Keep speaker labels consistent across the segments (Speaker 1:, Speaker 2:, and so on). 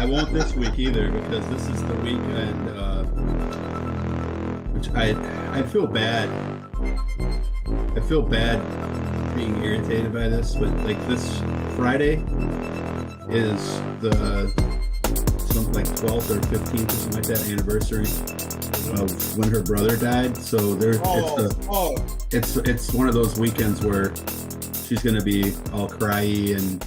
Speaker 1: I won't this week either because this is the weekend, which I feel bad. I feel bad being irritated by this, but like this Friday is the something like 12th or 15th or something like that anniversary of when her brother died. So it's one of those weekends where she's gonna be all cryy and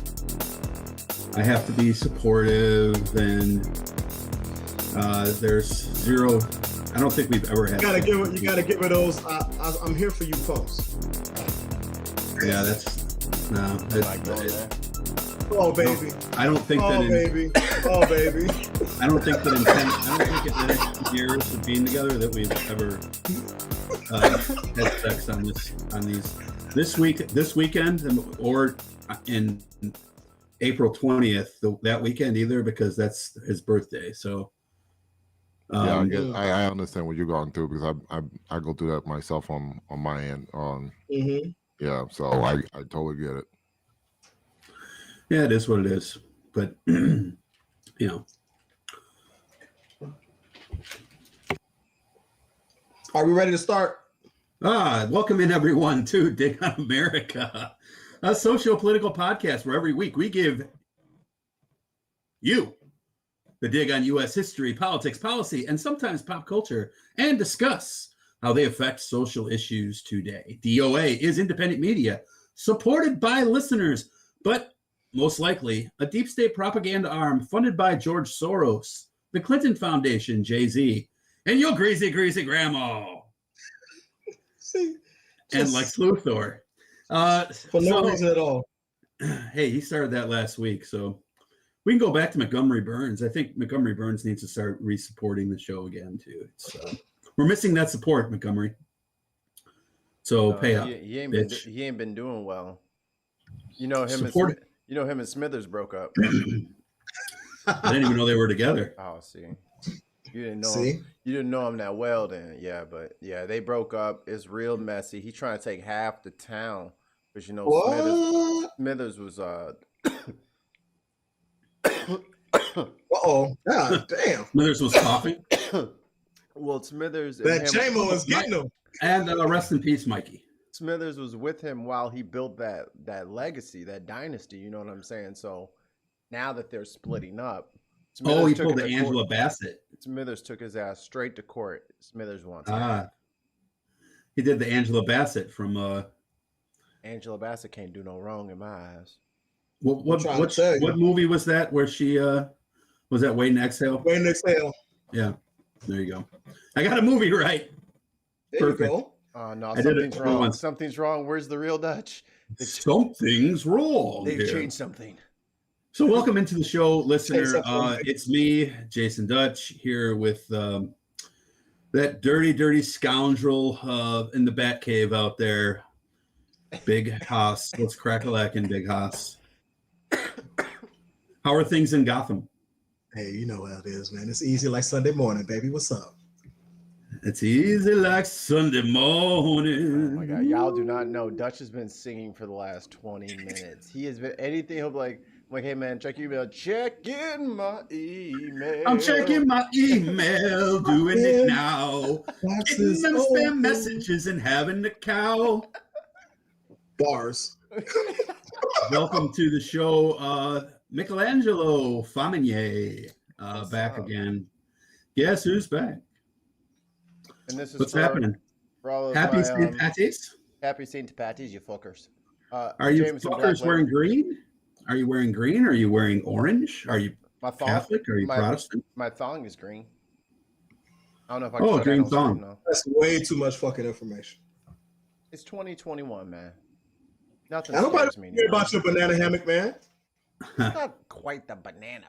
Speaker 1: I have to be supportive, and there's zero. I don't think we've ever had.
Speaker 2: You gotta give her those. I'm here for you, folks.
Speaker 1: Yeah, that's no.
Speaker 2: Oh baby.
Speaker 1: No, I don't think that.
Speaker 2: Baby. Oh baby.
Speaker 1: I don't think that in the next years of being together that we've ever had sex on this weekend or in April 20th, that weekend either, because that's his birthday. So
Speaker 3: I understand what you're going through because I go through that myself on my end. Yeah, so I totally get it.
Speaker 1: Yeah, it is what it is. But you know.
Speaker 2: Are we ready to start?
Speaker 1: Welcome in everyone to Dig on America, a socio-political podcast where every week we give you the dig on U.S. history, politics, policy, and sometimes pop culture, and discuss how they affect social issues today. DOA is independent media supported by listeners, but most likely a deep state propaganda arm funded by George Soros, the Clinton Foundation, Jay-Z, and your greasy grandma.
Speaker 2: See,
Speaker 1: and Lex Luthor.
Speaker 2: For no reason at all.
Speaker 1: Hey, he started that last week, so we can go back to Montgomery Burns. I think Montgomery Burns needs to start re-supporting the show again, too. We're missing that support, Montgomery. So pay up.
Speaker 4: He ain't been doing well. You know him and Smithers broke up.
Speaker 1: I didn't even know they were together.
Speaker 4: Oh, see. You didn't know him that well then. Yeah, but yeah, they broke up. It's real messy. He's trying to take half the town. But you know, Smithers was
Speaker 2: Uh-oh. God damn.
Speaker 1: Smithers was coughing.
Speaker 4: Well, Smithers
Speaker 2: that J-Mo is getting him.
Speaker 1: And rest in peace, Mikey.
Speaker 4: Smithers was with him while he built that legacy, that dynasty, you know what I'm saying? So now that they're splitting up, Smithers
Speaker 1: he pulled the Angela Bassett.
Speaker 4: Smithers took his ass straight to court. Smithers wants.
Speaker 1: He did the Angela Bassett from.
Speaker 4: Angela Bassett can't do no wrong in my eyes.
Speaker 1: What movie was that? Where she was that Wait and Exhale?
Speaker 2: Wait and Exhale.
Speaker 1: Yeah, there you go. I got a movie right.
Speaker 2: There you go.
Speaker 4: No, something's wrong. Something's wrong. Where's the real Dutch?
Speaker 1: Something's wrong.
Speaker 4: They've changed something.
Speaker 1: So welcome into the show, listener. It's me, Jason Dutch, here with that dirty scoundrel in the Bat Cave out there, Big Haas. Let's crack-a-lack in Big Haas. How are things in Gotham?
Speaker 2: Hey, you know how it is, man. It's easy like Sunday morning, baby. What's up?
Speaker 1: It's easy like Sunday morning.
Speaker 4: Oh my God, y'all do not know. Dutch has been singing for the last 20 minutes. He has been anything. He'll be like, hey man, check your email. Checking my email.
Speaker 1: I'm checking my email, doing it now. Getting them spam messages and having the cow.
Speaker 2: Bars.
Speaker 1: Welcome to the show, Michelangelo Famigny, back again. Guess who's back?
Speaker 4: And this is
Speaker 1: what's happening? Happy St. Patty's.
Speaker 4: Happy St. Patty's, you fuckers.
Speaker 1: Are you fuckers wearing green? Are you wearing green? Are you wearing orange? Are you Catholic? Are you Protestant?
Speaker 4: My thong is green. I don't know if I can say
Speaker 1: green thong.
Speaker 2: That's way too much fucking information.
Speaker 4: It's 2021, man. Nothing.
Speaker 2: Nobody care about your banana hammock, man.
Speaker 4: It's not quite the banana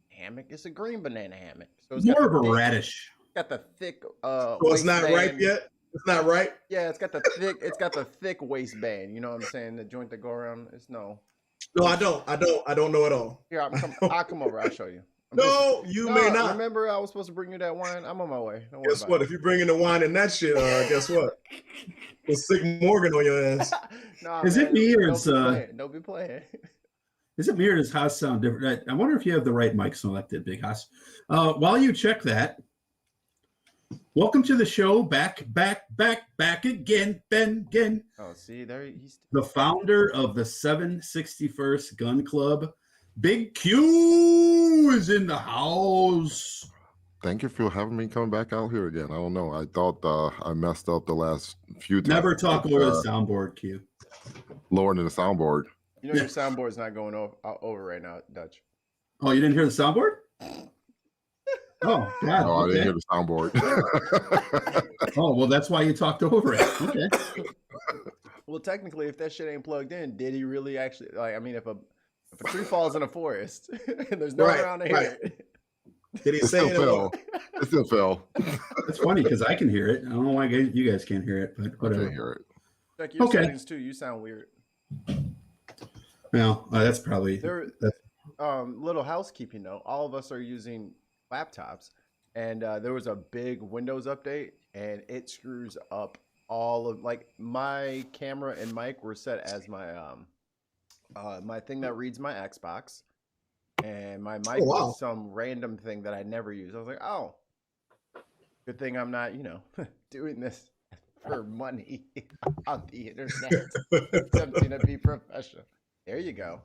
Speaker 4: hammock. It's a green banana hammock. So it's
Speaker 1: more of a radish.
Speaker 4: Got the thick.
Speaker 2: So it's not ripe yet. It's not ripe.
Speaker 4: Yeah, it's got the thick waistband. You know what I'm saying? The joint that go around. It's no.
Speaker 2: No, I don't know at all.
Speaker 4: Here, I'll come over. I'll show you.
Speaker 2: You may not.
Speaker 4: Remember, I was supposed to bring you that wine. I'm on my way.
Speaker 2: Guess what? If you bring in the wine and that shit, guess what? We'll sick Morgan on your ass.
Speaker 1: Is it me or it's
Speaker 4: Don't be playing.
Speaker 1: Is it me or does Haas sound different? I wonder if you have the right mic selected, Big Haas. While you check that, welcome to the show. Back again, Ben again.
Speaker 4: Oh, see, there he's
Speaker 1: the founder of the 761st Gun Club. Big Q is in the house.
Speaker 3: Thank you for having me come back out here again. I don't know. I thought I messed up the last few times.
Speaker 1: Never talk over the soundboard, Q.
Speaker 3: Lower than the soundboard.
Speaker 4: You know your soundboard's not going over right now, Dutch.
Speaker 1: Oh, you didn't hear the soundboard? Oh, God.
Speaker 3: No, I didn't hear the soundboard.
Speaker 1: Oh, well, that's why you talked over it. Okay.
Speaker 4: Well, technically, if that shit ain't plugged in, did he really actually, like, I mean, if a tree falls in a forest and there's no one around to hear it.
Speaker 2: Did he say it?
Speaker 3: It still fell.
Speaker 1: That's funny because I can hear it. I don't know why you guys can't hear it, but whatever.
Speaker 3: I can't hear it.
Speaker 4: Check your settings, too. You sound weird.
Speaker 1: No, that's probably...
Speaker 4: Little housekeeping note. All of us are using laptops, and there was a big Windows update, and it screws up all of, like, my camera and mic were set as my my thing that reads my Xbox, and my mic was some random thing that I never use. I was like, oh, good thing I'm not, doing this for money on the internet, attempting to be professional. There you go.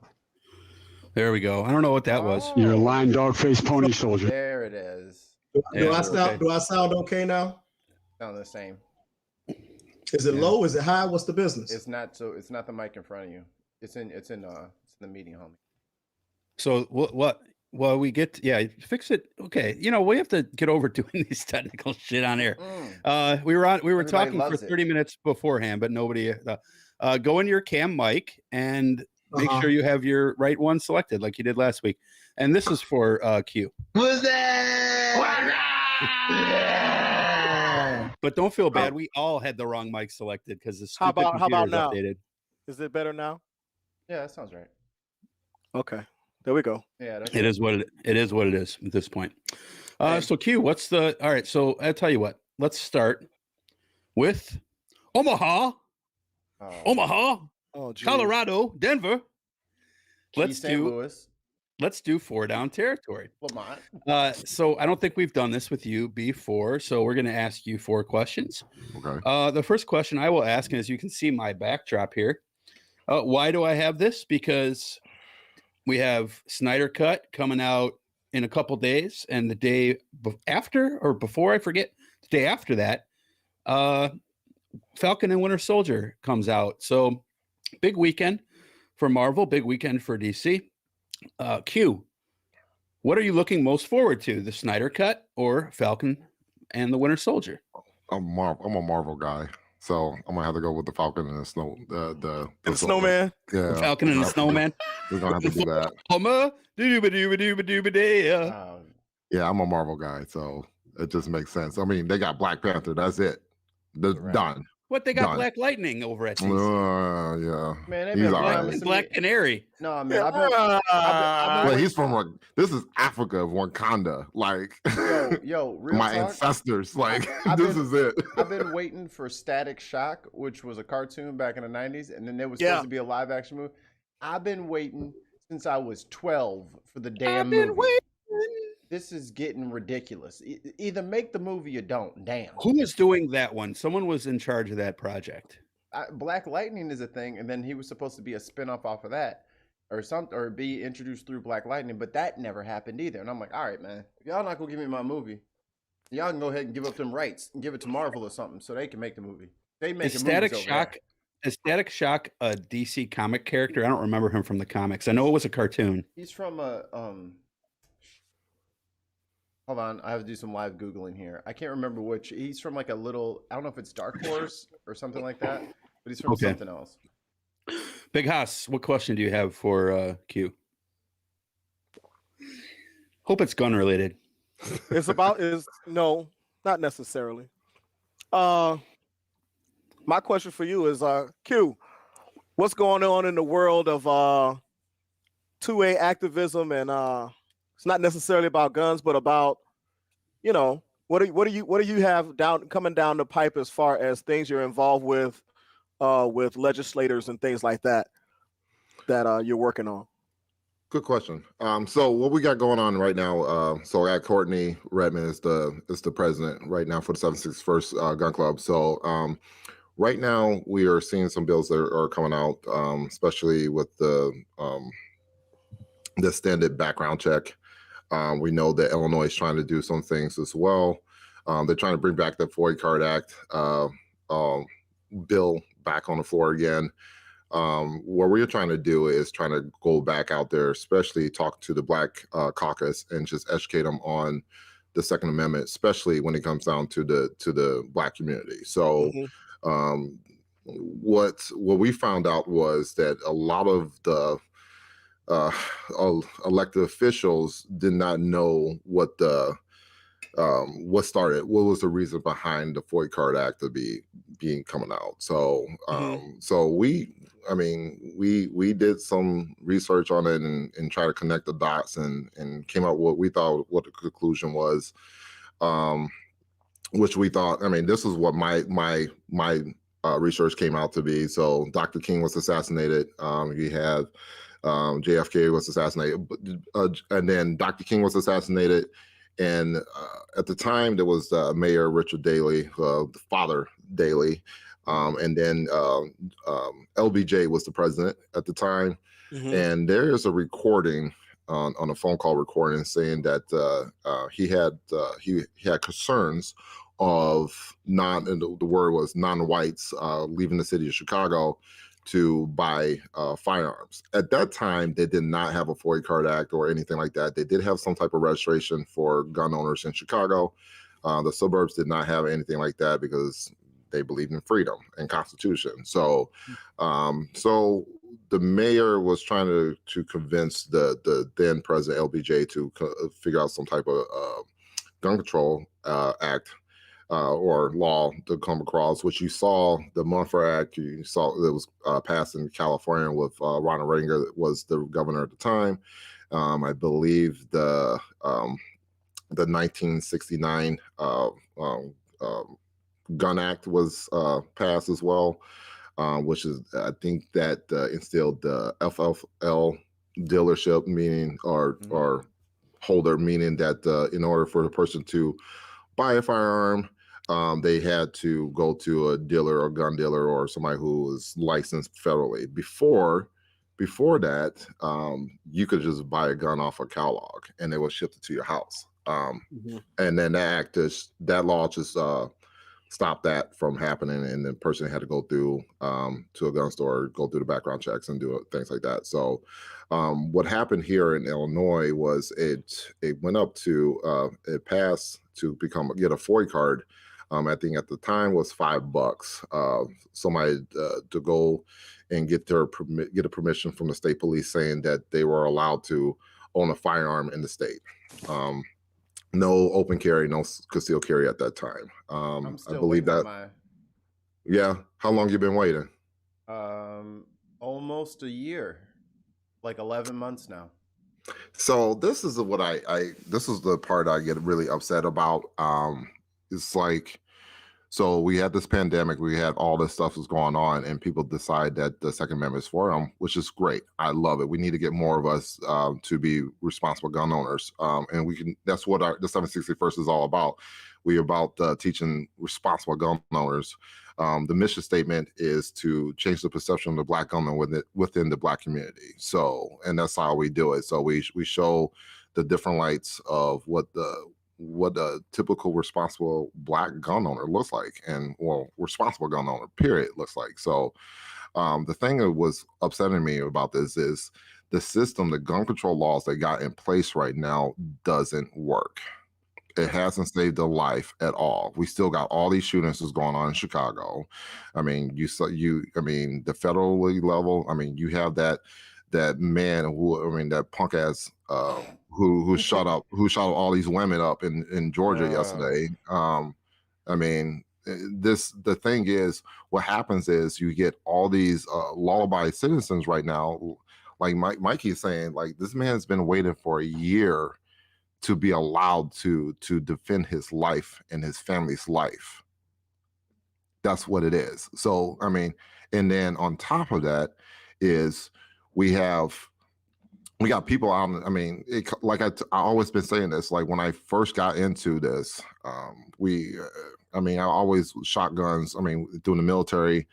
Speaker 5: There we go. I don't know what that was.
Speaker 6: You're a lying dog-faced pony soldier.
Speaker 4: There it is.
Speaker 2: Do I sound okay now?
Speaker 4: Sound the same.
Speaker 2: Is it low? Is it high? What's the business?
Speaker 4: It's not the mic in front of you. It's in the meeting, homie.
Speaker 5: So what? Well, we get fix it. Okay, we have to get over doing these technical shit on air. We were
Speaker 4: Everybody
Speaker 5: talking for 30 minutes beforehand, but nobody. Go in your cam mic and make sure you have your right one selected, like you did last week. And this is for Q.
Speaker 7: Who's that?
Speaker 5: But don't feel bad. We all had the wrong mic selected because the stupid
Speaker 7: how about now?
Speaker 5: updated.
Speaker 7: Is it better now?
Speaker 4: Yeah, that sounds right.
Speaker 7: Okay, there we go.
Speaker 4: Yeah,
Speaker 5: it is what it is at this point. So Q, all right? So I'll tell you what. Let's start with Omaha, Colorado, Denver. Let's do 4 down territory.
Speaker 4: Lamont.
Speaker 5: So I don't think we've done this with you before. So we're going to ask you 4 questions.
Speaker 3: Okay.
Speaker 5: The first question I will ask, and as you can see my backdrop here, why do I have this? Because we have Snyder Cut coming out in a couple days, and the day after or before, I forget, the day after that, Falcon and Winter Soldier comes out. So big weekend for Marvel, big weekend for DC. Q, what are you looking most forward to, the Snyder Cut or Falcon and the Winter Soldier?
Speaker 3: I'm a Marvel guy, so I'm gonna have to go with the Falcon and the
Speaker 7: Snowman.
Speaker 3: Yeah,
Speaker 5: the Falcon and the Snowman.
Speaker 3: We're gonna have to do that. Yeah, I'm a Marvel guy, so it just makes sense. I mean, they got Black Panther. That's it. Done.
Speaker 5: What, they got Black Lightning over at DC?
Speaker 3: Yeah.
Speaker 4: Man,
Speaker 5: he's Black Canary.
Speaker 4: No, man.
Speaker 3: He's from this is Africa, Wakanda. Like,
Speaker 4: yo, real
Speaker 3: my
Speaker 4: talk,
Speaker 3: ancestors. Like, this is it.
Speaker 4: I've been waiting for Static Shock, which was a cartoon back in the 90s, and then there was supposed to be a live action movie. I've been waiting since I was 12 for the damn movie. This is getting ridiculous. Either make the movie or don't. Damn.
Speaker 5: Who was doing that one? Someone was in charge of that project.
Speaker 4: Black Lightning is a thing, and then he was supposed to be a spinoff off of that, or be introduced through Black Lightning, but that never happened either. And I'm like, all right, man, if y'all not gonna give me my movie, y'all can go ahead and give up them rights and give it to Marvel or something, so they can make the movie. They make
Speaker 5: Static Shock. Is Static Shock a DC comic character? I don't remember him from the comics. I know it was a cartoon.
Speaker 4: He's from a Hold on, I have to do some live Googling here. I can't remember which. He's from like a little, I don't know if it's Dark Horse or something like that, but he's from something else.
Speaker 5: Big Haas, what question do you have for Q? Hope it's gun related.
Speaker 7: No, not necessarily. My question for you is, Q, what's going on in the world of 2A activism and it's not necessarily about guns, but about, what do you have coming down the pipe as far as things you're involved with legislators and things like that you're working on?
Speaker 3: Good question. So what we got going on right now? So I got Courtney Redmond is the president right now for the 761st Gun Club. So right now we are seeing some bills that are coming out, especially with the extended background check. We know that Illinois is trying to do some things as well. They're trying to bring back the FOIA Card Act bill back on the floor again. What we're trying to do is trying to go back out there, especially talk to the Black caucus and just educate them on the Second Amendment, especially when it comes down to the Black community. So what we found out was that a lot of the elected officials did not know what was the reason behind the FOIA Card Act to being coming out. So so we did some research on it and try to connect the dots and came up with what we thought what the conclusion was, which we thought, this is what my research came out to be. So Dr. King was assassinated. You had JFK was assassinated, and then Dr. King was assassinated. And at the time, there was Mayor Richard Daley, the father Daley, and then LBJ was the president at the time. And there is a recording on a phone call recording saying that he had concerns of the word was non-whites leaving the city of Chicago to buy firearms. At that time, they did not have a FOIA Card Act or anything like that. They did have some type of registration for gun owners in Chicago. The suburbs did not have anything like that because they believed in freedom and Constitution. So, so the mayor was trying to convince the then president LBJ to figure out some type of gun control act. Or law to come across, which you saw the Munford Act, you saw that was passed in California with Ronald Reagan that was the governor at the time. I believe the 1969 Gun Act was passed as well, which is, I think that instilled the FFL dealership, meaning or holder, meaning that in order for the person to buy a firearm, they had to go to a dealer or gun dealer or somebody who was licensed federally. Before that, you could just buy a gun off a catalog and they would ship it to your house. And then that law just stopped that from happening, and the person had to go through to a gun store, go through the background checks and do things like that. So what happened here in Illinois was it went up to it passed to get a FOIA card. I think at the time was $5. Somebody to go and get a permission from the state police saying that they were allowed to own a firearm in the state. No open carry, no concealed carry at that time.
Speaker 4: I'm still
Speaker 3: I believe that. Yeah. How long you been waiting?
Speaker 4: Almost a year, like 11 months now.
Speaker 3: So this is what this is the part I get really upset about. It's like, so we had this pandemic, we had all this stuff was going on, and people decide that the Second Amendment is for them, which is great. I love it. We need to get more of us to be responsible gun owners, and we can. That's what the 761st is all about. We're about teaching responsible gun owners. The mission statement is to change the perception of the Black gunman within the Black community. So, and that's how we do it. So we show the different lights of what a typical responsible Black gun owner looks like, and responsible gun owner period looks like. So the thing that was upsetting me about this is the system, the gun control laws they got in place right now doesn't work. It hasn't saved a life at all. We still got all these shootings that's going on in Chicago. I mean, the federal level, you have that man who, that punk ass who shot all these women up in Georgia yesterday. The thing is, what happens is you get all these law-abiding citizens right now, like Mikey is saying, like, this man's been waiting for a year to be allowed to defend his life and his family's life. That's what it is. So, and then on top of that is we have we got people on. I mean, I always been saying this. Like when I first got into this, I always shotguns. I mean, doing the military,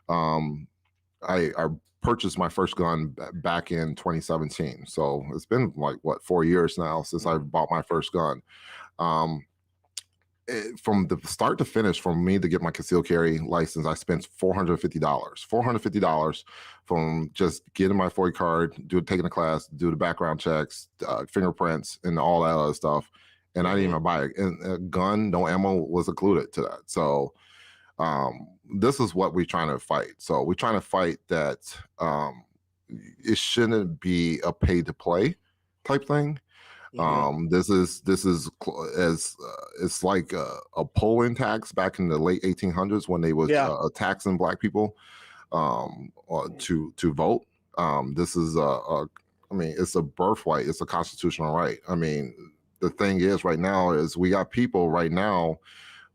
Speaker 3: I purchased my first gun back in 2017. So it's been like 4 years now since I bought my first gun. From the start to finish, for me to get my concealed carry license, I spent $450 from just getting my FOI card, taking the class, do the background checks, fingerprints, and all that other stuff. And I didn't even buy it. And a gun, no ammo was included to that. So this is what we're trying to fight. So we're trying to fight that it shouldn't be a pay to play type thing. This is as it's like a polling tax back in the late 1800s when they was taxing black people to vote. This is it's a birthright. It's a constitutional right. I mean, the thing is right now is we got people right now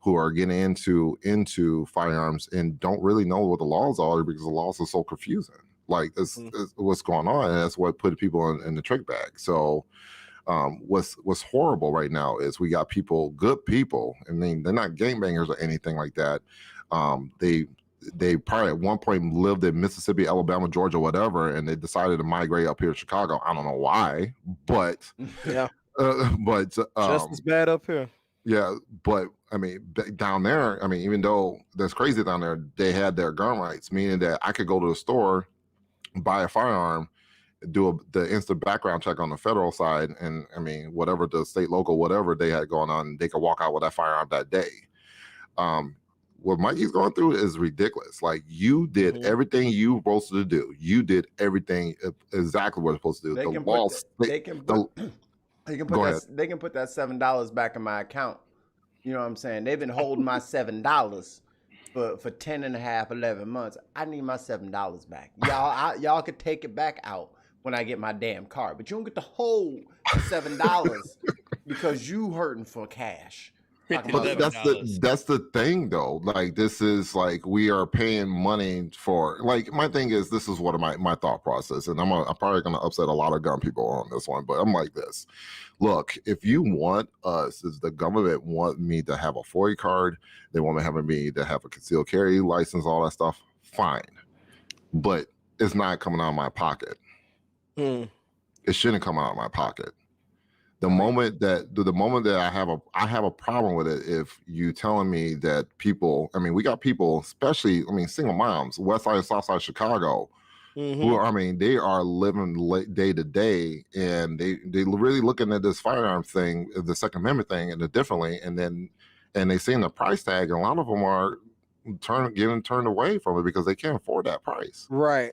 Speaker 3: who are getting into firearms and don't really know what the laws are because the laws are so confusing. Like this is what's going on, and that's what put people in the trick bag. So what's horrible right now is we got good people. I mean, they're not gangbangers or anything like that. They probably at one point lived in Mississippi, Alabama, Georgia, whatever, and they decided to migrate up here to Chicago. I don't know why, but just
Speaker 7: as bad up here.
Speaker 3: Yeah, but I mean, down there, I mean, even though that's crazy down there, they had their gun rights, meaning that I could go to the store, buy a firearm, do the instant background check on the federal side, and I mean, whatever the state, local, whatever they had going on, they could walk out with that firearm that day. What Mikey's going through is ridiculous. Like, you did everything you were supposed to do. You did everything exactly what you're supposed to do.
Speaker 4: They can put that $7 back in my account. You know what I'm saying? They've been holding my $7 for 10 and a half, 11 months. I need my $7 back. Y'all could take it back out when I get my damn car, but you don't get to hold the $7 because you hurting for cash.
Speaker 3: But that's the thing though. Like, this is like, we are paying money for, like, my thing is, this is what my thought process, and I'm probably gonna upset a lot of gun people on this one, but I'm like this. Look, if you want us, if the government want me to have a FOI card, they want me to have a concealed carry license, all that stuff, fine. But it's not coming out of my pocket. It shouldn't come out of my pocket. The moment that I have a problem with it, if you telling me that people, I mean, we got people, especially, I mean, single moms, West Side, South Side, Chicago, who are, I mean, they are living day to day, and they really looking at this firearm thing, the Second Amendment thing, and differently, and they seeing the price tag, and a lot of them are getting turned away from it because they can't afford that price.
Speaker 7: Right.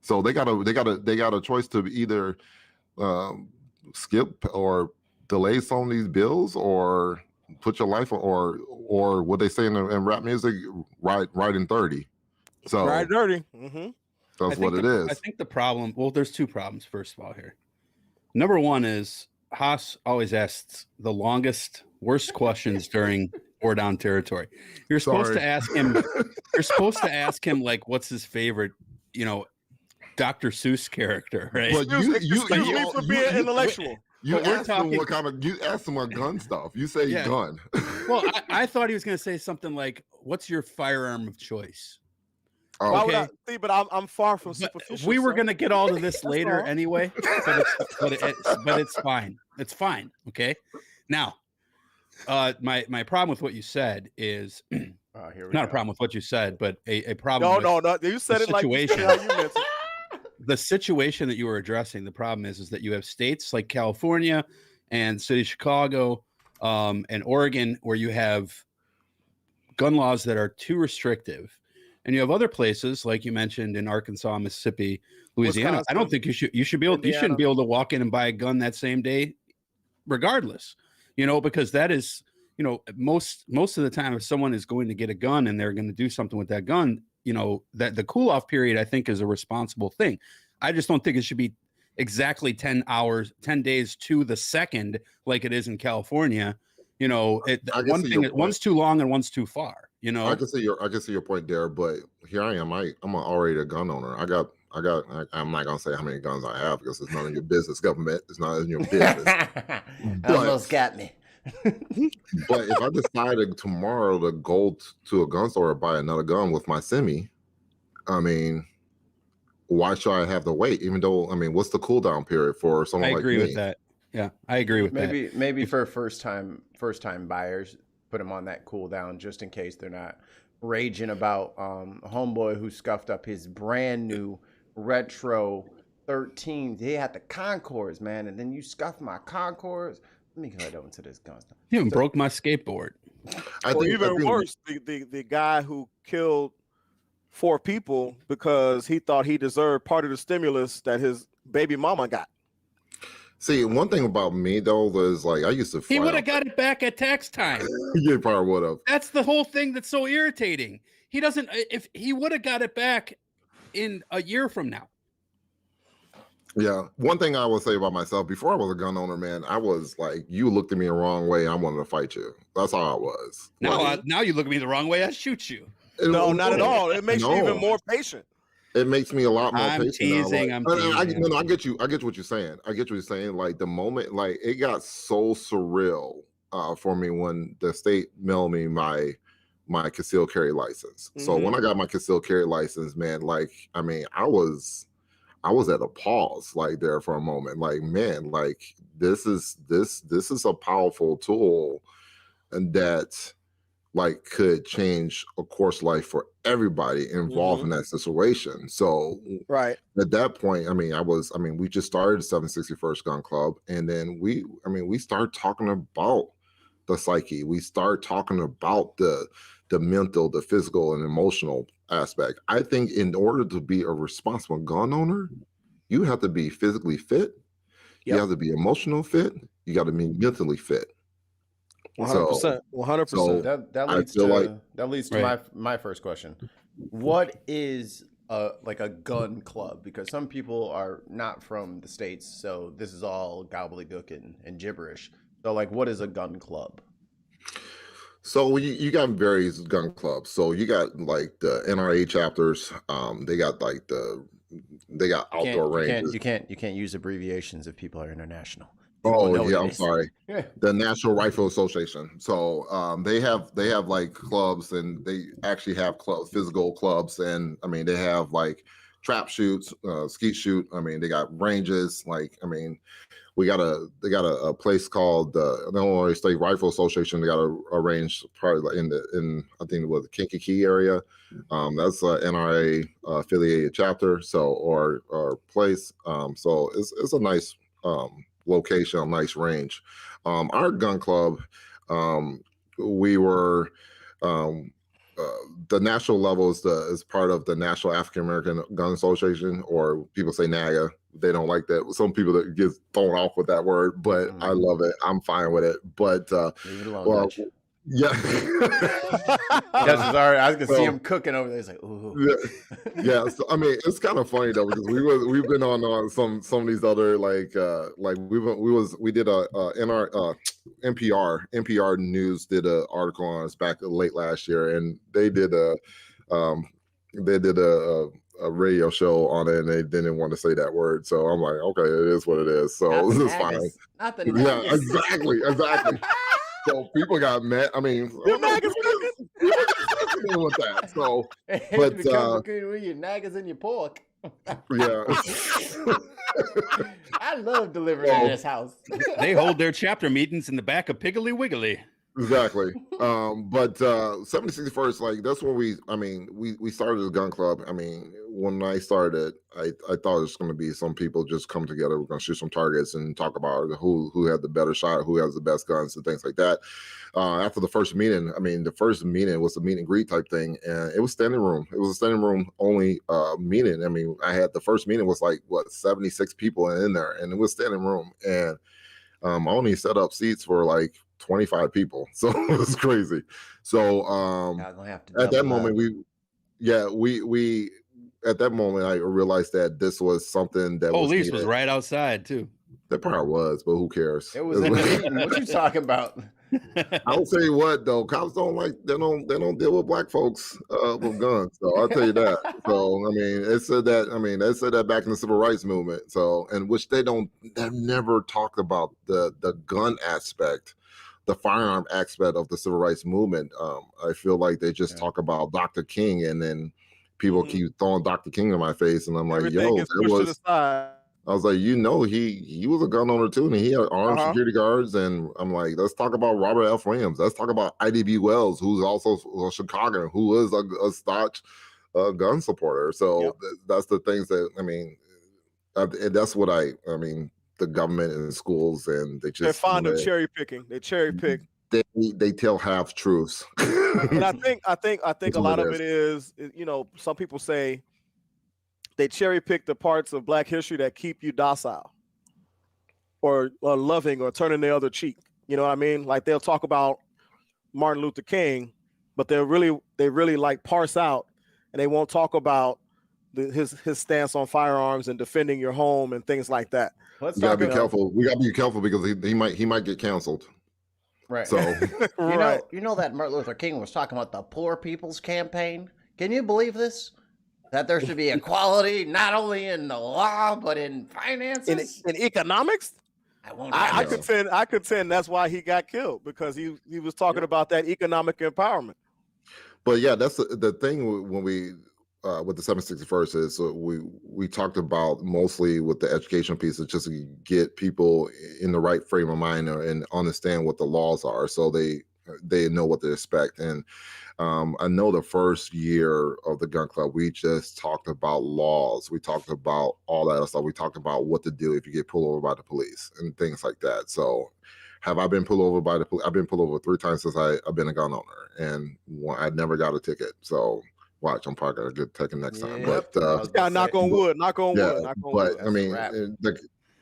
Speaker 3: So they got a choice to either skip or delay some of these bills, or put your life, or what they say in rap music, ride in 30. So
Speaker 7: ride dirty.
Speaker 3: That's what it is.
Speaker 5: I think the problem, well, there's two problems, first of all, here. Number one is Haas always asks the longest, worst questions during or down territory. You're supposed to ask him, like, what's his favorite, Dr. Seuss character, right?
Speaker 3: But you
Speaker 7: for being intellectual.
Speaker 3: You asked him what gun stuff. You say gun.
Speaker 5: Well, I thought he was going to say something like, "What's your firearm of choice?"
Speaker 7: Oh, okay. But I'm far from superficial.
Speaker 5: We were going to get all to this later anyway, but it's fine. It's fine. Okay. Now, my problem with what you said is not a problem with what you said, but a problem.
Speaker 7: No. You said it
Speaker 5: situation.
Speaker 7: Like you meant it.
Speaker 5: The situation that you were addressing, the problem is that you have states like California and city of Chicago and Oregon where you have gun laws that are too restrictive, and you have other places like you mentioned in Arkansas, Mississippi, Louisiana. Wisconsin. I don't think you shouldn't be able to walk in and buy a gun that same day, regardless. Because that is, most of the time, if someone is going to get a gun and they're going to do something with that gun, that the cool off period, I think, is a responsible thing. I just don't think it should be exactly 10 days to the second, like it is in California. One's too long and one's too far.
Speaker 3: I can see your point there, but here I am. I'm already a gun owner. I I'm not gonna say how many guns I have because it's none of your business, government. It's not in your business.
Speaker 4: Almost got me.
Speaker 3: But if I decided tomorrow to go to a gun store and buy another gun with my semi, I mean, why should I have to wait? Even though, I mean, what's the cooldown period for someone
Speaker 5: I
Speaker 3: like
Speaker 5: agree
Speaker 3: me?
Speaker 5: with that. Yeah, I agree with that.
Speaker 4: Maybe for first time buyers, put them on that cooldown just in case they're not raging about a homeboy who scuffed up his brand new retro 13. He had the Concords, man, and then you scuffed my Concords. Let me go over to this gun.
Speaker 5: You even broke my skateboard.
Speaker 7: Or even worse, the guy who killed 4 people because he thought he deserved part of the stimulus that his baby mama got.
Speaker 3: See, one thing about me though is like I used to.
Speaker 5: He would have got it back at tax time.
Speaker 3: You probably would have.
Speaker 5: That's the whole thing that's so irritating. He doesn't. If he would have got it back in a year from now.
Speaker 3: Yeah. One thing I will say about myself, before I was a gun owner, man, I was like, you looked at me the wrong way, I wanted to fight you. That's how I was.
Speaker 5: Now, now you look at me the wrong way, I shoot you.
Speaker 7: No, not at all. It makes you even more patient.
Speaker 3: It makes me a lot more patient.
Speaker 5: Teasing,
Speaker 3: now.
Speaker 5: I'm teasing.
Speaker 3: I get you. I get what you're saying. I get what you're saying. Like the moment, like it got so surreal for me when the state mailed me my concealed carry license. So when I got my concealed carry license, man, like I mean, I was at a pause like there for a moment. Like, man, like this is a powerful tool, and that like could change a course of life for everybody involved in that situation. So
Speaker 7: right
Speaker 3: at that point, I mean, we just started the 761st Gun Club, and then we started talking about the psyche. We start talking about the mental, the physical, and emotional aspect. I think in order to be a responsible gun owner, you have to be physically fit. You have to be emotional fit. You got to be mentally fit.
Speaker 7: 100%. 100%.
Speaker 4: That leads to my first question. What is like a gun club? Because some people are not from the States, so this is all gobbledygook and gibberish. So like, what is a gun club?
Speaker 3: So you got various gun clubs. So you got like the NRA chapters. They got outdoor ranges.
Speaker 4: You can't use abbreviations if people are international.
Speaker 3: Oh yeah, I'm sorry. The National Rifle Association. So they have like clubs, and they actually have clubs, physical clubs, and I mean they have like trap shoots, skeet shoot. I mean they got ranges. Like I mean, they got a place called the Illinois State Rifle Association. They got a range probably in I think it was the Kankakee area. That's a NRA affiliated chapter. So or place. So it's a nice location, a nice range. Our gun club, we were the national level is part of the National African American Gun Association, or people say NAGA. They don't like that. Some people that get thrown off with that word, but I love it. I'm fine with it. But
Speaker 4: leave it alone,
Speaker 3: yeah.
Speaker 4: I was gonna see him cooking over there. It's like, ooh.
Speaker 3: Yeah. So I mean, it's kind of funny though, because we've been on some of these other like we did a NPR News did an article on us back late last year, and they did a radio show on it, and they didn't want to say that word. So I'm like, okay, it is what it is. So this is fine.
Speaker 4: Not the
Speaker 3: yeah, exactly. So people got mad. I mean, with that. So, but
Speaker 4: with your naggers and your pork.
Speaker 3: Yeah.
Speaker 4: I love delivering in this house.
Speaker 5: They hold their chapter meetings in the back of Piggly Wiggly.
Speaker 3: Exactly. But 761st, like that's where we started the gun club. I mean, when I started, I thought it was going to be some people just come together. We're going to shoot some targets and talk about who had the better shot, who has the best guns, and things like that. After the first meeting, the first meeting was a meet and greet type thing, and it was standing room. It was a standing room only meeting. I mean, I had the first meeting was like 76 people in there, and it was standing room, and I only set up seats for like 25 people, so it was crazy. So at that moment, at that moment I realized that this was something that
Speaker 5: police was right outside too.
Speaker 3: That probably was, but who cares?
Speaker 4: It was in the meeting. What you talking about?
Speaker 3: I'll tell you what though, cops don't like they don't deal with black folks with guns. So I'll tell you that. So I mean, they said that back in the civil rights movement. So and which they've never talked about the gun aspect, the firearm aspect of the civil rights movement. I feel like they just talk about Dr. King, and then people keep throwing Dr. King in my face, and I'm like,
Speaker 7: Everything gets pushed to the side.
Speaker 3: I was like, he was a gun owner too, and he had armed security guards. And I'm like, let's talk about Robert F. Williams. Let's talk about I.D.B. Wells, who's also a Chicagoan, who is a staunch gun supporter. So that's the things that and that's what the government and schools, and they're
Speaker 7: fond of cherry picking. They cherry pick.
Speaker 3: They tell half truths.
Speaker 7: And I think a lot of it is, some people say they cherry pick the parts of Black history that keep you docile or loving or turning the other cheek. You know what I mean? Like they'll talk about Martin Luther King, but they really like parse out, and they won't talk about his stance on firearms and defending your home and things like that.
Speaker 3: We gotta be careful. We gotta be careful because he might get canceled.
Speaker 4: Right.
Speaker 3: So
Speaker 4: you know that Martin Luther King was talking about the Poor People's Campaign. Can you believe this? That there should be equality not only in the law but in finances,
Speaker 7: in economics. I contend that's why he got killed, because he was talking about that economic empowerment.
Speaker 3: But yeah, that's the thing when we with the 761st is we talked about mostly with the education piece is just to get people in the right frame of mind and understand what the laws are, so they know what to expect. And I know the first year of the gun club, we just talked about laws. We talked about all that stuff. We talked about what to do if you get pulled over by the police and things like that. So have I been pulled over by the police? I've been pulled over 3 times since I've been a gun owner, and I never got a ticket. So watch, I'm probably gonna get taken next time. But
Speaker 7: knock on wood.
Speaker 3: But I mean,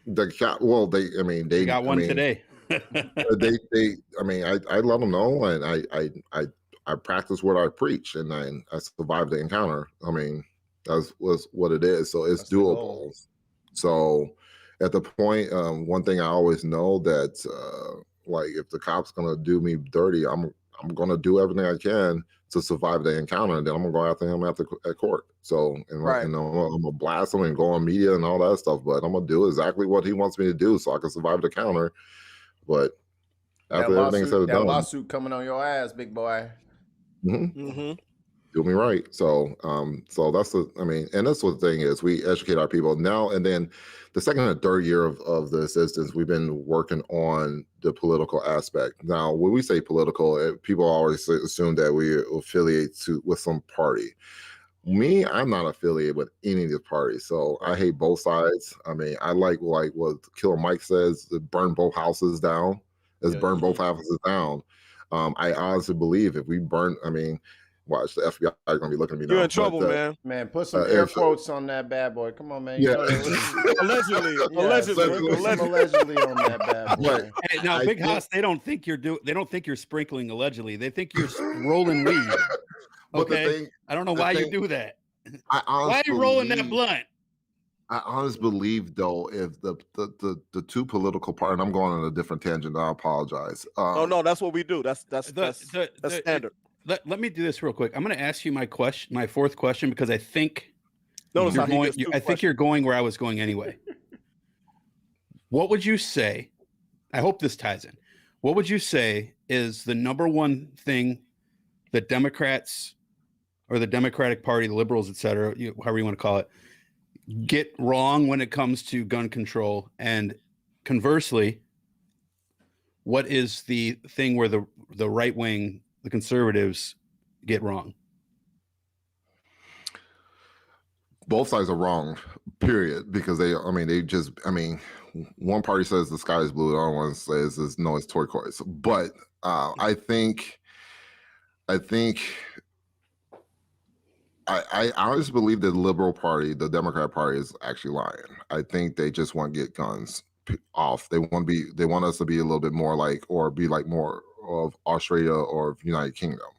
Speaker 3: they
Speaker 5: got one today.
Speaker 3: I let them know, and I practice what I preach, and I survived the encounter. I mean, that was what it is. So it's doable. So at the point, one thing I always know that like if the cop's gonna do me dirty, I'm gonna do everything I can to survive the encounter, and then I'm gonna go after him at court. So I'm gonna blast him and go on media and all that stuff, but I'm gonna do exactly what he wants me to do so I can survive the counter. But after everything's said and done,
Speaker 4: lawsuit coming on your ass, big boy.
Speaker 3: Do me right. So that's and that's what the thing is. We educate our people now, and then the second and third year of the assistance, we've been working on the political aspect. Now, when we say political, people always assume that we affiliate with some party. Me, I'm not affiliated with any of the parties, so I hate both sides. I mean, I like what Killer Mike says: burn both houses down. Let's burn both houses down. I honestly believe if we burn, watch, the FBI are gonna be looking at me now.
Speaker 7: You're in trouble, man.
Speaker 4: Man, put some air quotes on that bad boy. Come on, man.
Speaker 3: Yeah.
Speaker 7: Allegedly on
Speaker 4: that bad boy.
Speaker 5: Hey, now, Big House, they don't think you're sprinkling allegedly. They think you're rolling weed. Okay, I don't know why you do that. Why are you rolling that blunt?
Speaker 3: I honestly believe, though, if the two political parties, and I'm going on a different tangent, I apologize.
Speaker 7: No, that's what we do. That's standard.
Speaker 5: Let me do this real quick. I'm going to ask you my fourth question, because I think you're going where I was going anyway. What would you say? I hope this ties in. What would you say is the number one thing that Democrats or the Democratic Party, the liberals, et cetera, however you want to call it, get wrong when it comes to gun control? And conversely, what is the thing where the right wing, the conservatives, get wrong?
Speaker 3: Both sides are wrong, period, because one party says the sky is blue, the other one says it's turquoise. But I honestly believe that the Liberal Party, the Democrat Party, is actually lying. I think they just want to get guns off. They want us to be a little bit more like, or be like more of Australia or United Kingdom.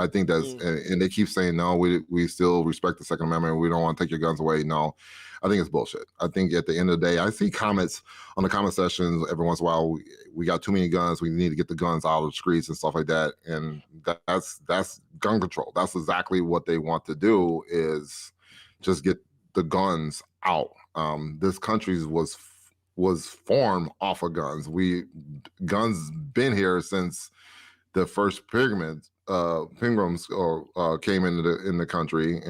Speaker 3: I think that's, and they keep saying, no, we still respect the Second Amendment. We don't want to take your guns away. No, I think it's bullshit. I think at the end of the day, I see comments on the comment sections every once in a while. We got too many guns. We need to get the guns out of the streets and stuff like that. And that's gun control. That's exactly what they want to do, is just get the guns out. This country was formed off of guns. Guns been here since the first pilgrims came in the country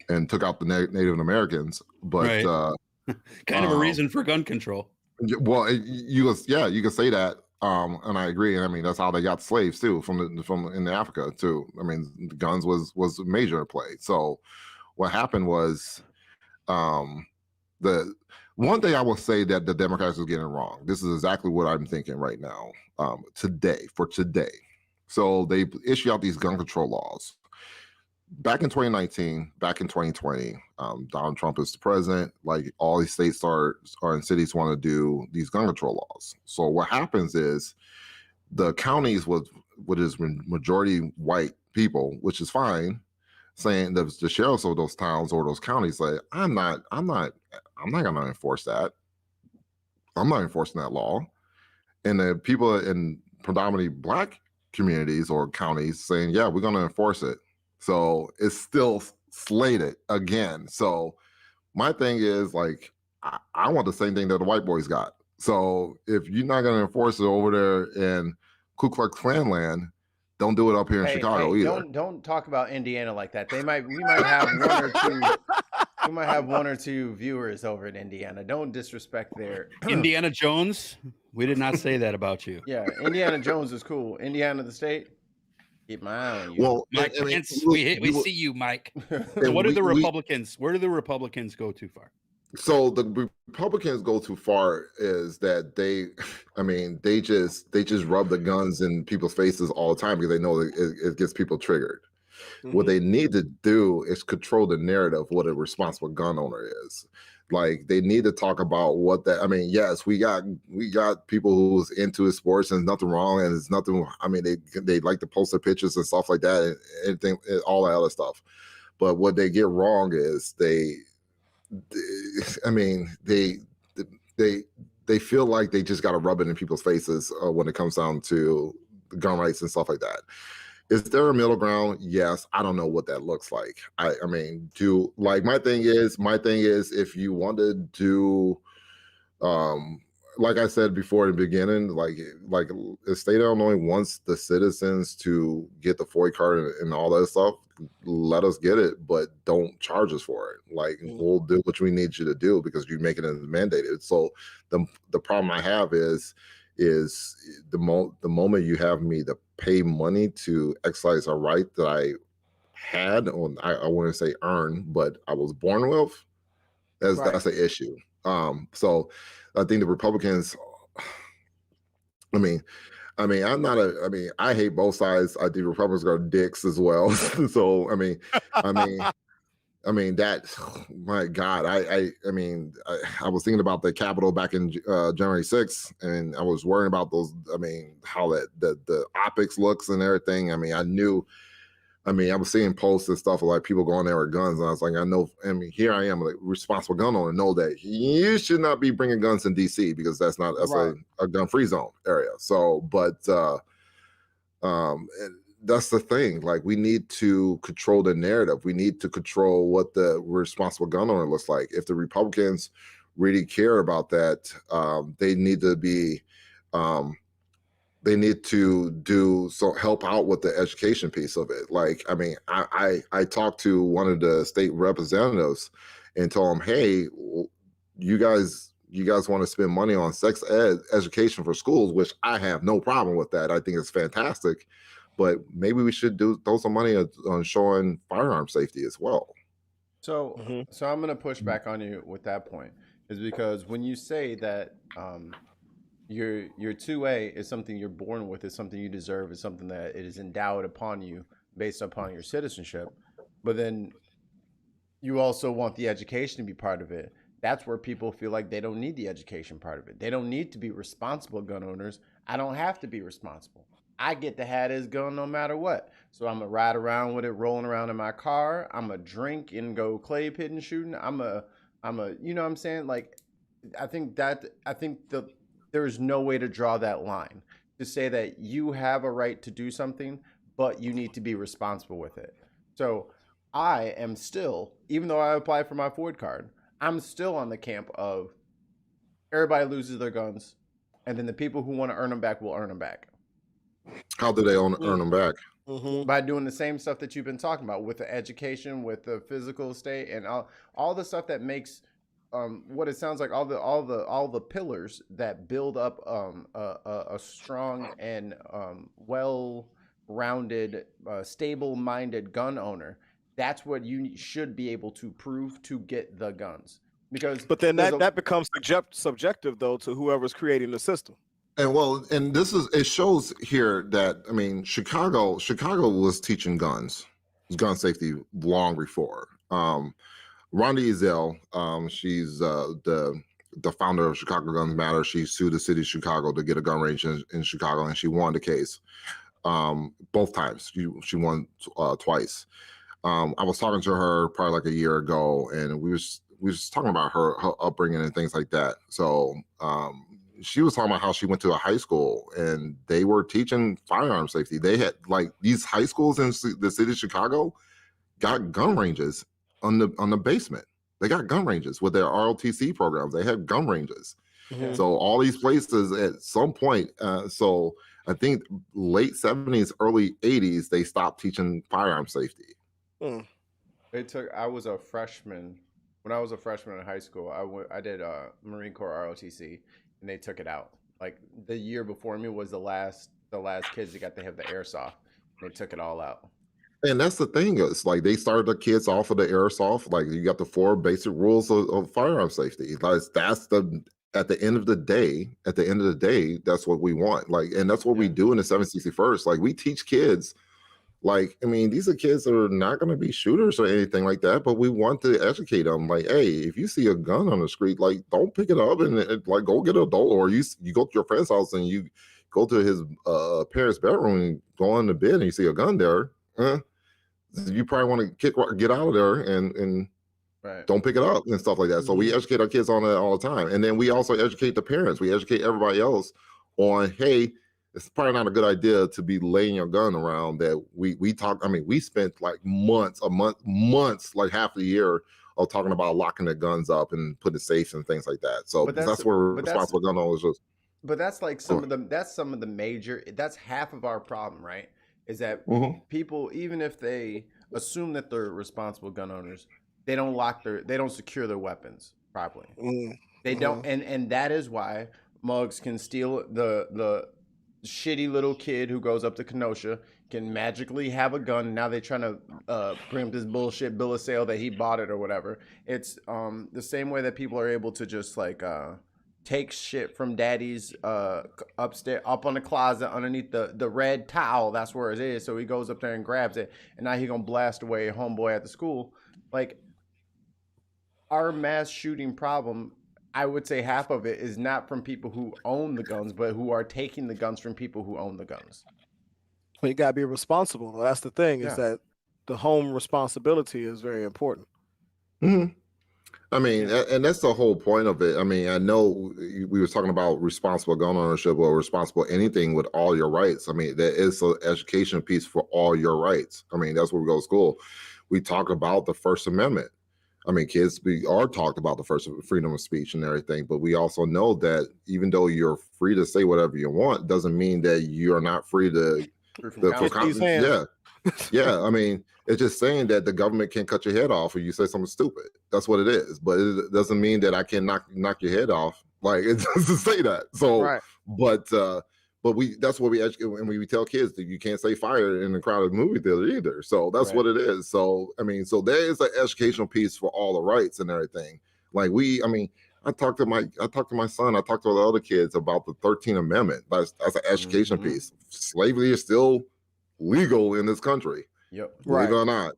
Speaker 3: and took out the Native Americans. But
Speaker 5: right. Kind of a reason for gun control.
Speaker 3: Well, you can say that, and I agree. And I mean, that's how they got slaves too, from in Africa too. I mean, the guns was a major play. So what happened was, the one thing I will say that the Democrats are getting wrong. This is exactly what I'm thinking right now. Today. So they issue out these gun control laws. Back in 2019, back in 2020, Donald Trump is the president. Like, all these states and cities want to do these gun control laws. So what happens is the counties with is majority white people, which is fine, saying the sheriffs of those towns or those counties, like, I'm not going to enforce that. I'm not enforcing that law. And the people in predominantly black communities or counties saying, yeah, we're going to enforce it. So it's still slated again. So my thing is, like, I want the same thing that the white boys got. So if you're not going to enforce it over there in Ku Klux Klan land, don't do it up here in Chicago either.
Speaker 4: Don't talk about Indiana like that. We might have one or two. We might have one or two viewers over in Indiana. Don't disrespect their
Speaker 5: Indiana Jones. We did not say that about you.
Speaker 4: Yeah, Indiana Jones is cool. Indiana the state. Keep my eye on you.
Speaker 5: Well, Mike, we see you, Mike. So what do the Republicans? Where do the Republicans go too far?
Speaker 3: So the Republicans go too far is that they just rub the guns in people's faces all the time because they know it gets people triggered. Mm-hmm. What they need to do is control the narrative of what a responsible gun owner is. Like, they need to talk about what that. I mean, yes, we got people who's into sports and nothing wrong, and it's nothing. I mean, they like to post their pictures and stuff like that, and anything, all that other stuff. But what they get wrong is they feel like they just got to rub it in people's faces when it comes down to gun rights and stuff like that. Is there a middle ground? Yes. I don't know what that looks like. My thing is if you want to do, like I said before in the beginning, like the state of Illinois wants the citizens to get the FOIA card and all that stuff. Let us get it, but don't charge us for it. Like, we'll do what we need you to do because you're making it mandated. So the problem I have is the moment you have me to pay money to exercise a right that I had, or I wouldn't say earn, but I was born with, that's an issue. So I think the Republicans, I hate both sides. I think Republicans are dicks as well. So that, my God, I was thinking about the Capitol back in January 6th, and I was worrying about those. How the optics looks and everything. I was seeing posts and stuff like people going there with guns, and I was like, here I am, like, responsible gun owner, know that you should not be bringing guns in DC because that's right. a gun-free zone area. So, but that's the thing. Like, we need to control the narrative. We need to control what the responsible gun owner looks like. If the Republicans really care about that, they need to be. They need to help out with the education piece of it. Like, I talked to one of the state representatives and told him, hey, you guys want to spend money on sex ed education for schools, which I have no problem with that. I think it's fantastic, but maybe we should throw some money on showing firearm safety as well.
Speaker 4: So I'm going to push back on you with that point, is because when you say that, your 2A is something you're born with, is something you deserve, is something that it is endowed upon you based upon your citizenship, but then you also want the education to be part of it. That's where people feel like they don't need the education part of it. They don't need to be responsible gun owners. I don't have to be responsible. I get to have this gun no matter what. So I'm gonna ride around with it, rolling around in my car. I'm gonna drink and go clay pigeon shooting. You know what I'm saying? Like, I think there's no way to draw that line to say that you have a right to do something, but you need to be responsible with it. So I am still, even though I applied for my Ford card, I'm still on the camp of everybody loses their guns, and then the people who want to earn them back will earn them back.
Speaker 3: How do they earn them back?
Speaker 4: By doing the same stuff that you've been talking about with the education, with the physical state, and all the stuff that makes what it sounds like all the pillars that build up a strong and well-rounded, stable-minded gun owner. That's what you should be able to prove to get the guns.
Speaker 7: But then that becomes subjective though to whoever's creating the system.
Speaker 3: And it shows here that, I mean, Chicago was teaching gun safety long before. Rhonda Ezell, she's the founder of Chicago Guns Matter. She sued the city of Chicago to get a gun range in Chicago, and she won the case both times. She won twice. I was talking to her probably like a year ago, and we was talking about her upbringing and things like that. So she was talking about how she went to a high school and they were teaching firearm safety. They had like these high schools in the city of Chicago got gun ranges on the basement. They got gun ranges with their ROTC programs. They had gun ranges. Mm-hmm. So all these places at some point, so I think late 70s, early 80s, they stopped teaching firearm safety.
Speaker 4: I was a freshman. When I was a freshman in high school, I did Marine Corps ROTC, and they took it out. Like the year before me was the last kids that got to have the airsoft. They took it all out.
Speaker 3: And that's the thing, is like they started the kids off of the airsoft. Like you got the 4 basic rules of firearm safety. Like at the end of the day, that's what we want. Like, and that's what we do in the 761st. Like we teach kids. Like, I mean, these are kids that are not going to be shooters or anything like that, but we want to educate them. Like, hey, if you see a gun on the street, like, don't pick it up and like go get an adult, or you go to your friend's house and you go to his parents' bedroom and go on the bed and you see a gun there. You probably want to get out of there and right. Don't pick it up and stuff like that. Mm-hmm. So we educate our kids on that all the time, and then we also educate the parents. We educate everybody else on, hey, it's probably not a good idea to be laying your gun around. That we talk. I mean, we spent like months, like half a year of talking about locking the guns up and putting safes and things like that. So that's where responsible gun owners is.
Speaker 4: But that's like some of the major. That's half of our problem, right? Is that people, even if they assume that they're responsible gun owners, they don't secure their weapons properly. They don't, and that is why mugs can steal the shitty little kid who goes up to Kenosha can magically have a gun. Now they're trying to bring up this bullshit bill of sale that he bought it or whatever. It's the same way that people are able to just like take shit from daddy's upstairs, up on the closet underneath the red towel. That's where it is. So he goes up there and grabs it, and now he gonna blast away a homeboy at the school. Like, our mass shooting problem, I would say half of it is not from people who own the guns, but who are taking the guns from people who own the guns.
Speaker 7: Well, you gotta be responsible. That's the thing, is that the home responsibility is very important.
Speaker 3: Mm-hmm. I mean, and that's the whole point of it. I mean, I know we were talking about responsible gun ownership or responsible anything with all your rights. I mean, there is an education piece for all your rights. I mean, that's where we go to school. We talk about the First Amendment. I mean, kids are talked about the first freedom of speech and everything, but we also know that even though you're free to say whatever you want, doesn't mean that you're not free to. Yeah. I mean, it's just saying that the government can't cut your head off if you say something stupid. That's what it is. But it doesn't mean that I can knock your head off. Like, it doesn't say that. So, but that's what we educate, and we tell kids that you can't say fire in a crowded movie theater either. So that's what it is. So, I mean, so there is an educational piece for all the rights and everything. Like I talked to my son, I talked to the other kids about the 13th Amendment. That's an education piece. Slavery is still legal in this country.
Speaker 4: Yep.
Speaker 3: Believe it or not.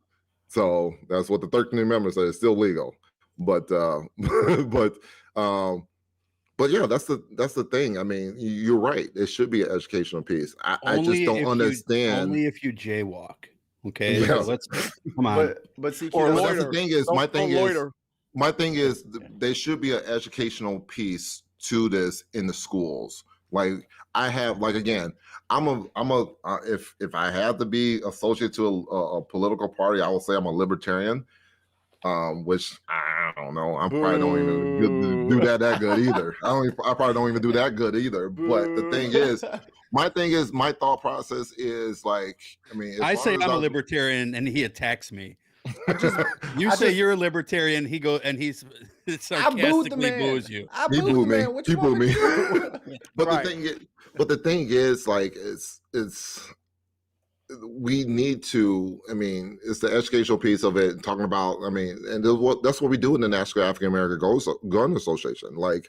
Speaker 3: So that's what the 13th Amendment says. It's still legal. But But yeah, that's the thing. I mean, you're right. It should be an educational piece. I just
Speaker 5: Only
Speaker 3: don't
Speaker 5: if
Speaker 3: understand.
Speaker 5: only if you jaywalk. Okay,
Speaker 3: Yeah.
Speaker 5: so let's come on.
Speaker 4: But see,
Speaker 7: Or
Speaker 4: Keto,
Speaker 3: But that's the
Speaker 7: loiter.
Speaker 3: thing is, my
Speaker 7: Don't
Speaker 3: thing is,
Speaker 7: loiter.
Speaker 3: my thing is, there should be an educational piece to this in the schools. Like I have, like again, if I had to be associated to a political party, I would say I'm a libertarian. Which I don't know. I probably don't even do that good either. I probably don't even do that good either. But the thing is, my thought process is like, I mean,
Speaker 5: I
Speaker 3: as
Speaker 5: say
Speaker 3: long as
Speaker 5: I'm a libertarian, and he attacks me. You
Speaker 4: I
Speaker 5: say
Speaker 4: just-
Speaker 5: you're a libertarian, he goes and he's
Speaker 4: I booed the
Speaker 5: sarcastically
Speaker 4: man.
Speaker 5: boos you.
Speaker 4: I
Speaker 3: He
Speaker 4: booed the
Speaker 3: booed me.
Speaker 4: man. What
Speaker 3: He
Speaker 4: you want
Speaker 3: booed
Speaker 4: me
Speaker 3: me.
Speaker 4: to do?
Speaker 3: But
Speaker 7: Right.
Speaker 3: the thing is, like, it's we need to. I mean, it's the educational piece of it. Talking about, I mean, and that's what we do in the National African American Gun Association. Like,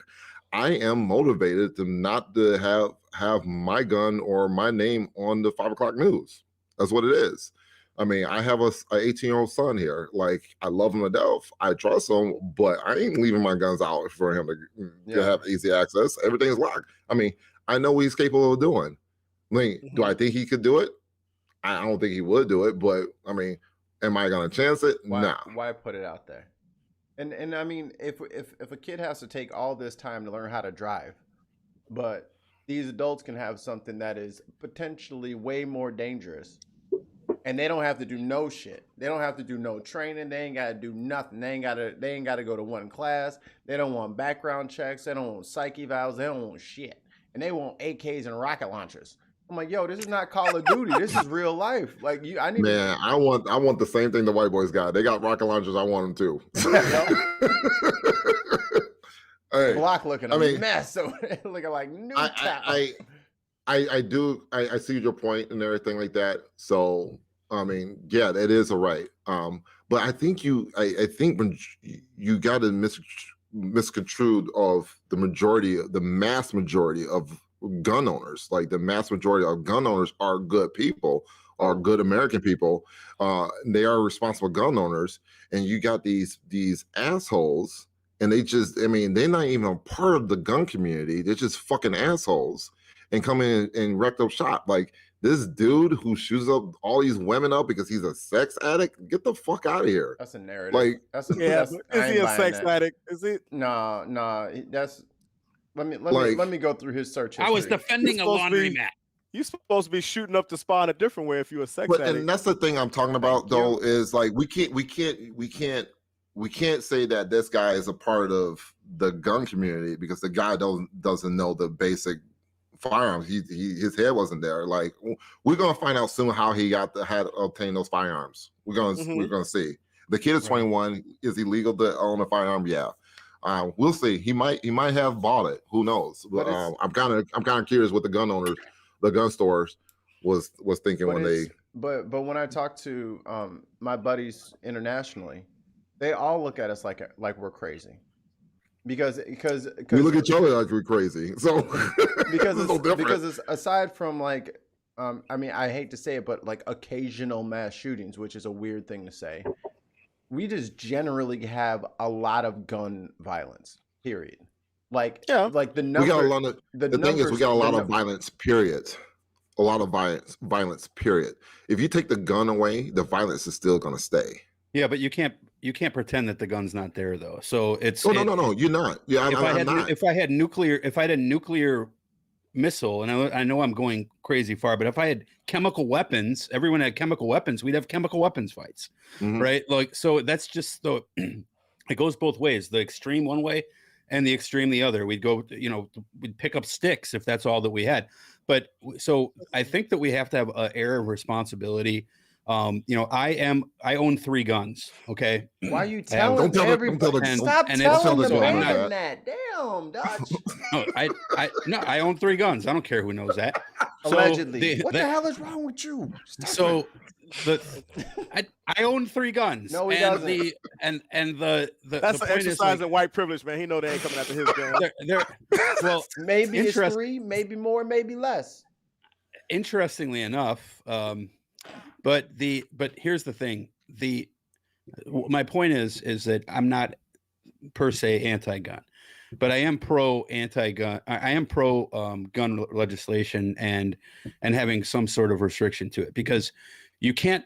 Speaker 3: I am motivated to not to have my gun or my name on the 5 o'clock news. That's what it is. I mean, I have a 18-year-old son here. Like, I love him to death. I trust him, but I ain't leaving my guns out for him to
Speaker 4: Yeah.
Speaker 3: have easy access. Everything is locked. I mean, I know what he's capable of doing. I mean, do I think he could do it? I don't think he would do it, but I mean, am I gonna chance it? Nah.
Speaker 4: Why put it out there? And I mean, if a kid has to take all this time to learn how to drive, but these adults can have something that is potentially way more dangerous, and they don't have to do no shit. They don't have to do no training. They ain't got to do nothing. They ain't got to go to one class. They don't want background checks. They don't want psych evals. They don't want shit, and they want AKs and rocket launchers. I'm like, yo, this is not Call of Duty. This is real life. Like, I need.
Speaker 3: Man, I want the same thing the white boys got. They got rocket launchers. I want them too. Hey,
Speaker 4: Block looking
Speaker 3: I mean,
Speaker 4: mess. So looking like new
Speaker 3: I see your point and everything like that. So I mean, yeah, that is a right. But I think I think when you got to misconstrued of the mass majority of gun owners. Like, the mass majority of gun owners are good people, are good American people. They are responsible gun owners, and you got these assholes, and they just, I mean, they're not even a part of the gun community. They're just fucking assholes, and come in and wreck up shop. Like, this dude who shoots up all these women up because he's a sex addict, get the fuck out of here.
Speaker 4: That's a narrative.
Speaker 3: Like,
Speaker 4: that's a,
Speaker 7: Yeah,
Speaker 4: that's,
Speaker 7: but is he a sex addict? Is it?
Speaker 4: No, that's. Let me
Speaker 3: Like-
Speaker 4: let me go through his search history.
Speaker 5: I was defending a
Speaker 7: supposed to be-
Speaker 5: laundromat.
Speaker 7: You're supposed to be shooting up the spawn a different way if you're a sex
Speaker 3: But
Speaker 7: addict.
Speaker 3: and that's the thing I'm talking about,
Speaker 4: Thank you.
Speaker 3: though, is like we can't say that this guy is a part of the gun community because the guy doesn't know the basic firearms. His head wasn't there. Like, we're gonna find out soon how he had obtained those firearms. We're gonna see. The kid is 21. Is he legal to own a firearm? Yeah. We'll see. He might have bought it. Who knows? But I'm kind of curious what the gun owners, the gun stores, was thinking when they.
Speaker 4: But when I talk to my buddies internationally, they all look at us like we're crazy, because
Speaker 3: We look at each other like we're crazy. So
Speaker 4: because
Speaker 3: it's no different.
Speaker 4: because it's, aside from like I mean, I hate to say it, but like occasional mass shootings, which is a weird thing to say, we just generally have a lot of gun violence. Period. Like,
Speaker 7: Yeah.
Speaker 4: like the number.
Speaker 3: We got a lot of. The thing is, we got a lot of violence. Period. A lot of violence. Period. If you take the gun away, the violence is still going to stay.
Speaker 5: Yeah, but you can't pretend that the gun's not there though. So it's
Speaker 3: Oh no, you're not. Yeah, I'm not.
Speaker 5: If I had a nuclear missile, and I know I'm going crazy far, but if I had chemical weapons, everyone had chemical weapons, we'd have chemical weapons fights,
Speaker 3: Mhm.
Speaker 5: right? Like, so that's just the it goes both ways, the extreme one way and the extreme the other. We'd go, we'd pick up sticks if that's all that we had. But so I think that we have to have an air of responsibility. I own 3 guns. Okay.
Speaker 4: Why are you telling
Speaker 3: Don't
Speaker 4: everybody?
Speaker 3: tell
Speaker 4: Stop
Speaker 5: and
Speaker 4: telling
Speaker 3: it's-
Speaker 4: the
Speaker 3: don't
Speaker 4: man
Speaker 3: tell
Speaker 4: that. Damn, Dutch.
Speaker 5: No, I own 3 guns. I don't care who knows that. So
Speaker 4: Allegedly. What the hell is wrong with you? Stop it.
Speaker 5: I own 3 guns.
Speaker 4: No, he
Speaker 5: and
Speaker 4: doesn't.
Speaker 5: the
Speaker 7: That's
Speaker 5: the
Speaker 7: an
Speaker 5: point is,
Speaker 7: exercise
Speaker 5: like,
Speaker 7: in white privilege, man. He know they ain't coming after his gun.
Speaker 5: well,
Speaker 4: Maybe it's
Speaker 5: interest-
Speaker 4: 3, maybe more, maybe less.
Speaker 5: interestingly enough, but here's the thing. My point is that I'm not per se anti-gun. but I am pro anti-gun. I am pro gun legislation and having some sort of restriction to it, because you can't.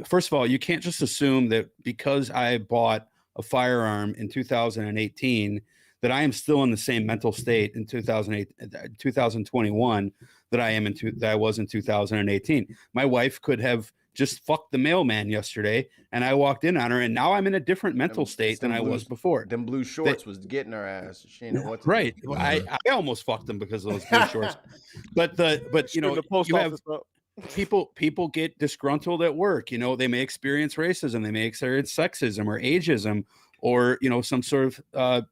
Speaker 5: First of all, you can't just assume that because I bought a firearm in 2018 that I am still in the same mental state in 2021 that I was in 2018. My wife could have just fucked the mailman yesterday, and I walked in on her, and now I'm in a different mental state than I was before.
Speaker 4: Them blue shorts was getting her ass. She didn't know what to
Speaker 5: right.
Speaker 4: do.
Speaker 5: I almost fucked them because of those blue shorts. But you know, you have people get disgruntled at work. You know, they may experience racism, they may experience sexism or ageism, or you know, some sort of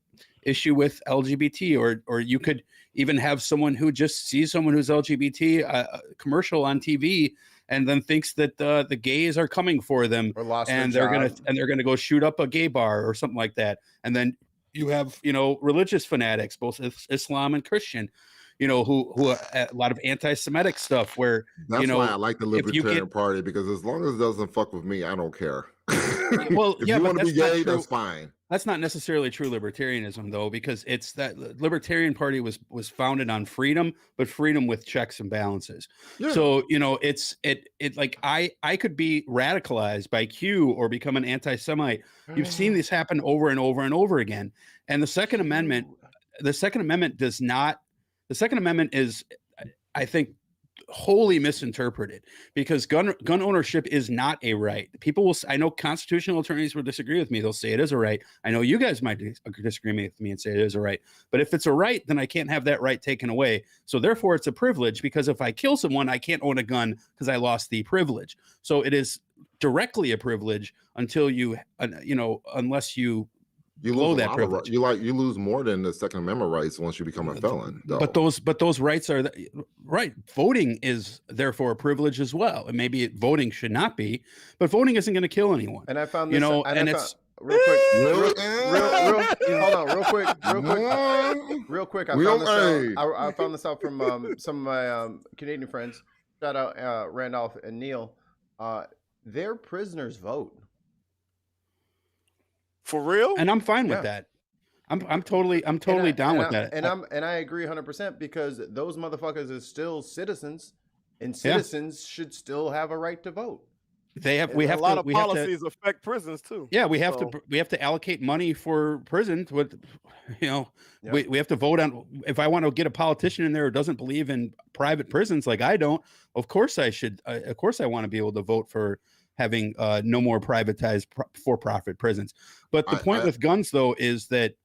Speaker 5: issue with LGBT, or you could even have someone who just sees someone who's LGBT commercial on TV and then thinks that the gays are coming for them, and they're gonna go shoot up a gay bar or something like that. And then you have, you know, religious fanatics, both Islam and Christian, you know, who a lot of anti-Semitic stuff where
Speaker 3: that's
Speaker 5: you know,
Speaker 3: why I like the Libertarian Party, because as long as it doesn't fuck with me, I don't care.
Speaker 5: Well,
Speaker 3: if
Speaker 5: yeah,
Speaker 3: you
Speaker 5: but
Speaker 3: want to be
Speaker 5: that's not
Speaker 3: gay,
Speaker 5: true.
Speaker 3: that's fine.
Speaker 5: That's not necessarily true libertarianism, though, because it's that Libertarian Party was founded on freedom, but freedom with checks and balances. Yeah. So, you know, it like I could be radicalized by Q or become an anti-Semite. You've seen this happen over and over and over again. And the Second Amendment is, I think, wholly misinterpreted, because gun ownership is not a right. People will, I know constitutional attorneys will disagree with me. They'll say it is a right. I know you guys might disagree with me and say it is a right, but if it's a right, then I can't have that right taken away. So therefore it's a privilege, because if I kill someone, I can't own a gun because I lost the privilege. So it is directly a privilege until you know, unless you blow that privilege.
Speaker 3: You lose more than the Second Amendment rights once you become a felon, though.
Speaker 5: But those rights are right. Voting is therefore a privilege as well. And maybe voting should not be, but voting isn't going to kill anyone.
Speaker 4: And I found this,
Speaker 5: you know, and it's
Speaker 4: real quick. Hold on, real quick. I found this out from some of my Canadian friends. Shout out Randolph and Neil. Their prisoners vote.
Speaker 7: For real?
Speaker 5: And I'm fine with that. I'm totally down with that.
Speaker 4: And I agree 100%, because those motherfuckers are still citizens, and citizens should still have a right to vote.
Speaker 5: We have a lot of
Speaker 7: policies affect prisons too.
Speaker 5: Yeah, we have to allocate money for prisons. With, you know, we have to vote on. If I want to get a politician in there who doesn't believe in private prisons like I don't, of course I should. Of course I want to be able to vote for having no more privatized for-profit prisons. But the point with guns, though, is that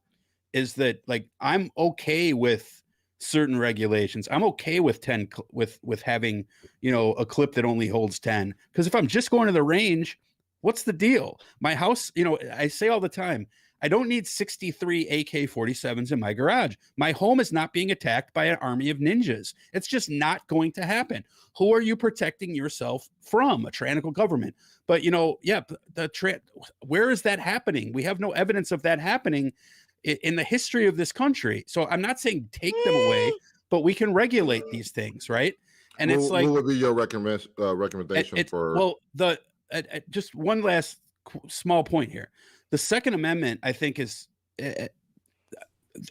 Speaker 5: like, I'm okay with certain regulations. I'm okay with 10 with having, you know, a clip that only holds 10, because if I'm just going to the range, what's the deal? My house, you know, I say all the time, I don't need 63 AK-47s in my garage. My home is not being attacked by an army of ninjas. It's just not going to happen. Who are you protecting yourself from? A tyrannical government. But, you know, where is that happening? We have no evidence of that happening in the history of this country. So I'm not saying take them away, but we can regulate these things, right? And it's like,
Speaker 3: what would be your recommendation for?
Speaker 5: Well, just one last small point here. The Second Amendment, I think, is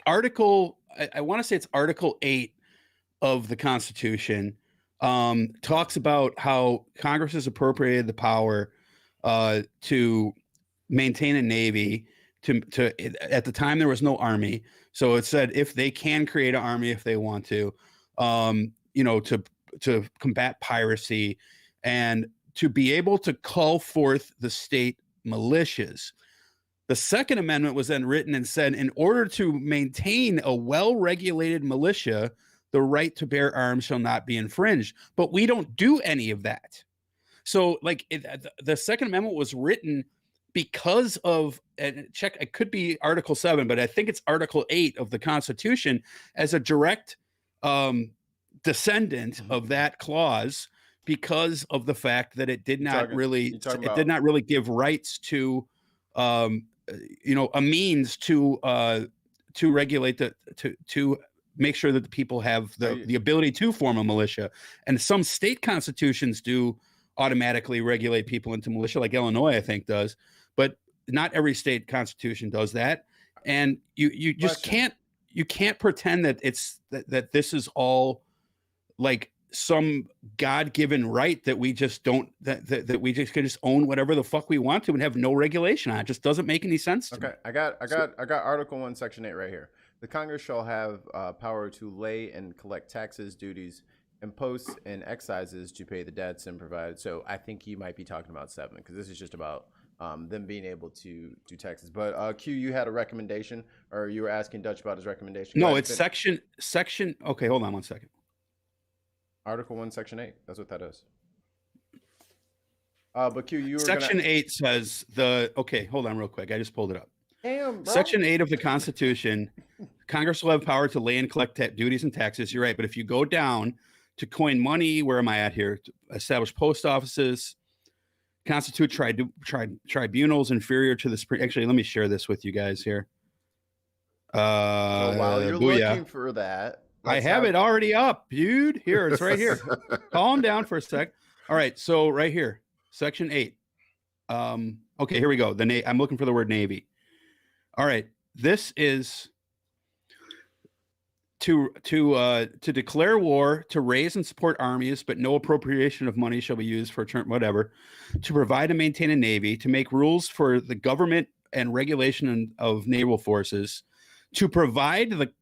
Speaker 5: Article 8 of the Constitution, talks about how Congress has appropriated the power to maintain a navy. At the time, there was no army, so it said if they can create an army if they want to, you know, to combat piracy and to be able to call forth the state militias. The Second Amendment was then written and said, in order to maintain a well-regulated militia, the right to bear arms shall not be infringed. But we don't do any of that. So, like, the Second Amendment was written because of, it could be Article 7, but I think it's Article 8 of the Constitution, as a direct descendant of that clause, because of the fact that it did not really give rights to you know, a means to regulate to make sure that the people have the ability to form a militia. And some state constitutions do automatically regulate people into militia, like Illinois, I think, does, but not every state constitution does that. And you just can't you can't pretend that that this is all like some God-given right that we just don't that we just can just own whatever the fuck we want to and have no regulation on. It just doesn't make any sense to me.
Speaker 4: Okay, I got Article 1, Section 8 right here. The Congress shall have power to lay and collect taxes, duties, imposts, and excises to pay the debts and provide. So I think you might be talking about 7, because this is just about them being able to do taxes. But Q, you had a recommendation, or you were asking Dutch about his recommendation?
Speaker 5: No, it's section. Okay, hold on one second.
Speaker 4: Article 1, Section 8. That's what that is. But Q, you were
Speaker 5: Section 8 says okay, hold on real quick. I just pulled it up.
Speaker 4: Damn, bro.
Speaker 5: Section 8 of the Constitution, Congress will have power to lay and collect duties and taxes. You're right. But if you go down to coin money, where am I at here? To establish post offices, constitute tribunals inferior to the Supreme. Actually, let me share this with you guys here.
Speaker 4: So while you're looking for that,
Speaker 5: I have it already up, dude. Here, it's right here. Calm down for a sec. All right, so right here, Section 8. Okay, here we go. I'm looking for the word Navy. All right, this is to declare war, to raise and support armies, but no appropriation of money shall be used for whatever, to provide and maintain a navy, to make rules for the government and regulation of naval forces, to provide the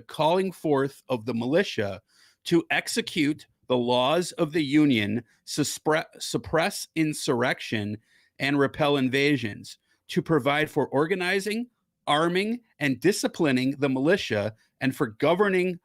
Speaker 5: calling forth of the militia, to execute the laws of the Union, suppress insurrection, and repel invasions, to provide for organizing, arming, and disciplining the militia, and for governing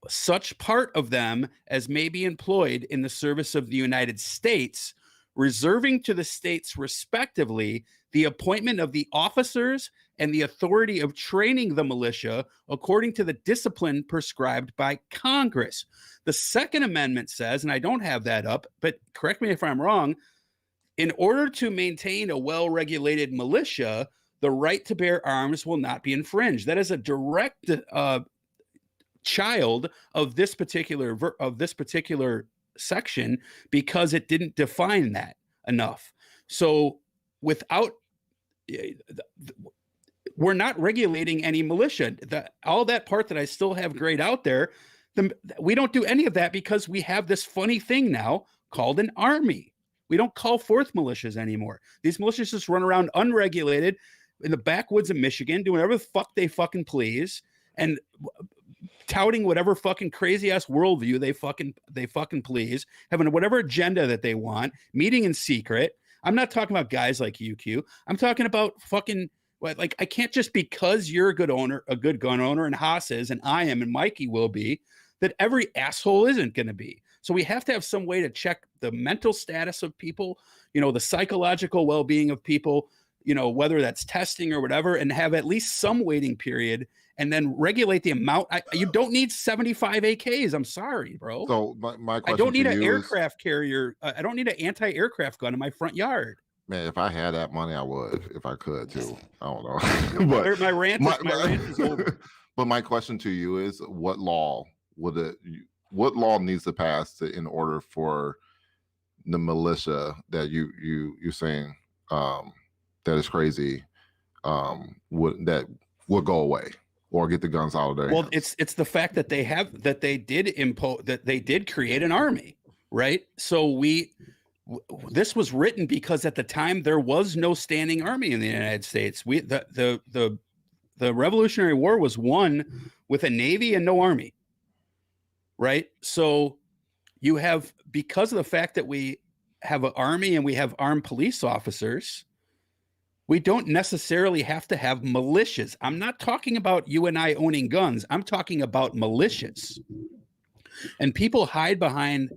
Speaker 5: such part of them as may be employed in the service of the United States, reserving to the states respectively the appointment of the officers and the authority of training the militia according to the discipline prescribed by Congress. The Second Amendment says, and I don't have that up, but correct me if I'm wrong, in order to maintain a well-regulated militia, the right to bear arms will not be infringed. That is a direct child of this particular section, because it didn't define that enough. So we're not regulating any militia. All that part that I still have grayed out there, we don't do any of that because we have this funny thing now called an army. We don't call forth militias anymore. These militias just run around unregulated in the backwoods of Michigan, doing whatever the fuck they fucking please, and touting whatever fucking crazy ass worldview they fucking please, having whatever agenda that they want, meeting in secret. I'm not talking about guys like you, Q. I'm talking about fucking, like, I can't just because you're a good gun owner, and Haas is, and I am, and Mikey will be, that every asshole isn't going to be. So we have to have some way to check the mental status of people, the psychological well-being of people, whether that's testing or whatever, and have at least some waiting period, and then regulate the amount. You don't need 75 AKs. I'm sorry, bro.
Speaker 3: So my question,
Speaker 5: I don't need an aircraft carrier. I don't need an anti-aircraft gun in my front yard.
Speaker 3: Man, if I had that money, I would, if I could too. I don't know. But
Speaker 5: my rant is over.
Speaker 3: But my question to you is, what law needs to pass in order for the militia that you're saying that is crazy that will go away or get the guns out of there?
Speaker 5: Well, it's the fact that they did create an army, right? So this was written because at the time there was no standing army in the United States. The Revolutionary War was won with a navy and no army, right? So you have, because of the fact that we have an army and we have armed police officers, we don't necessarily have to have militias. I'm not talking about you and I owning guns. I'm talking about militias. And people hide behind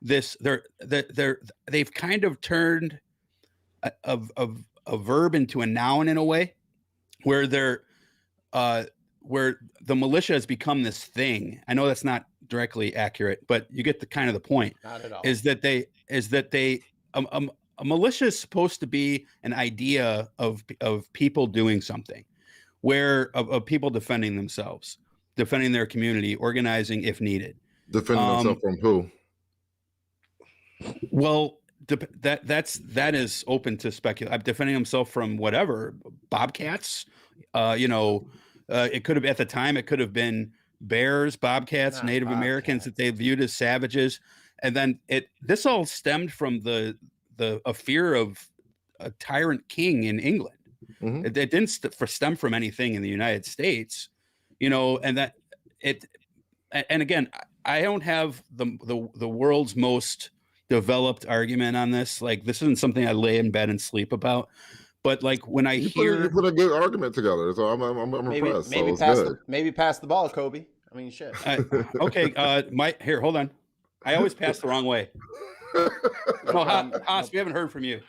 Speaker 5: this. They've kind of turned a verb into a noun in a way, where where the militia has become this thing. I know that's not directly accurate, but you get the kind of the point.
Speaker 4: Not at all.
Speaker 5: Is that a militia is supposed to be an idea of people doing something, of people defending themselves, defending their community, organizing if needed.
Speaker 3: Defending themselves from who?
Speaker 5: Well, that is open to speculate. I'm defending himself from whatever, bobcats, It could have, at the time, it could have been bears, bobcats,
Speaker 4: Not
Speaker 5: Native Americans that
Speaker 4: bobcats.
Speaker 5: they viewed as savages. And then this all stemmed from a fear of a tyrant king in England.
Speaker 3: Mhm.
Speaker 5: It didn't stem from anything in the United States, you know, and that it, and again, I don't have the world's most developed argument on this. Like, this isn't something I lay in bed and sleep about. But like when I
Speaker 3: You
Speaker 5: hear,
Speaker 3: put a good argument together, so I'm impressed. So it's good.
Speaker 4: Maybe pass the ball, Kobe. I mean, shit.
Speaker 5: okay, here, hold on. I always pass the wrong way. No, Haas, we haven't heard from you.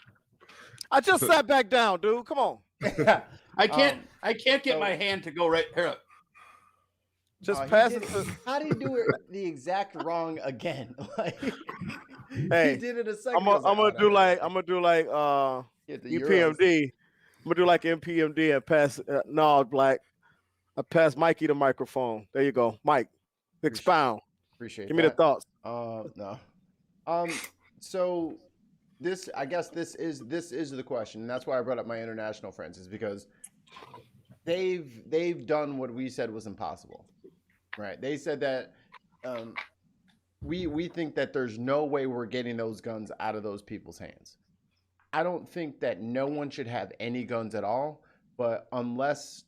Speaker 7: I just sat back down, dude. Come on.
Speaker 5: I can't get my hand to go right here.
Speaker 7: Just
Speaker 4: he
Speaker 7: pass
Speaker 4: did-
Speaker 7: it to.
Speaker 4: How do you do it the exact wrong again? Like,
Speaker 7: Hey,
Speaker 4: he did it a second.
Speaker 7: I'm gonna do like
Speaker 4: Get the
Speaker 7: EPMD. I'm gonna do like MPMD and pass. No, Black. I pass Mikey the microphone. There you go, Mike. Expound.
Speaker 4: Appreciate.
Speaker 7: Give me the thoughts.
Speaker 4: No. So this, I guess, this is the question, and that's why I brought up my international friends, is because they've done what we said was impossible, right? They said that we think that there's no way we're getting those guns out of those people's hands. I don't think that no one should have any guns at all, but unless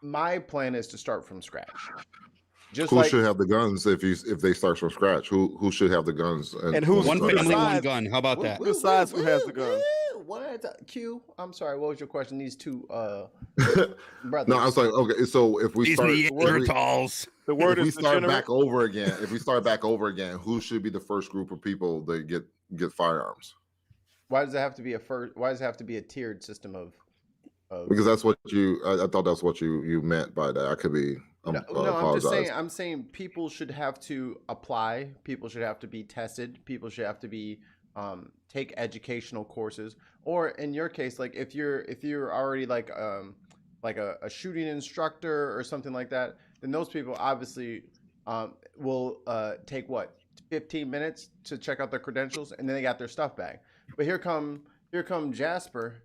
Speaker 4: my plan is to start from scratch. Just
Speaker 3: Who
Speaker 4: like,
Speaker 3: should have the guns if they start from scratch? Who should have the guns?
Speaker 7: And who's
Speaker 5: One
Speaker 7: Who
Speaker 5: family, one
Speaker 7: decides-
Speaker 5: gun. How about that?
Speaker 7: Who decides who has the gun?
Speaker 4: One at a time. Q, I'm sorry. What was your question? These two brothers.
Speaker 3: No, I was like, okay, so if we
Speaker 5: These
Speaker 3: start,
Speaker 5: Neanderthals.
Speaker 7: The word
Speaker 3: if we
Speaker 7: is
Speaker 3: start
Speaker 7: degenerate.
Speaker 3: back over again, who should be the first group of people that get firearms?
Speaker 4: Why does it have to be Why does it have to be a tiered system of?
Speaker 3: Because that's what I thought that's what you meant by that. I could be.
Speaker 4: No, I'm
Speaker 3: apologize.
Speaker 4: just saying. I'm saying people should have to apply. People should have to be tested. People should have to be take educational courses. Or in your case, like if you're already like a shooting instructor or something like that, then those people obviously will take 15 minutes to check out their credentials, and then they got their stuff back. But here come Jasper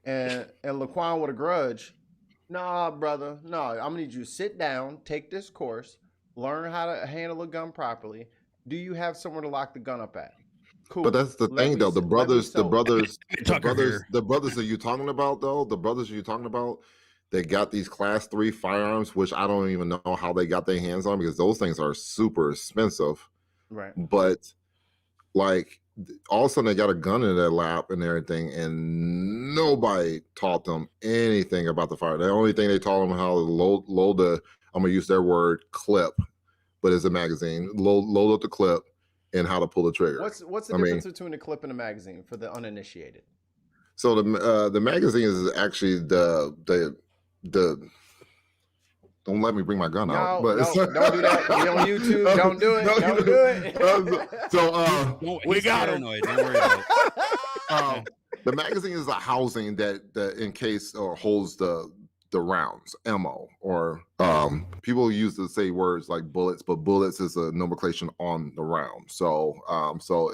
Speaker 4: and Laquan with a grudge. Nah, brother. No, I'm gonna need you to sit down, take this course, learn how to handle a gun properly. Do you have somewhere to lock the gun up at? Cool.
Speaker 3: But that's the thing, though. The brothers that you're talking about, they got these class 3 firearms, which I don't even know how they got their hands on, because those things are super expensive.
Speaker 4: Right.
Speaker 3: But like, all of a sudden they got a gun in their lap and everything, and nobody taught them anything about the fire. The only thing they taught them how to load the, I'm gonna use their word, clip, but it's a magazine. Load up the clip and how to pull the trigger.
Speaker 4: What's the difference between a clip and a magazine for the uninitiated?
Speaker 3: So the magazine is actually the don't let me bring my gun out. But
Speaker 4: don't do that. We on YouTube. Don't do it. Don't do it.
Speaker 3: So
Speaker 5: We got paranoid. Don't worry about it.
Speaker 3: the magazine is a housing that encase or holds the rounds, ammo, or people use to say words like bullets, but bullets is a nomenclature on the round. So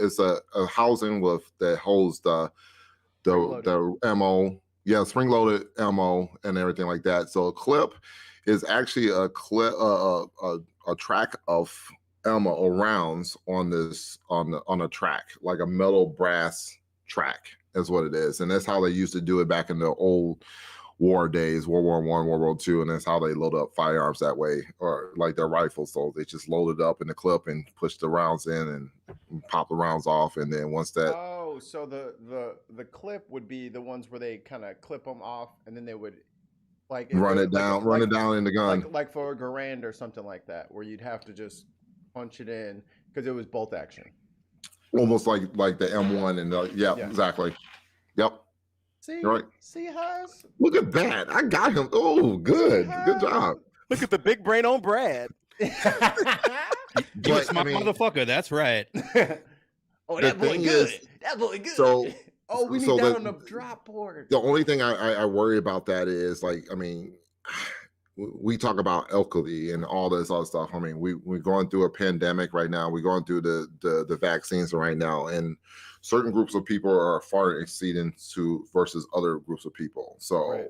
Speaker 3: it's a housing that holds the ammo, spring loaded ammo and everything like that. So a clip is actually a track of ammo or rounds on a track, like a metal brass track is what it is. And that's how they used to do it back in the old war days, World War I, World War II, and that's how they load up firearms that way, or like their rifles. So they just load it up in the clip and push the rounds in and pop the rounds off, and then once that.
Speaker 4: Oh, so the clip would be the ones where they kind of clip them off, and then they would like
Speaker 3: run it down in the gun,
Speaker 4: like for a Garand or something like that, where you'd have to just punch it in because it was bolt action.
Speaker 3: Almost like the M1 and yeah, exactly. Yep.
Speaker 4: See,
Speaker 3: you're right.
Speaker 4: See, Haas?
Speaker 3: Look at that. I got him. Oh, good. Good job.
Speaker 7: Look at the big brain on Brad.
Speaker 5: You a smart motherfucker. That's right.
Speaker 4: Oh, that boy good. That boy good.
Speaker 3: So,
Speaker 4: we need that on the drop board.
Speaker 3: The only thing I worry about that is, like, I mean, we talk about alkali and all this other stuff. I mean, we're going through a pandemic right now. We're going through the vaccines right now, and certain groups of people are far exceeding versus other groups of people. So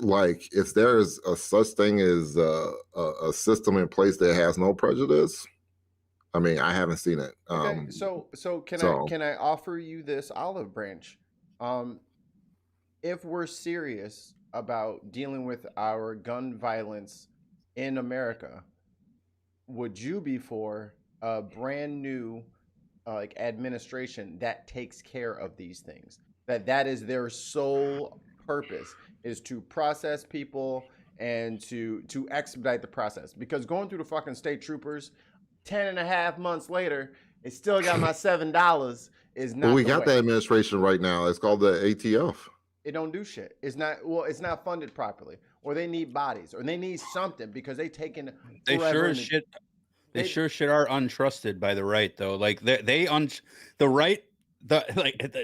Speaker 3: Like, if there is a such thing as a system in place that has no prejudice, I mean, I haven't seen it.
Speaker 4: Okay, so can I offer you this olive branch? If we're serious about dealing with our gun violence in America, would you be for a brand new like administration that takes care of these things? That is their sole purpose, is to process people and to expedite the process. Because going through the fucking state troopers 10.5 months later, it still got my $7 is not.
Speaker 3: Well, we got the administration right now. It's called the ATF.
Speaker 4: It don't do shit. It's not funded properly, or they need bodies, or they need something because they taking.
Speaker 5: They sure as shit. They sure as shit are untrusted by the right, though. Like the right.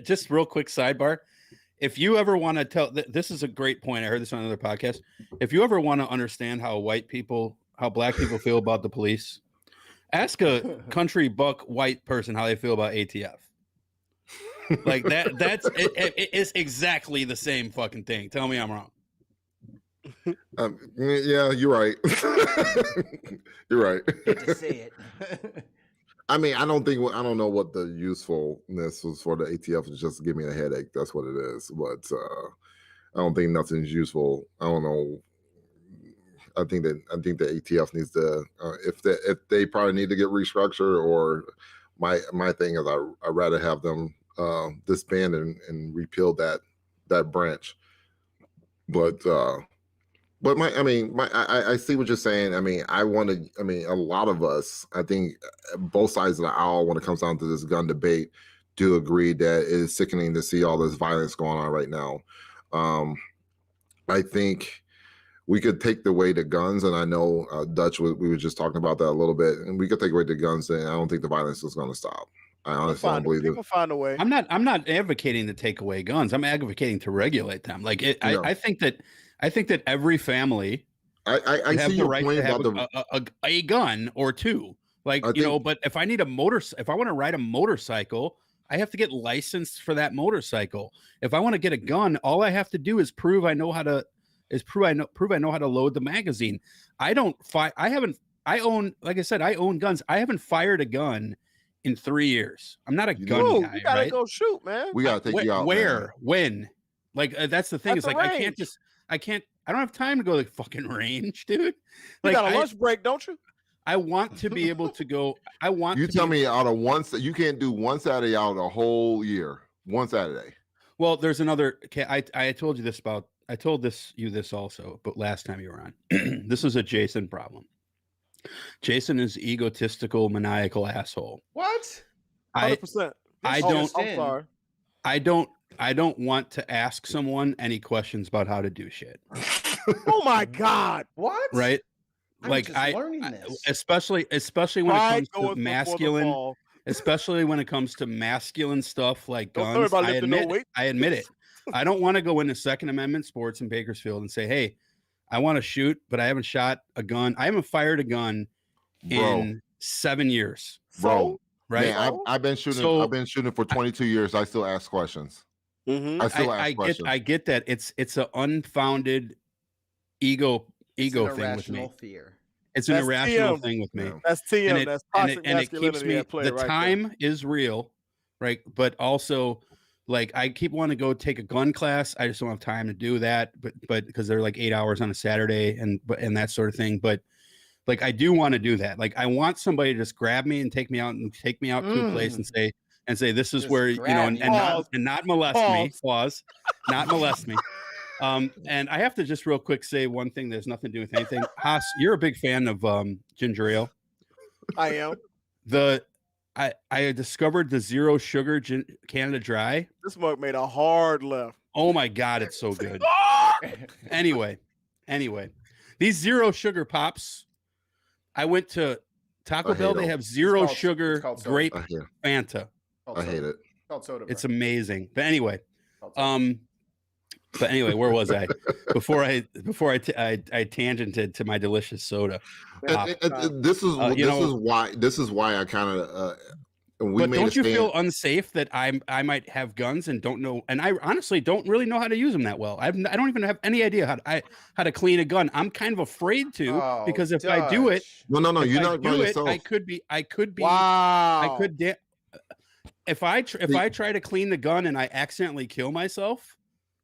Speaker 5: Just real quick sidebar. If you ever want to tell, this is a great point. I heard this on another podcast. If you ever want to understand how black people feel about the police, ask a country buck white person how they feel about ATF. Like that's it is exactly the same fucking thing. Tell me I'm wrong.
Speaker 3: Yeah, you're right. You're right.
Speaker 4: Good to see it.
Speaker 3: I mean, I don't know what the usefulness was for the ATF to just give me a headache. That's what it is. But I don't think nothing's useful. I don't know. I think the ATF needs to if they probably need to get restructured, or my thing is I'd rather have them disband and repeal that branch. But I see what you're saying. I mean, a lot of us, I think both sides of the aisle, when it comes down to this gun debate, do agree that it is sickening to see all this violence going on right now. I think we could take away the guns, and I know Dutch, we were just talking about that a little bit, and we could take away the guns, and I don't think the violence is going to stop. I honestly don't believe
Speaker 7: people find a way.
Speaker 5: I'm not advocating to take away guns. I'm advocating to regulate them. Like I think that every family
Speaker 3: I
Speaker 5: have
Speaker 3: see
Speaker 5: the
Speaker 3: your
Speaker 5: right
Speaker 3: point
Speaker 5: to have
Speaker 3: about
Speaker 5: a gun or two. Like, but if I need if I want to ride a motorcycle, I have to get licensed for that motorcycle. If I want to get a gun, all I have to do is prove I know how to load the magazine. I own guns. I haven't fired a gun in 3 years. I'm not a gun guy.
Speaker 7: You gotta
Speaker 5: right?
Speaker 7: go shoot, man.
Speaker 3: We gotta take you out.
Speaker 5: Where?
Speaker 3: Man.
Speaker 5: When? Like that's the thing.
Speaker 7: At
Speaker 5: Is
Speaker 7: the
Speaker 5: like
Speaker 7: range.
Speaker 5: I don't have time to go to the fucking range, dude. Like,
Speaker 7: You got a lunch break, don't you?
Speaker 5: I want to be able to go.
Speaker 3: You tell me out of you can't do one Saturday out of the whole year. One Saturday.
Speaker 5: Well, there's another. I told you this about. I told you this also, but last time you were on, this is a Jason problem. Jason is egotistical, maniacal asshole.
Speaker 4: What?
Speaker 7: 100%.
Speaker 5: I
Speaker 7: I'm sorry.
Speaker 5: I don't want to ask someone any questions about how to do shit.
Speaker 7: Oh my God.
Speaker 4: What?
Speaker 5: Right? Like
Speaker 4: learning this.
Speaker 5: especially when it comes to
Speaker 7: Going
Speaker 5: masculine, especially when it comes to masculine stuff like
Speaker 7: Don't worry
Speaker 5: guns.
Speaker 7: about
Speaker 5: I
Speaker 7: lifting no
Speaker 5: admit
Speaker 7: weight.
Speaker 5: it. I don't want to go into Second Amendment sports in Bakersfield and say, hey, I want to shoot, but I haven't shot a gun. I haven't fired a gun in 7 years.
Speaker 3: Bro.
Speaker 5: Right?
Speaker 3: Man, I've been shooting. I've been shooting for 22 years. I still ask questions.
Speaker 7: Mm-hmm.
Speaker 3: I still ask questions.
Speaker 5: I get that. It's an unfounded ego thing with me.
Speaker 4: Fear.
Speaker 5: It's an
Speaker 7: That's
Speaker 5: irrational
Speaker 7: TM.
Speaker 5: thing with me.
Speaker 3: Yeah.
Speaker 7: That's TM. That's toxic
Speaker 5: And it keeps
Speaker 7: masculinity
Speaker 5: me.
Speaker 7: at play
Speaker 5: The
Speaker 7: right
Speaker 5: time is real, right? But also, like, I keep wanting to go take a gun class. I just don't have time to do that. But because they're like 8 hours on a Saturday and that sort of thing. But like, I do want to do that. Like, I want somebody to just grab me and take me out to a place and say this is
Speaker 4: Just
Speaker 5: where, and not molest me. Pause. Not molest me. And I have to just real quick say one thing. There's nothing to do with anything. Haas, you're a big fan of ginger ale.
Speaker 7: I am.
Speaker 5: I discovered the zero sugar Canada Dry.
Speaker 7: This mug made a hard left.
Speaker 5: Oh my God, it's so good. Anyway, these zero sugar pops. I went to Taco Bell. They have zero sugar grape Fanta.
Speaker 3: I hate it.
Speaker 4: It's called soda.
Speaker 5: It's amazing. But anyway, where was I before I tangented to my delicious soda?
Speaker 3: This is why I kind of we
Speaker 5: But
Speaker 3: made
Speaker 5: don't
Speaker 3: a
Speaker 5: you
Speaker 3: stand.
Speaker 5: feel unsafe that I might have guns and don't know? And I honestly don't really know how to use them that well. I don't even have any idea how to clean a gun. I'm kind of afraid to
Speaker 4: Oh,
Speaker 5: because if I do it,
Speaker 4: Dutch.
Speaker 3: No,
Speaker 5: if
Speaker 3: you're
Speaker 5: I
Speaker 3: not by
Speaker 5: do it,
Speaker 3: yourself.
Speaker 5: I could be.
Speaker 7: Wow.
Speaker 5: If I try to clean the gun and I accidentally kill myself,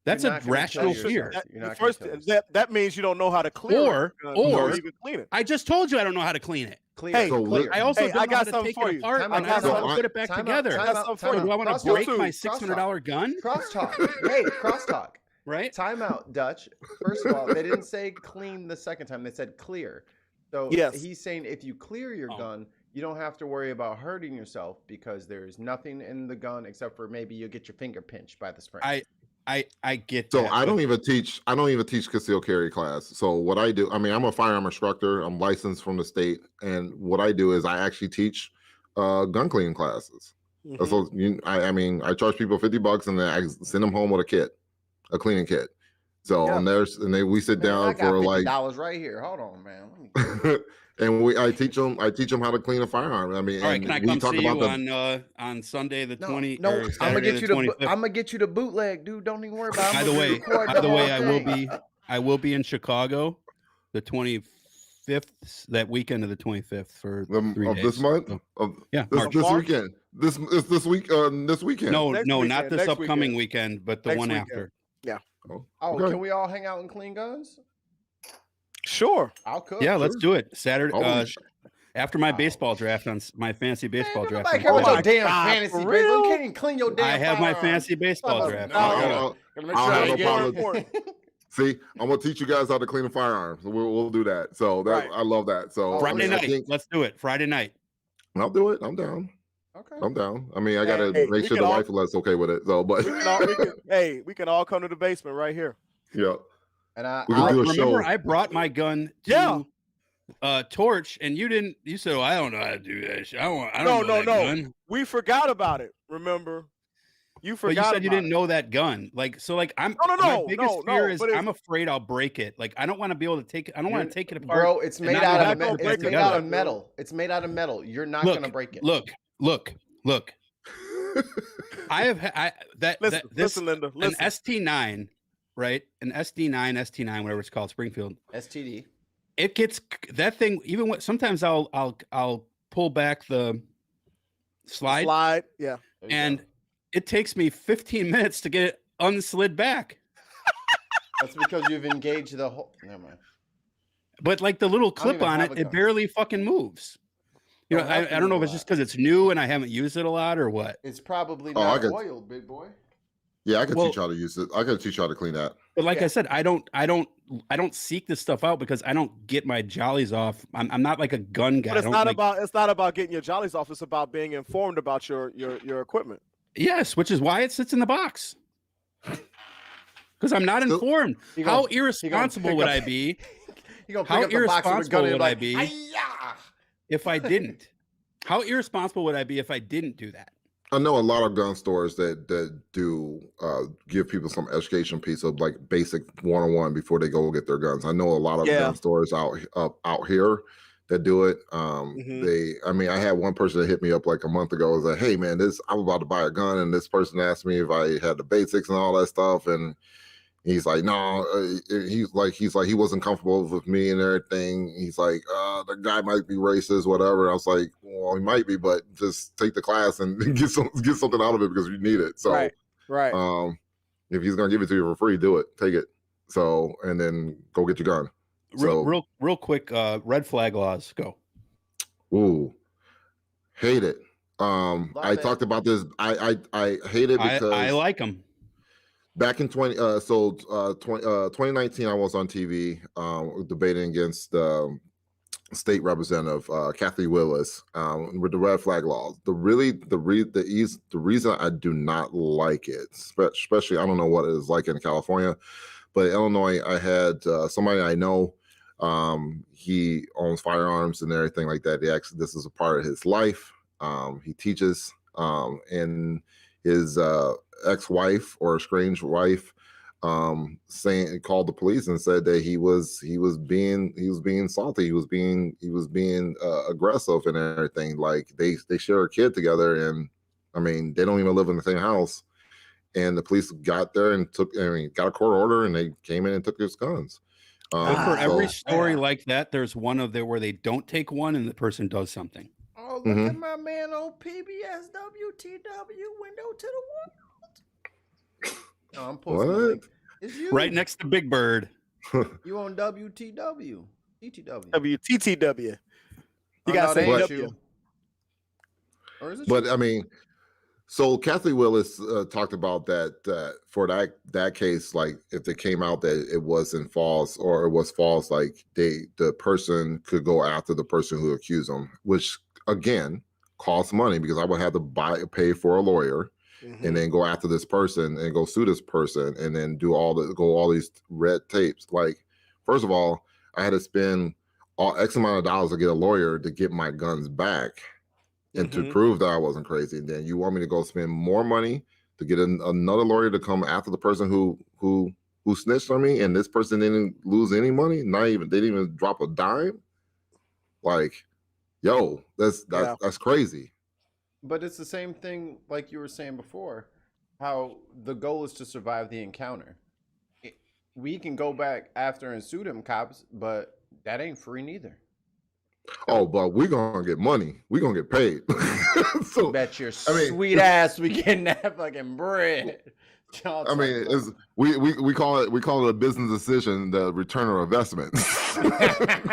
Speaker 5: that's
Speaker 4: You're
Speaker 5: a
Speaker 4: not gonna
Speaker 5: rational
Speaker 4: kill
Speaker 5: fear.
Speaker 4: yourself. You're not
Speaker 7: First,
Speaker 4: gonna kill yourself.
Speaker 7: that means you don't know how to clear it,
Speaker 5: Or
Speaker 7: even clean it.
Speaker 5: I just told you I don't know how to clean it.
Speaker 4: Clear.
Speaker 7: Hey,
Speaker 3: So
Speaker 4: clear.
Speaker 5: I also
Speaker 7: Hey,
Speaker 5: don't
Speaker 7: I
Speaker 5: know
Speaker 7: got
Speaker 5: how to
Speaker 7: something
Speaker 5: take
Speaker 7: for
Speaker 5: it
Speaker 7: you.
Speaker 5: apart
Speaker 4: Time
Speaker 5: and
Speaker 4: out,
Speaker 5: I don't know
Speaker 3: time
Speaker 5: how to
Speaker 3: out.
Speaker 5: put it back
Speaker 4: Time out,
Speaker 5: together.
Speaker 4: time
Speaker 7: That's
Speaker 4: out,
Speaker 7: something
Speaker 4: time
Speaker 7: for
Speaker 5: So do I
Speaker 4: out.
Speaker 5: want to
Speaker 4: Crosstalk.
Speaker 5: break my
Speaker 4: Crosstalk.
Speaker 5: $600 gun?
Speaker 4: Crosstalk. Hey, crosstalk.
Speaker 5: Right?
Speaker 4: Time out, Dutch. First of all, they didn't say clean the second time. They said clear. So
Speaker 7: Yes.
Speaker 4: he's saying if you clear your
Speaker 5: Oh.
Speaker 4: gun, you don't have to worry about hurting yourself because there's nothing in the gun except for maybe you'll get your finger pinched by the spring.
Speaker 5: I get
Speaker 3: So
Speaker 5: that.
Speaker 3: I
Speaker 5: but-
Speaker 3: don't even teach concealed carry class. So what I do, I mean, I'm a firearm instructor. I'm licensed from the state, and what I do is I actually teach gun cleaning classes.
Speaker 7: Mhm.
Speaker 3: So I mean, I charge people $50 and then I send them home with a cleaning kit. So
Speaker 7: Yeah.
Speaker 3: we sit
Speaker 4: Man, I
Speaker 3: down
Speaker 4: got
Speaker 3: for like,
Speaker 4: $50 right here. Hold on, man. Let me
Speaker 3: and I teach them how to clean a firearm. I mean,
Speaker 5: All right,
Speaker 3: and
Speaker 5: can I
Speaker 3: we
Speaker 5: come
Speaker 3: talk
Speaker 5: see
Speaker 3: about
Speaker 5: you on Sunday the 20
Speaker 4: no,
Speaker 5: or
Speaker 4: I'm gonna
Speaker 5: Saturday
Speaker 4: get
Speaker 5: the
Speaker 4: you the
Speaker 5: 25th?
Speaker 4: I'm gonna get you the bootleg, dude. Don't even worry about it.
Speaker 5: By
Speaker 4: I'm
Speaker 5: the
Speaker 4: gonna
Speaker 5: way,
Speaker 4: record
Speaker 5: I will be in Chicago the 25th, that weekend of the 25th for 3
Speaker 3: of
Speaker 5: days.
Speaker 3: this month,
Speaker 5: So,
Speaker 3: of
Speaker 5: yeah,
Speaker 3: this
Speaker 7: March?
Speaker 3: weekend, this weekend.
Speaker 5: no,
Speaker 7: Next
Speaker 5: not
Speaker 7: weekend,
Speaker 5: this
Speaker 7: next
Speaker 5: upcoming
Speaker 7: weekend.
Speaker 5: weekend, but the
Speaker 7: Next
Speaker 5: one
Speaker 7: weekend.
Speaker 5: after.
Speaker 3: Oh,
Speaker 4: Oh,
Speaker 3: okay.
Speaker 4: can we all hang out and clean guns?
Speaker 7: Sure.
Speaker 4: I'll cook.
Speaker 5: Yeah, let's do it. Saturday
Speaker 3: Oh,
Speaker 5: after my
Speaker 4: Wow.
Speaker 5: baseball draft my fancy baseball
Speaker 4: Man,
Speaker 5: draft.
Speaker 4: nobody
Speaker 5: on
Speaker 4: care about your
Speaker 5: Saturday.
Speaker 4: damn
Speaker 7: God,
Speaker 4: fantasy
Speaker 7: for
Speaker 4: baseball. You
Speaker 7: real?
Speaker 4: can't even clean your damn
Speaker 5: I have my
Speaker 4: firearms.
Speaker 5: fancy baseball
Speaker 4: Son of a
Speaker 5: draft.
Speaker 4: no.
Speaker 5: I got it.
Speaker 4: Gotta make
Speaker 3: I'll
Speaker 4: sure
Speaker 3: have
Speaker 4: I
Speaker 3: no
Speaker 4: get
Speaker 3: problem.
Speaker 4: it.
Speaker 3: See, I'm gonna teach you guys how to clean a firearm. So we'll do that. So that
Speaker 7: Right.
Speaker 3: I love that. So
Speaker 4: Oh,
Speaker 3: I
Speaker 5: Friday
Speaker 3: mean, I
Speaker 5: night.
Speaker 3: think
Speaker 5: Let's do it. Friday night.
Speaker 3: I'll do it. I'm down.
Speaker 4: Okay.
Speaker 3: I'm down. I mean, I gotta
Speaker 7: Hey,
Speaker 3: make
Speaker 7: we
Speaker 3: sure
Speaker 7: can
Speaker 3: the
Speaker 7: all-
Speaker 3: wife is okay with it. So, but
Speaker 7: we can all come to the basement right here.
Speaker 3: yeah,
Speaker 4: And I,
Speaker 3: We can
Speaker 4: I'll,
Speaker 3: do a
Speaker 5: Remember,
Speaker 3: show.
Speaker 5: I brought my gun to Torch, and you didn't. You said, "Oh, I don't know how to do that shit. I don't know that gun."
Speaker 7: We forgot about it. Remember, you
Speaker 5: But
Speaker 7: forgot.
Speaker 5: you said you
Speaker 7: about
Speaker 5: didn't
Speaker 7: it.
Speaker 5: know that gun. Like, so, like, I'm.
Speaker 7: No,
Speaker 5: My biggest fear is
Speaker 7: but it's-
Speaker 5: I'm afraid I'll break it. Like, I don't want to be able to take it. I don't want to take it apart.
Speaker 4: bro, it's
Speaker 5: and
Speaker 4: made
Speaker 5: not
Speaker 4: out
Speaker 5: know
Speaker 4: of
Speaker 5: how to
Speaker 7: metal.
Speaker 5: put it back
Speaker 4: it's made
Speaker 5: together.
Speaker 4: out of metal. It's made out of metal. You're not
Speaker 5: Look,
Speaker 4: gonna break it.
Speaker 5: Look. I have
Speaker 7: Listen, Linda.
Speaker 5: an
Speaker 7: Listen.
Speaker 5: ST9, right? An ST9, whatever it's called, Springfield.
Speaker 4: STD.
Speaker 5: It gets that thing. Even when sometimes I'll pull back the slide.
Speaker 7: Yeah.
Speaker 4: There you
Speaker 5: And
Speaker 4: go.
Speaker 5: it takes me 15 minutes to get it unslid back.
Speaker 4: That's because you've engaged the whole. Never mind.
Speaker 5: But like the little
Speaker 4: I don't
Speaker 5: clip
Speaker 4: even
Speaker 5: on
Speaker 4: have
Speaker 5: it,
Speaker 4: a
Speaker 5: it
Speaker 4: gun.
Speaker 5: barely fucking moves. You know,
Speaker 4: Don't have to
Speaker 5: I don't know if
Speaker 4: move
Speaker 5: it's
Speaker 4: a
Speaker 5: just
Speaker 4: lot.
Speaker 5: because it's new and I haven't used it a lot or what.
Speaker 4: It's probably
Speaker 3: Oh, I
Speaker 4: not
Speaker 3: could-
Speaker 4: oiled, big boy.
Speaker 3: yeah, I can
Speaker 5: Well-
Speaker 3: teach you how to use it. I can teach you how to clean that.
Speaker 5: But like
Speaker 4: Yeah.
Speaker 5: I said, I don't seek this stuff out because I don't get my jollies off. I'm not like a gun guy.
Speaker 7: But
Speaker 5: I
Speaker 7: it's
Speaker 5: don't
Speaker 7: not
Speaker 5: like-
Speaker 7: about getting your jollies off. It's about being informed about your equipment.
Speaker 5: Yes, which is why it sits in the box. Because I'm not
Speaker 3: So-
Speaker 5: informed.
Speaker 4: He
Speaker 5: How
Speaker 4: gonna-
Speaker 5: irresponsible
Speaker 4: pick
Speaker 5: would
Speaker 4: up-
Speaker 5: I be
Speaker 4: You gonna
Speaker 5: How
Speaker 4: pick up the box with a
Speaker 5: irresponsible
Speaker 4: gun and
Speaker 5: would I
Speaker 4: like,
Speaker 5: be?
Speaker 4: "Hi-ya!"
Speaker 5: if I didn't? How irresponsible would I be if I didn't do that?
Speaker 3: I know a lot of gun stores that do give people some education piece of like basic 101 before they go get their guns. I know a lot of
Speaker 7: Yeah.
Speaker 3: gun stores out here that do it.
Speaker 7: Mhm.
Speaker 3: I mean, I had one person that hit me up like a month ago. Was like, "Hey man, I'm about to buy a gun," and this person asked me if I had the basics and all that stuff, and he's like, "No," he's like he wasn't comfortable with me and everything. He's like, "The guy might be racist, whatever." I was like, "Well, he might be, but just take the class and get something out of it because you need it." So,
Speaker 7: Right.
Speaker 3: if he's gonna give it to you for free, do it, take it. So, and then go get your gun. So-
Speaker 5: Real quick. Red flag laws. Go.
Speaker 3: Ooh, hate it. I
Speaker 4: it.
Speaker 3: talked about this. I hate it because
Speaker 5: I like them.
Speaker 3: back in 2019, I was on TV debating against state representative Kathy Willis with the red flag laws. The reason I do not like it, especially I don't know what it is like in California, but in Illinois, I had somebody I know. He owns firearms and everything like that. This is a part of his life. He teaches, and his ex-wife or estranged wife saying, called the police and said that he was being salty, he was being aggressive and everything. Like they share a kid together, and I mean they don't even live in the same house. And the police got there and got a court order, and they came in and took his guns.
Speaker 5: But for every story like that, there's one of there where they don't take one and the person does something.
Speaker 4: Oh, look at my man on PBS WTW window to the world. No, I'm posting the link. It's you.
Speaker 5: Right next to Big Bird.
Speaker 4: You on WTW. TTW.
Speaker 7: WTTW. You got to say W.
Speaker 4: Or is it
Speaker 3: but I mean, so Kathy Willis talked about that for that case, like if they came out that it wasn't false or it was false, like the person could go after the person who accused them, which again costs money because I would have to pay for a lawyer and then go after this person and go sue this person and then do all these red tapes. Like, first of all, I had to spend X amount of dollars to get a lawyer to get my guns back. And to prove that I wasn't crazy, and then you want me to go spend more money to get another lawyer to come after the person who snitched on me, and this person didn't lose any money, they didn't even drop a dime. Like, yo, that's crazy.
Speaker 4: But it's the same thing like you were saying before, how the goal is to survive the encounter. We can go back after and sue them cops, but that ain't free neither.
Speaker 3: Oh, but we're gonna get money. We're gonna get paid.
Speaker 4: So bet your sweet ass we getting that fucking bread.
Speaker 3: I mean, we call it a business decision, the return of investment.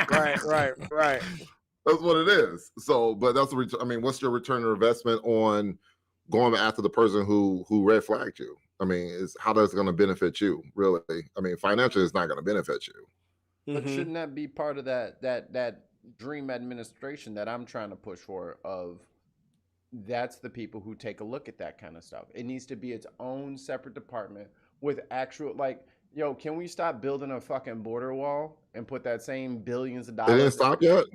Speaker 7: Right.
Speaker 3: That's what it is. So, but that's what's your return of investment on going after the person who red flagged you? I mean, how that's going to benefit you, really? I mean, financially, it's not going to benefit you.
Speaker 4: But shouldn't that be part of that dream administration that I'm trying to push for? Of that's the people who take a look at that kind of stuff. It needs to be its own separate department with actual, like, yo, can we stop building a fucking border wall and put that same billions of dollars?
Speaker 3: It didn't stop yet?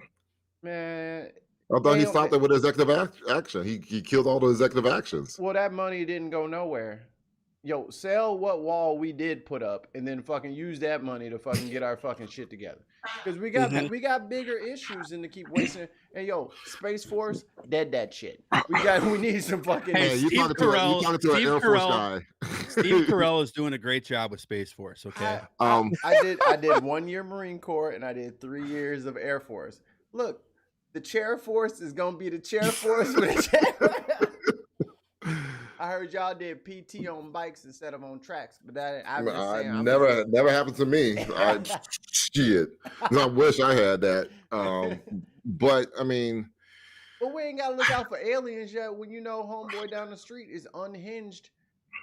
Speaker 4: Man,
Speaker 3: I thought he stopped it with executive action. He killed all the executive actions.
Speaker 4: Well, that money didn't go nowhere. Yo, sell what wall we did put up and then fucking use that money to fucking get our fucking shit together. Because we got bigger issues than to keep wasting. And yo, Space Force, dead that shit. We need some fucking.
Speaker 5: Hey,
Speaker 3: you talking to an Air Force guy.
Speaker 5: Steve Carell is doing a great job with Space Force. Okay.
Speaker 4: I did 1 year Marine Corps and I did 3 years of Air Force. Look, the Chair Force is gonna be the Chair Force with a chair. I heard y'all did PT on bikes instead of on tracks, but
Speaker 3: never happened to me. Shit, I wish I had that. But I mean,
Speaker 4: but we ain't gotta look out for aliens yet. When you know homeboy down the street is unhinged,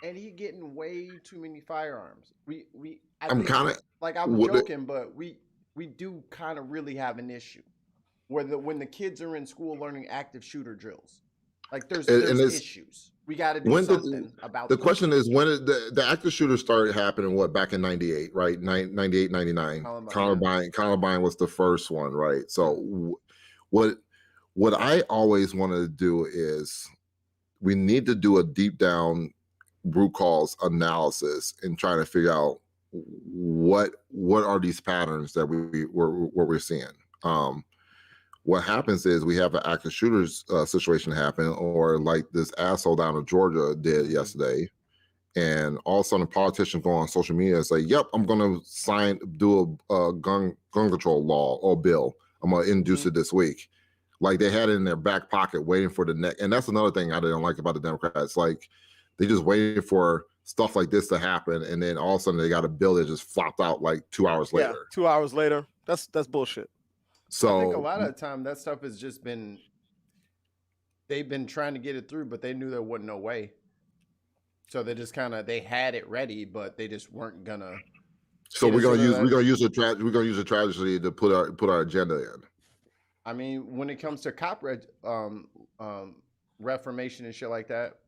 Speaker 4: and he getting way too many firearms. I'm joking, but we do kind of really have an issue when the kids are in school learning active shooter drills. Like there's issues. We got to do something about.
Speaker 3: The question is, when did the active shooters started happening? What, back in '98, right? 98, 99. Columbine was the first one, right? So what I always wanted to do is we need to do a deep down root cause analysis and try to figure out what are these patterns that we're seeing. What happens is we have an active shooters situation happen, or like this asshole down in Georgia did yesterday, and all of a sudden politicians go on social media and say, "Yep, I'm going to do a gun control law or bill. I'm going to introduce it this week." Like they had it in their back pocket, waiting for the next. And that's another thing I didn't like about the Democrats. Like they just waited for stuff like this to happen, and then all of a sudden they got a bill that just flopped out like 2 hours later.
Speaker 7: 2 hours later. That's bullshit.
Speaker 3: So
Speaker 4: I think a lot of the time that stuff has just been, they've been trying to get it through, but they knew there wasn't no way. So they just they had it ready, but they just weren't gonna.
Speaker 3: So we're gonna use a tragedy to put our agenda in.
Speaker 4: I mean, when it comes to cop reformation and shit like that,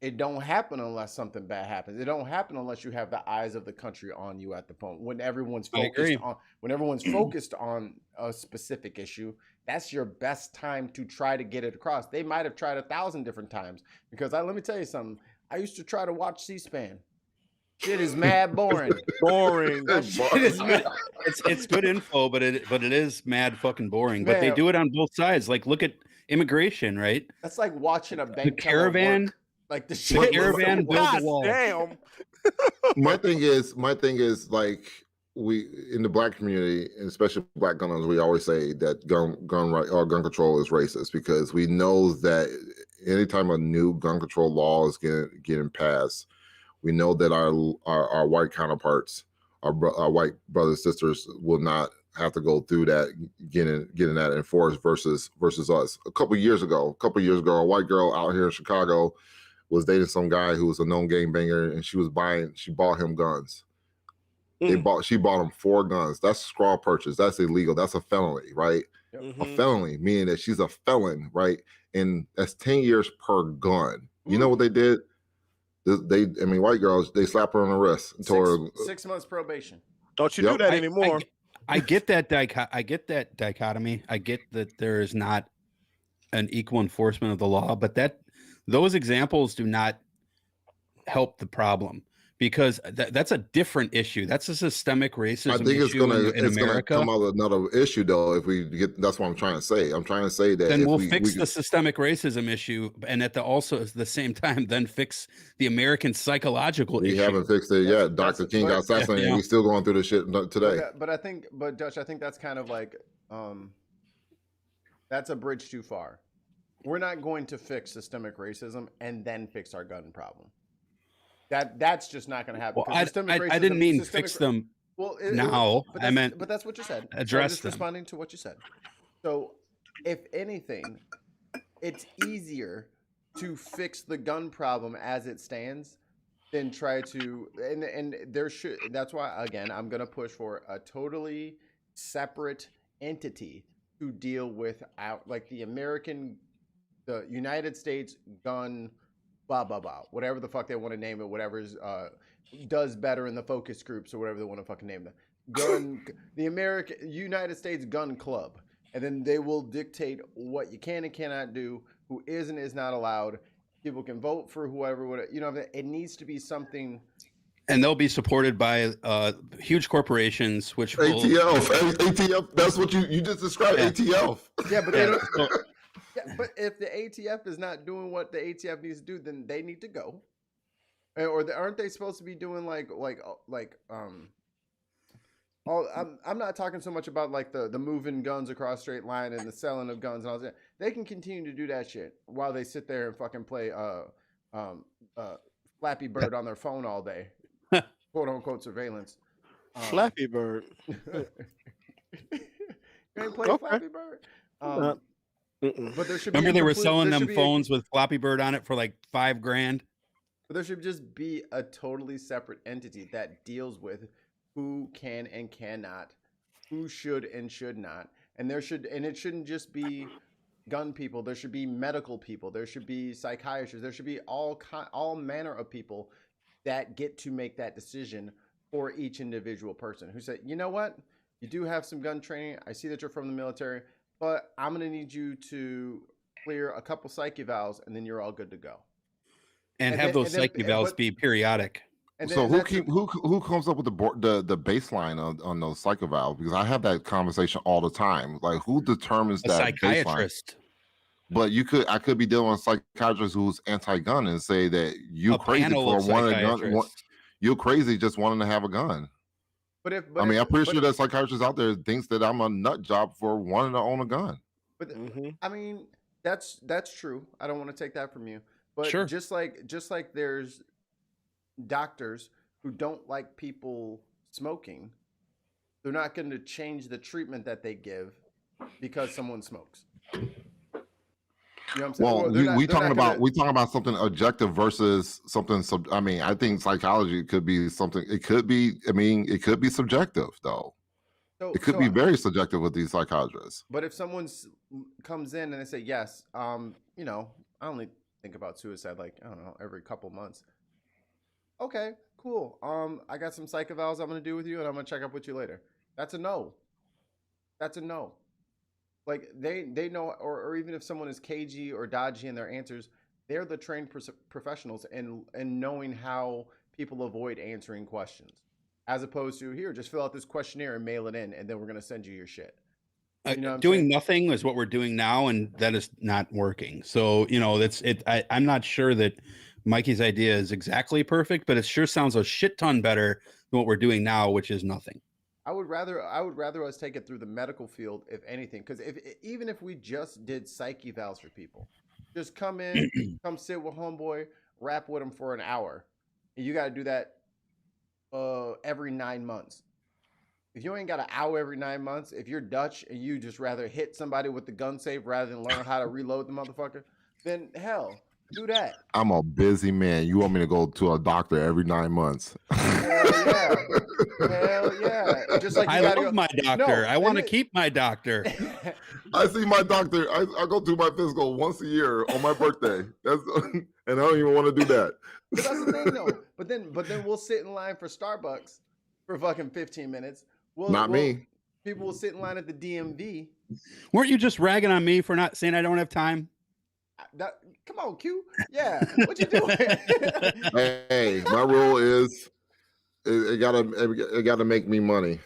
Speaker 4: it don't happen unless something bad happens. It don't happen unless you have the eyes of the country on you at the point. When everyone's focused on a specific issue, that's your best time to try to get it across. They might have tried 1,000 different times, because let me tell you something. I used to try to watch C-SPAN. Shit is mad boring.
Speaker 7: Boring.
Speaker 4: That shit is mad.
Speaker 5: It's good info, but it is mad fucking boring. But they
Speaker 4: Man.
Speaker 5: do it on both sides. Like, look at immigration, right?
Speaker 4: That's like watching a bank teller
Speaker 5: caravan-
Speaker 4: work. Like the shit.
Speaker 5: caravan build
Speaker 7: God
Speaker 5: the wall.
Speaker 7: damn.
Speaker 3: my thing is like we in the black community, and especially black gun owners, we always say that gun control is racist because we know that anytime a new gun control law is getting passed, we know that our white counterparts, our white brothers sisters, will not have to go through that getting that enforced versus us. A couple years ago, a white girl out here in Chicago was dating some guy who was a known gangbanger, and she bought him guns. She bought him 4 guns. That's scrawl purchase. That's illegal. That's a felony, right? A felony, meaning that she's a felon, right? And that's 10 years per gun. You know what they did? White girls, they slap her on the wrist and told her
Speaker 4: 6 months probation.
Speaker 7: Don't you do that anymore?
Speaker 5: I get that dichotomy. I get that there is not an equal enforcement of the law, but those examples do not help the problem because that's a different issue. That's a systemic racism.
Speaker 3: I think it's gonna come out with another issue though. If we get, that's what I'm trying to say. I'm trying to say that
Speaker 5: then we'll fix the systemic racism issue, and at the same time, then fix the American psychological issue.
Speaker 3: We haven't fixed it yet. Dr. King got assassinated. We're still going through this shit today.
Speaker 4: But Dutch, I think that's kind of like that's a bridge too far. We're not going to fix systemic racism and then fix our gun problem. That's just not going to happen.
Speaker 5: Well, I didn't mean fix them.
Speaker 4: Well,
Speaker 5: I meant,
Speaker 4: but that's what you said.
Speaker 5: Address
Speaker 4: just
Speaker 5: them.
Speaker 4: Responding to what you said. So, if anything, it's easier to fix the gun problem as it stands than try to. And there should. That's why again I'm going to push for a totally separate entity to deal with like the United States gun. Blah blah blah. Whatever the fuck they want to name it. Whatever's does better in the focus groups or whatever they want to fucking name them. The United States Gun Club, and then they will dictate what you can and cannot do, who is and is not allowed. People can vote for whoever. It needs to be something.
Speaker 5: And they'll be supported by huge corporations, which will
Speaker 3: ATF. That's what you just described.
Speaker 5: Yeah.
Speaker 3: ATF.
Speaker 4: Yeah, but they don't. Yeah, but if the ATF is not doing what the ATF needs to do, then they need to go. Or aren't they supposed to be doing I'm not talking so much about like the moving guns across straight line and the selling of guns and all that. They can continue to do that shit while they sit there and fucking play Flappy Bird on their phone all day, quote unquote surveillance.
Speaker 7: Flappy Bird.
Speaker 4: You ain't played Flappy Bird? But there should
Speaker 5: remember they were selling them phones with Flappy Bird on it for like $5,000.
Speaker 4: But there should just be a totally separate entity that deals with who can and cannot, who should and should not, and it shouldn't just be gun people. There should be medical people. There should be psychiatrists. There should be all manner of people that get to make that decision for each individual person. Who said, you know what, you do have some gun training. I see that you're from the military. But I'm going to need you to clear a couple psych evals, and then you're all good to go.
Speaker 5: And have those psych evals be periodic.
Speaker 3: So who comes up with the baseline on those psych evals? Because I have that conversation all the time. Like, who determines that
Speaker 5: psychiatrist?
Speaker 3: Baseline? But I could be dealing with a psychiatrist who's anti-gun and say that you're crazy for wanting a gun. You're crazy just wanting to have a gun. I'm pretty sure that psychiatrists out there thinks that I'm a nut job for wanting to own a gun.
Speaker 4: But I mean, that's true. I don't want to take that from you. But
Speaker 5: sure.
Speaker 4: just like there's doctors who don't like people smoking, they're not going to change the treatment that they give because someone smokes. You know what I'm saying?
Speaker 3: Well, we talking about something objective versus something. I think psychology could be something. It could be. It could be subjective though. It could be very subjective with these psychiatrists.
Speaker 4: But if someone comes in and they say, yes, I only think about suicide every couple months. Okay, cool. I got some psych evals I'm going to do with you, and I'm going to check up with you later. That's a no. That's a no. Like they know, or even if someone is cagey or dodgy in their answers, they're the trained professionals and knowing how people avoid answering questions, as opposed to here, just fill out this questionnaire and mail it in, and then we're gonna send you your shit. You know what I'm
Speaker 5: Doing
Speaker 4: saying?
Speaker 5: nothing is what we're doing now, and that is not working. So, that's it. I'm not sure that Mikey's idea is exactly perfect, but it sure sounds a shit ton better than what we're doing now, which is nothing.
Speaker 4: I would rather us take it through the medical field, if anything, because even if we just did psych evals for people, just come in, come sit with homeboy, rap with him for an hour, and you got to do that every 9 months. If you ain't got an hour every 9 months, if you're Dutch and you just rather hit somebody with the gun safe rather than learn how to reload the motherfucker, then hell, do that.
Speaker 3: I'm a busy man. You want me to go to a doctor every 9 months?
Speaker 4: Hell yeah. Hell yeah. Just like
Speaker 5: I love my doctor. I want to keep my doctor.
Speaker 3: I see my doctor. I go to my physical once a year on my birthday. And I don't even want to do that.
Speaker 4: But that's the thing, though. But then we'll sit in line for Starbucks for fucking 15 minutes.
Speaker 3: Not me.
Speaker 4: People will sit in line at the DMV.
Speaker 5: Weren't you just ragging on me for not saying I don't have time?
Speaker 4: Come on, Q. Yeah, what you doing?
Speaker 3: Hey, my rule is it gotta make me money.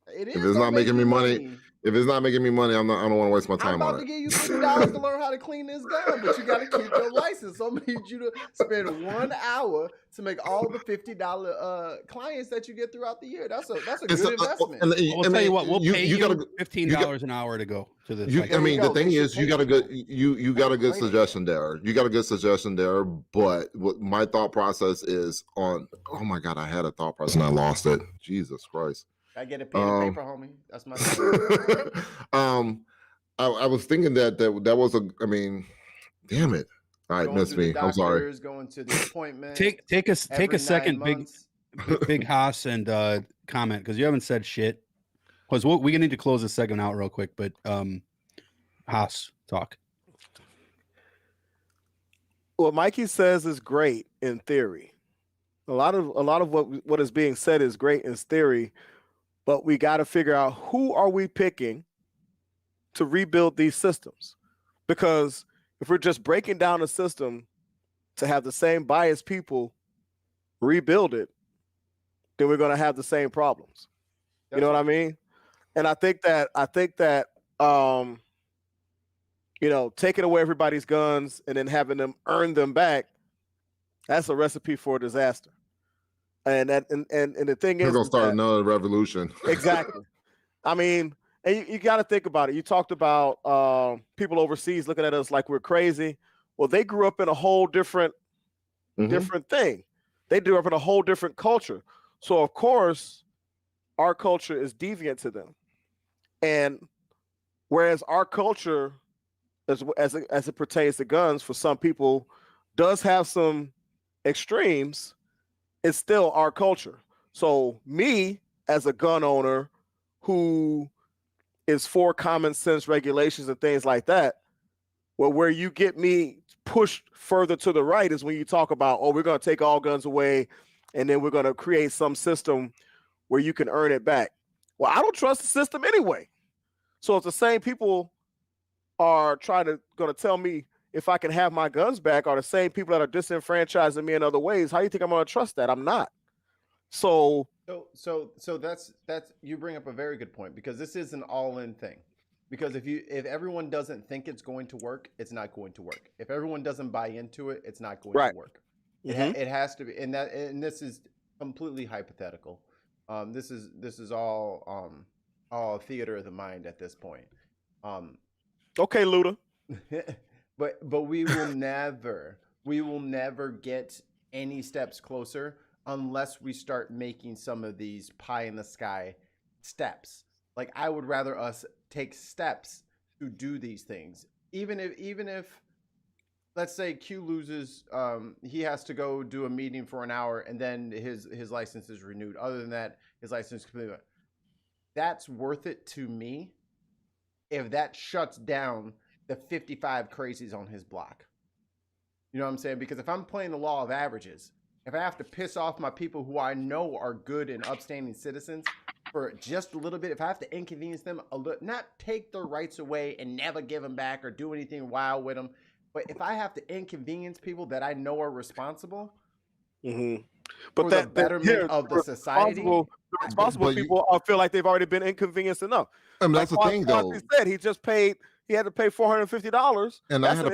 Speaker 4: It is.
Speaker 3: If it's not making me money, I don't want to waste my time
Speaker 4: I'm about
Speaker 3: on
Speaker 4: to
Speaker 3: it.
Speaker 4: give you $50 to learn how to clean this gun, but you got to keep your license. So I need you to spend 1 hour to make all the $50 clients that you get throughout the year. That's a good investment.
Speaker 5: I'll tell you what, we'll pay you $15 an hour to go to the.
Speaker 3: The thing is, you got a good suggestion there. You got a good suggestion there. But what my thought process is on. Oh my God, I had a thought process and I lost it. Jesus Christ.
Speaker 4: I get a pen and paper, homie. That's my.
Speaker 3: I was thinking that was damn it. All right, miss me. I'm sorry.
Speaker 4: Going to the appointment.
Speaker 5: Take a second, big Haas, and comment, because you haven't said shit. Because we need to close this segment out real quick. But Haas, talk.
Speaker 7: What Mikey says is great in theory. A lot of what is being said is great in theory. But we got to figure out who are we picking to rebuild these systems. Because if we're just breaking down a system to have the same biased people rebuild it, then we're going to have the same problems. You know what I mean? And I think that taking away everybody's guns and then having them earn them back, that's a recipe for disaster. And the thing is,
Speaker 3: we're gonna start another revolution.
Speaker 7: Exactly. I mean, and you got to think about it. You talked about people overseas looking at us like we're crazy. Well, they grew up in a whole different thing. They grew up in a whole different culture. So of course, our culture is deviant to them. And whereas our culture, as it pertains to guns, for some people, does have some extremes, it's still our culture. So me, as a gun owner who is for common sense regulations and things like that, well, where you get me pushed further to the right is when you talk about, oh, we're going to take all guns away and then we're going to create some system where you can earn it back. Well, I don't trust the system anyway. So if the same people are going to tell me if I can have my guns back, are the same people that are disenfranchising me in other ways, how do you think I'm going to trust that? I'm not. So that's you bring up a very good point, because this is an all-in thing. Because if everyone doesn't think it's going to work, it's not going to work. If everyone doesn't buy into it, it's not going to work. It has to be, and this is completely hypothetical. This is all theater of the mind at this point. Okay, Luda.
Speaker 4: But we will never get any steps closer unless we start making some of these pie in the sky steps. Like, I would rather us take steps to do these things. Even if let's say Q loses, he has to go do a meeting for an hour and then his license is renewed. Other than that, his license is completely. That's worth it to me if that shuts down the 55 crazies on his block. You know what I'm saying? Because if I'm playing the law of averages, if I have to piss off my people who I know are good and upstanding citizens for just a little bit, if I have to inconvenience them a little, not take their rights away and never give them back or do anything wild with them, but if I have to inconvenience people that I know are responsible,
Speaker 7: But
Speaker 4: for
Speaker 7: that
Speaker 4: the betterment of the society.
Speaker 7: The responsible
Speaker 3: But you-
Speaker 7: people feel like they've already been inconvenienced enough.
Speaker 3: I mean,
Speaker 7: Like
Speaker 3: that's the thing, though.
Speaker 7: Quasi said he had to pay $450,
Speaker 3: And I had to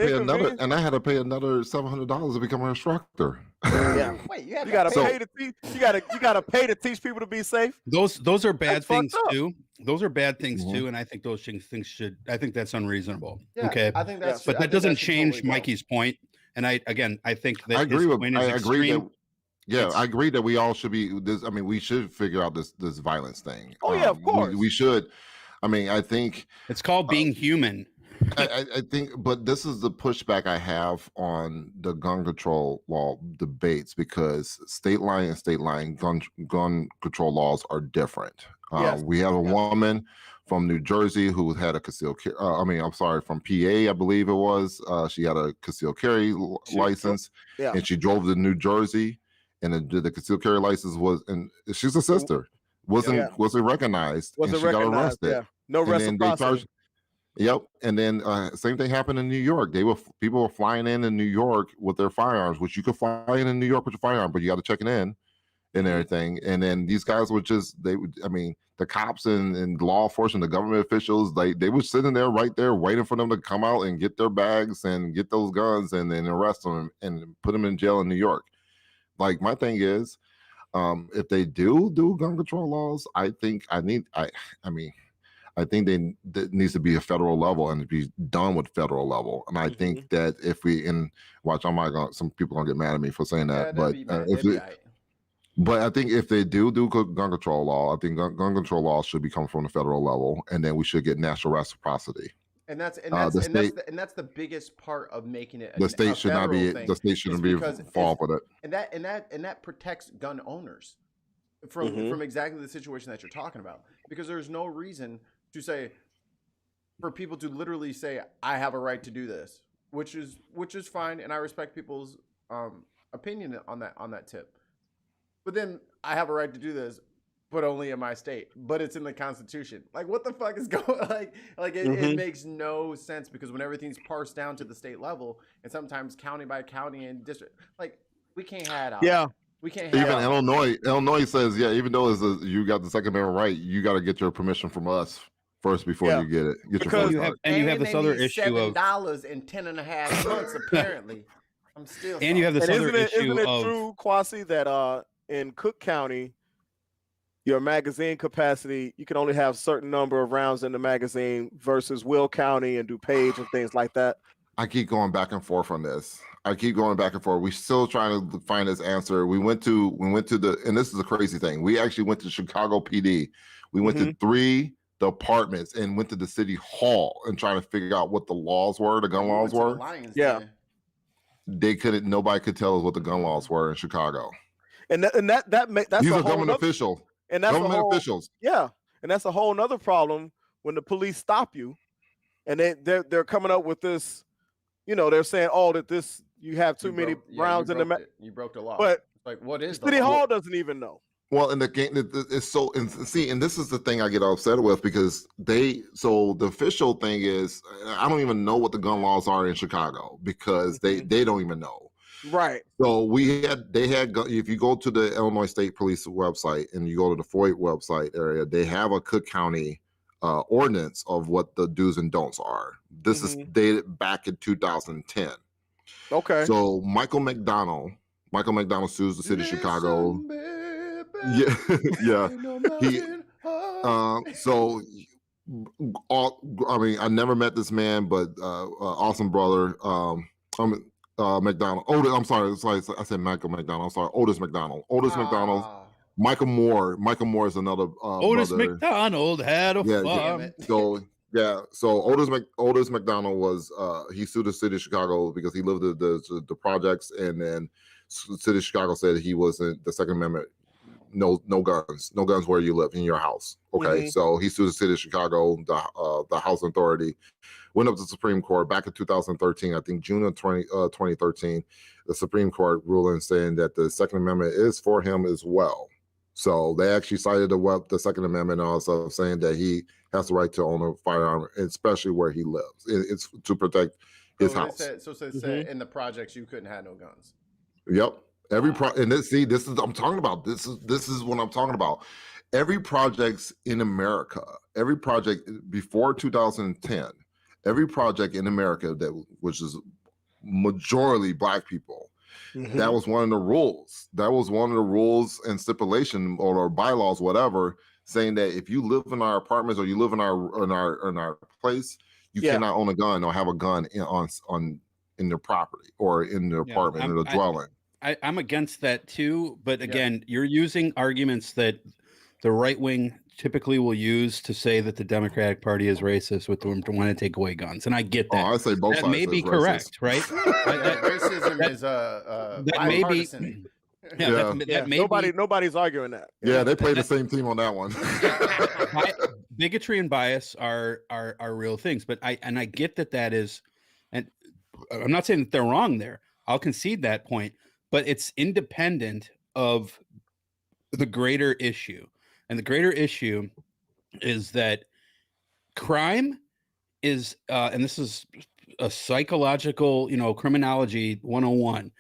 Speaker 3: pay another $700 to become an instructor.
Speaker 7: Yeah.
Speaker 4: Wait, you
Speaker 7: You gotta pay to teach. You gotta pay to teach people to be safe.
Speaker 5: Those are bad
Speaker 7: That's
Speaker 5: things
Speaker 7: fucked up.
Speaker 5: too. Those are bad things
Speaker 3: Mhm.
Speaker 5: too, and I think those things should. I think that's unreasonable.
Speaker 4: Yeah,
Speaker 5: Okay,
Speaker 4: I think that's.
Speaker 5: but
Speaker 4: I
Speaker 5: that
Speaker 4: think
Speaker 5: doesn't
Speaker 4: should
Speaker 5: change
Speaker 4: totally go.
Speaker 5: Mikey's point. And I think that
Speaker 3: I agree
Speaker 5: his
Speaker 3: with.
Speaker 5: point is
Speaker 3: I agree
Speaker 5: extreme.
Speaker 3: that. Yeah,
Speaker 5: It's-
Speaker 3: I agree that we all should be. This. I mean, we should figure out this violence thing.
Speaker 7: Oh, yeah, of course.
Speaker 3: We should. I mean, I think.
Speaker 5: It's called being human.
Speaker 3: I think, but this is the pushback I have on the gun control law debates, because state line gun control laws are different.
Speaker 7: Yes.
Speaker 3: We have a woman from New Jersey who had a concealed carry. From PA, I believe it was. She had a concealed carry license,
Speaker 7: Yeah.
Speaker 3: and she drove to New Jersey, and the concealed carry license was, and she's a sister, wasn't recognized, and she got arrested.
Speaker 7: Yeah. No
Speaker 3: And then they
Speaker 7: reciprocity.
Speaker 3: charged. Yep, and then same thing happened in New York. People were flying in New York with their firearms, which you could fly in New York with your firearm, but you got to check it in and everything. And then these guys were the cops and law enforcement, the government officials, they were sitting there right there waiting for them to come out and get their bags and get those guns and then arrest them and put them in jail in New York. Like, my thing is, if they do gun control laws, I think that needs to be a federal level and be done with federal level. And I think that if some people are gonna get mad at me for saying that, but I think if they do gun control law, I think gun control law should be coming from the federal level, and then we should get national reciprocity.
Speaker 4: And that's the biggest part of making it.
Speaker 3: The state should not be. The state shouldn't be involved with it.
Speaker 4: And that protects gun owners from exactly the situation that you're talking about, because there's no reason to say, for people to literally say, I have a right to do this, which is fine, and I respect people's opinion on that tip. But then I have a right to do this, but only in my state. But it's in the Constitution. Like, what the fuck is going? It makes no sense, because when everything's parsed down to the state level, and sometimes county by county and district, like, we can't have it out.
Speaker 7: Yeah.
Speaker 4: We can't have
Speaker 3: even Illinois says, even though you got the Second Amendment right, you got to get your permission from us first before you get it. Get
Speaker 7: because
Speaker 3: your first
Speaker 5: you have this other issue of
Speaker 4: $7 in 10.5 months. Apparently, I'm still.
Speaker 5: And you have this other issue
Speaker 7: isn't it
Speaker 5: of
Speaker 7: true, Quasi, that in Cook County, your magazine capacity, you can only have a certain number of rounds in the magazine versus Will County and DuPage and things like that.
Speaker 3: I keep going back and forth on this. We're still trying to find this answer. We went to and this is a crazy thing. We actually went to Chicago PD. We went to 3 departments and went to the city hall and trying to figure out what the laws were, the gun laws were. They couldn't. Nobody could tell us what the gun laws were in Chicago.
Speaker 7: And that's
Speaker 3: these are government officials.
Speaker 7: And that's
Speaker 3: government officials.
Speaker 7: Yeah, and that's a whole nother problem when the police stop you, and they're coming up with this. They're saying, that this you have too many rounds in the.
Speaker 4: You broke the law.
Speaker 7: But
Speaker 4: like, what is
Speaker 7: City Hall doesn't even know.
Speaker 3: Well, in the game, it's so and this is the thing I get upset with, because the official thing is, I don't even know what the gun laws are in Chicago, because they don't even know.
Speaker 7: Right.
Speaker 3: So if you go to the Illinois State Police website and you go to the FOIA website area, they have a Cook County ordinance of what the do's and don'ts are. This is dated back in 2010. Okay. So Michael McDonald sues the city of Chicago. Yeah, yeah. I never met this man, but awesome brother. McDonald. I'm sorry. I said Michael McDonald. I'm sorry. Otis McDonald. McDonald. Michael Moore. Michael Moore is another.
Speaker 5: Otis
Speaker 3: brother.
Speaker 5: McDonald had a farm.
Speaker 3: So Otis McDonald was he sued the city of Chicago because he lived the projects, and then the city of Chicago said he wasn't the Second Amendment. No guns where you live in your house. Okay, so he sued the city of Chicago, the Housing Authority, went up to the Supreme Court back in 2013. I think June of 2013, the Supreme Court ruling saying that the Second Amendment is for him as well. So they actually cited the Second Amendment also, saying that he has the right to own a firearm, especially where he lives. It's to protect his house.
Speaker 4: So it said in the projects you couldn't have no guns.
Speaker 3: Yep. And this is I'm talking about. This is what I'm talking about. Every project in America, every project before 2010, every project in America which is majority Black people, that was one of the rules. That was one of the rules and stipulation or bylaws, whatever, saying that if you live in our apartments or you live in our place, you cannot own a gun or have a gun in their property or in their apartment or the dwelling.
Speaker 5: I'm against that too, but again, you're using arguments that the right wing typically will use to say that the Democratic Party is racist with them to want to take away guns, and I get that.
Speaker 3: I say both
Speaker 5: that
Speaker 3: sides
Speaker 5: may be correct, right?
Speaker 4: Racism is bipartisan.
Speaker 5: That may
Speaker 7: nobody's arguing that.
Speaker 3: Yeah, they play the same team on that one.
Speaker 5: Bigotry and bias are real things, but I get that is, and I'm not saying that they're wrong there. I'll concede that point, but it's independent of the greater issue. And the greater issue is that crime is, and this is a psychological, criminology 101.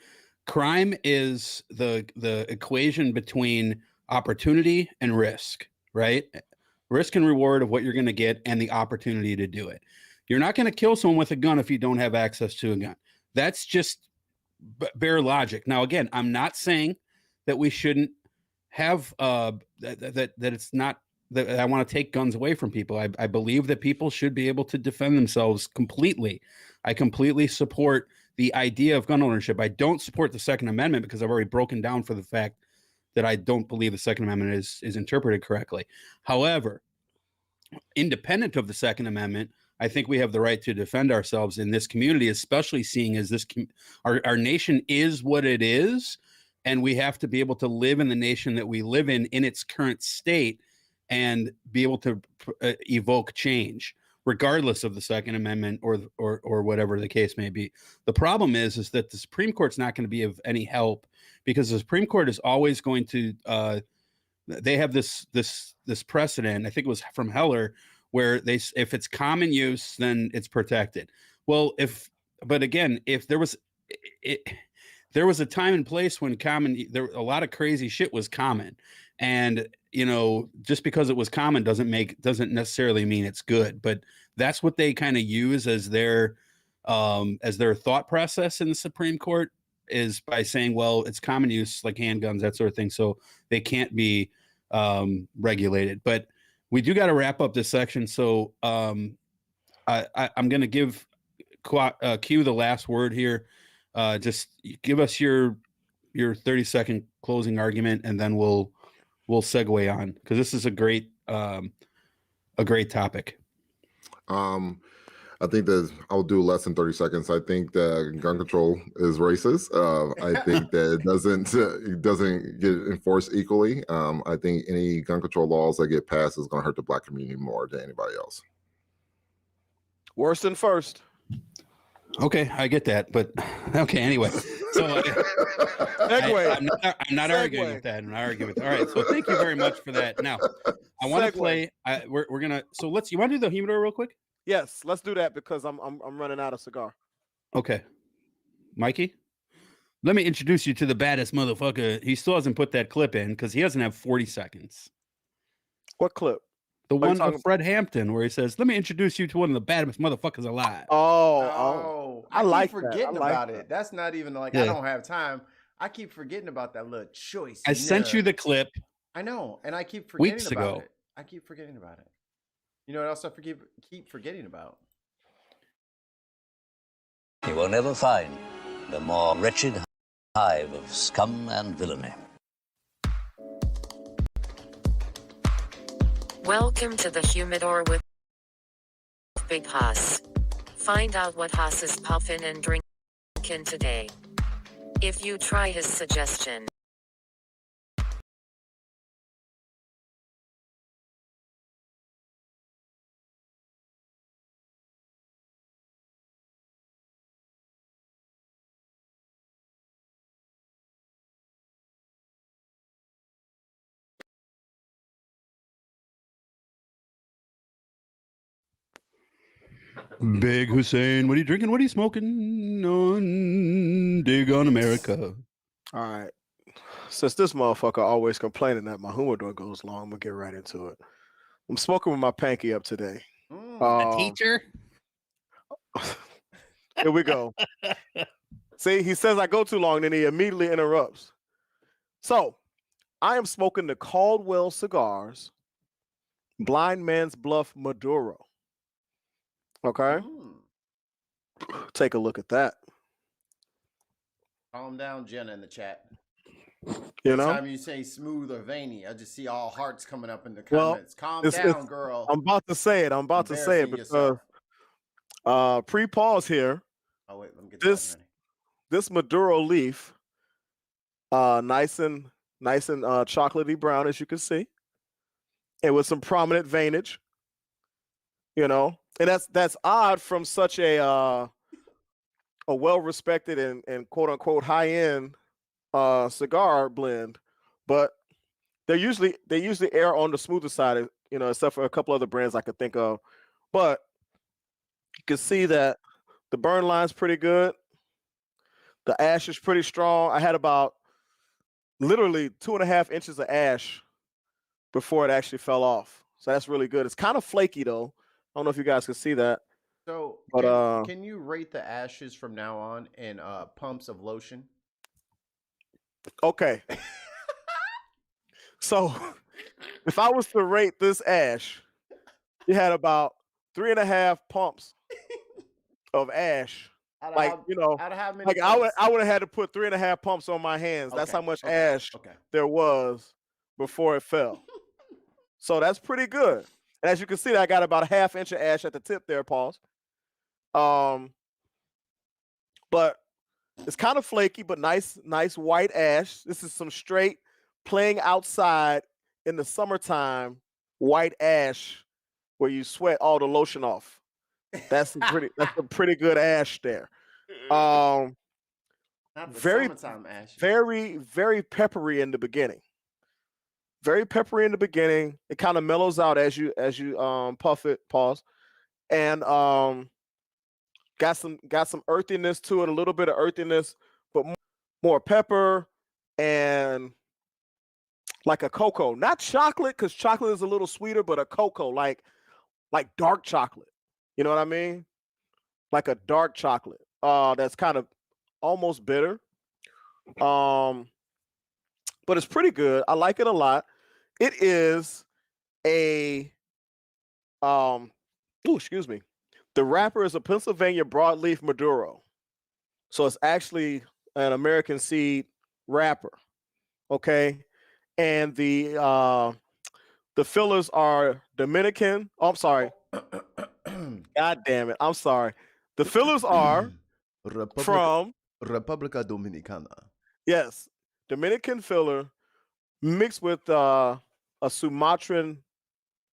Speaker 5: Crime is the equation between opportunity and risk, right? Risk and reward of what you're going to get and the opportunity to do it. You're not going to kill someone with a gun if you don't have access to a gun. That's just bare logic. Now, again, I'm not saying that we shouldn't have that it's not that I want to take guns away from people. I believe that people should be able to defend themselves completely. I completely support the idea of gun ownership. I don't support the Second Amendment because I've already broken down for the fact that I don't believe the Second Amendment is interpreted correctly. However, independent of the Second Amendment, I think we have the right to defend ourselves in this community, especially seeing as our nation is what it is. And we have to be able to live in the nation that we live in its current state and be able to evoke change, regardless of the Second Amendment or whatever the case may be. The problem is that the Supreme Court's not going to be of any help because the Supreme Court is always going to. They have this precedent. I think it was from Heller, where if it's common use, then it's protected. Well, but again, if there was a time and place when a lot of crazy shit was common, and just because it was common doesn't necessarily mean it's good. But that's what they kind of use as their thought process in the Supreme Court, is by saying, well, it's common use like handguns, that sort of thing, so they can't be regulated. But we do got to wrap up this section, so I'm going to give Q the last word here. Just give us your 30-second closing argument, and then we'll segue on, because this is a great topic.
Speaker 3: I think that I'll do less than 30 seconds. I think that gun control is racist. I think that it doesn't get enforced equally. I think any gun control laws that get passed is going to hurt the Black community more than anybody else.
Speaker 7: Worse than first.
Speaker 5: Okay, I get that, but okay. Anyway, so I'm not arguing with that. I'm not arguing with. All right, so thank you very much for that. Now, I want to play. We're gonna. So you want to do the humidor real quick?
Speaker 7: Yes, let's do that because I'm running out of cigar.
Speaker 5: Okay, Mikey, let me introduce you to the baddest motherfucker. He still hasn't put that clip in because he doesn't have 40 seconds.
Speaker 7: What clip?
Speaker 5: The one of Fred Hampton where he says, "Let me introduce you to one of the baddest motherfuckers alive."
Speaker 7: Oh, I like
Speaker 4: forgetting about it. That's not even like I don't have time. I keep forgetting about that little choice.
Speaker 5: I sent you the clip.
Speaker 4: I know, and I keep forgetting
Speaker 5: weeks
Speaker 4: about
Speaker 5: ago.
Speaker 4: it. I keep forgetting about it. You know what else I keep forgetting about?
Speaker 8: You will never find the more wretched hive of scum and villainy.
Speaker 9: Welcome to the Humidor with Big Hoss. Find out what Hoss is puffin' and drinkin' today. If you try his suggestion.
Speaker 5: Big Hussein, what are you drinking? What are you smoking on Dig on America?
Speaker 7: All right. Since this motherfucker always complaining that my humidor goes long, I'm gonna get right into it. I'm smoking with my panky up today.
Speaker 5: A teacher?
Speaker 7: Here we go. See, he says I go too long, then he immediately interrupts. So, I am smoking the Caldwell Cigars Blind Man's Bluff Maduro. Okay? Take a look at that.
Speaker 4: Calm down, Jenna, in the chat.
Speaker 7: You know?
Speaker 4: Anytime you say smooth or veiny, I just see all hearts coming up in the comments. Calm down, girl.
Speaker 7: I'm about to say it. I'm about to say it because pre-pause here.
Speaker 4: Oh wait, let me get
Speaker 7: this Maduro leaf, nice and chocolatey brown, as you can see, and with some prominent veinage. You know, and that's odd from such a well-respected and quote unquote high-end cigar blend, but they usually err on the smoother side, you know, except for a couple other brands I could think of. But you can see that the burn line's pretty good. The ash is pretty strong. I had about literally 2.5 inches of ash before it actually fell off. So that's really good. It's kind of flaky though. I don't know if you guys can see that.
Speaker 4: So, can you rate the ashes from now on in pumps of lotion?
Speaker 7: Okay. So, if I was to rate this ash, you had about 3.5 pumps of ash. Like, you know, like I would have had to put 3.5 pumps on my hands. That's how much ash there was before it fell. So that's pretty good. And as you can see, I got about 1/2 inch of ash at the tip there, pause. But it's kind of flaky, but nice white ash. This is some straight playing outside in the summertime white ash where you sweat all the lotion off. That's a pretty good ash there.
Speaker 4: Not the summertime ash.
Speaker 7: Very peppery in the beginning. Very peppery in the beginning. It kind of mellows out as you puff it, pause. And got some earthiness to it, a little bit of earthiness, but more pepper and like a cocoa. Not chocolate, because chocolate is a little sweeter, but a cocoa, like dark chocolate. You know what I mean? Like a dark chocolate. That's kind of almost bitter. But it's pretty good. I like it a lot. It is a excuse me. The wrapper is a Pennsylvania broadleaf Maduro. So it's actually an American seed wrapper. Okay. And the fillers are Dominican. Oh, I'm sorry. God damn it. I'm sorry. The fillers are from
Speaker 4: República Dominicana.
Speaker 7: Yes. Dominican filler mixed with a Sumatran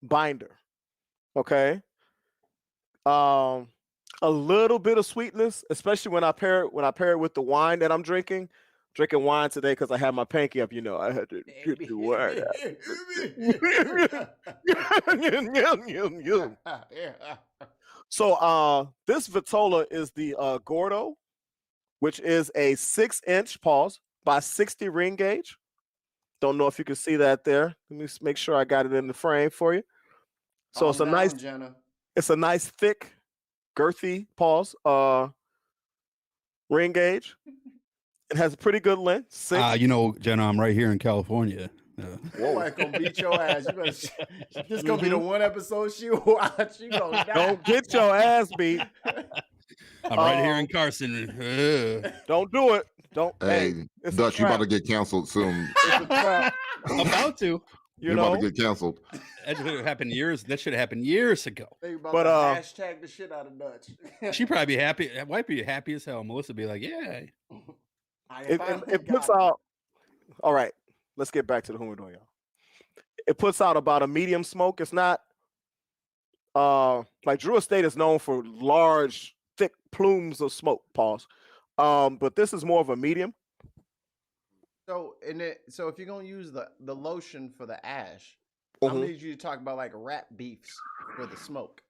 Speaker 7: binder. Okay. A little bit of sweetness, especially when I pair it with the wine that I'm drinking. Drinking wine today because I had my panky up. You know, I had to get the wine out. So this Vitola is the Gordo, which is a 6-inch pause by 60 ring gauge. Don't know if you can see that there. Let me make sure I got it in the frame for you. So it's a nice thick, girthy pause ring gauge. It has a pretty good length.
Speaker 5: You know, Jenna, I'm right here in California.
Speaker 4: Whoa, I'm gonna beat your ass. This is gonna be the one episode she watch. You gonna die.
Speaker 7: Don't get your ass beat.
Speaker 5: I'm right here in Carson.
Speaker 7: Don't do it. Don't.
Speaker 3: Hey, Dutch, you about to get canceled soon.
Speaker 5: About to.
Speaker 3: You're about to get canceled.
Speaker 5: That should have happened years. That should have happened years ago.
Speaker 4: But hashtag the shit out of Dutch.
Speaker 5: She'd probably be happy. Wife be happy as hell. Melissa would be like, yeah.
Speaker 7: It puts out. All right, let's get back to the humidor, y'all. It puts out about a medium smoke. It's not like Drew Estate is known for large, thick plumes of smoke. Pause. But this is more of a medium.
Speaker 4: So if you're gonna use the lotion for the ash, I'm gonna need you to talk about like rat beefs for the smoke.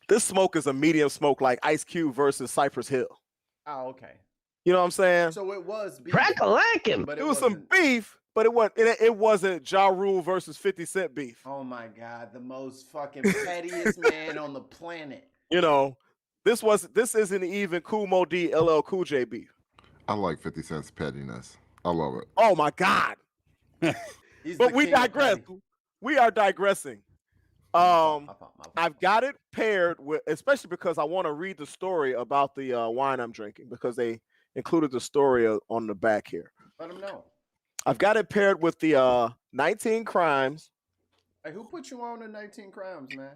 Speaker 7: This smoke is a medium smoke, like Ice Cube versus Cypress Hill.
Speaker 4: Oh, okay.
Speaker 7: You know what I'm saying?
Speaker 4: So it was beef.
Speaker 10: Crack-a-lackin'.
Speaker 4: But
Speaker 7: It was some beef, but it wasn't Ja Rule versus 50 Cent beef.
Speaker 4: Oh my God, the most fucking pettiest man on the planet.
Speaker 7: You know, this isn't even Kool Moe D LL Cool J beef.
Speaker 3: I like 50 Cent's pettiness. I love it.
Speaker 7: Oh my God. But we digress. We are digressing. I've got it paired with, especially because I want to read the story about the wine I'm drinking, because they included the story on the back here.
Speaker 4: Let them know.
Speaker 7: I've got it paired with the 19 Crimes.
Speaker 4: Hey, who put you on the 19 Crimes, man?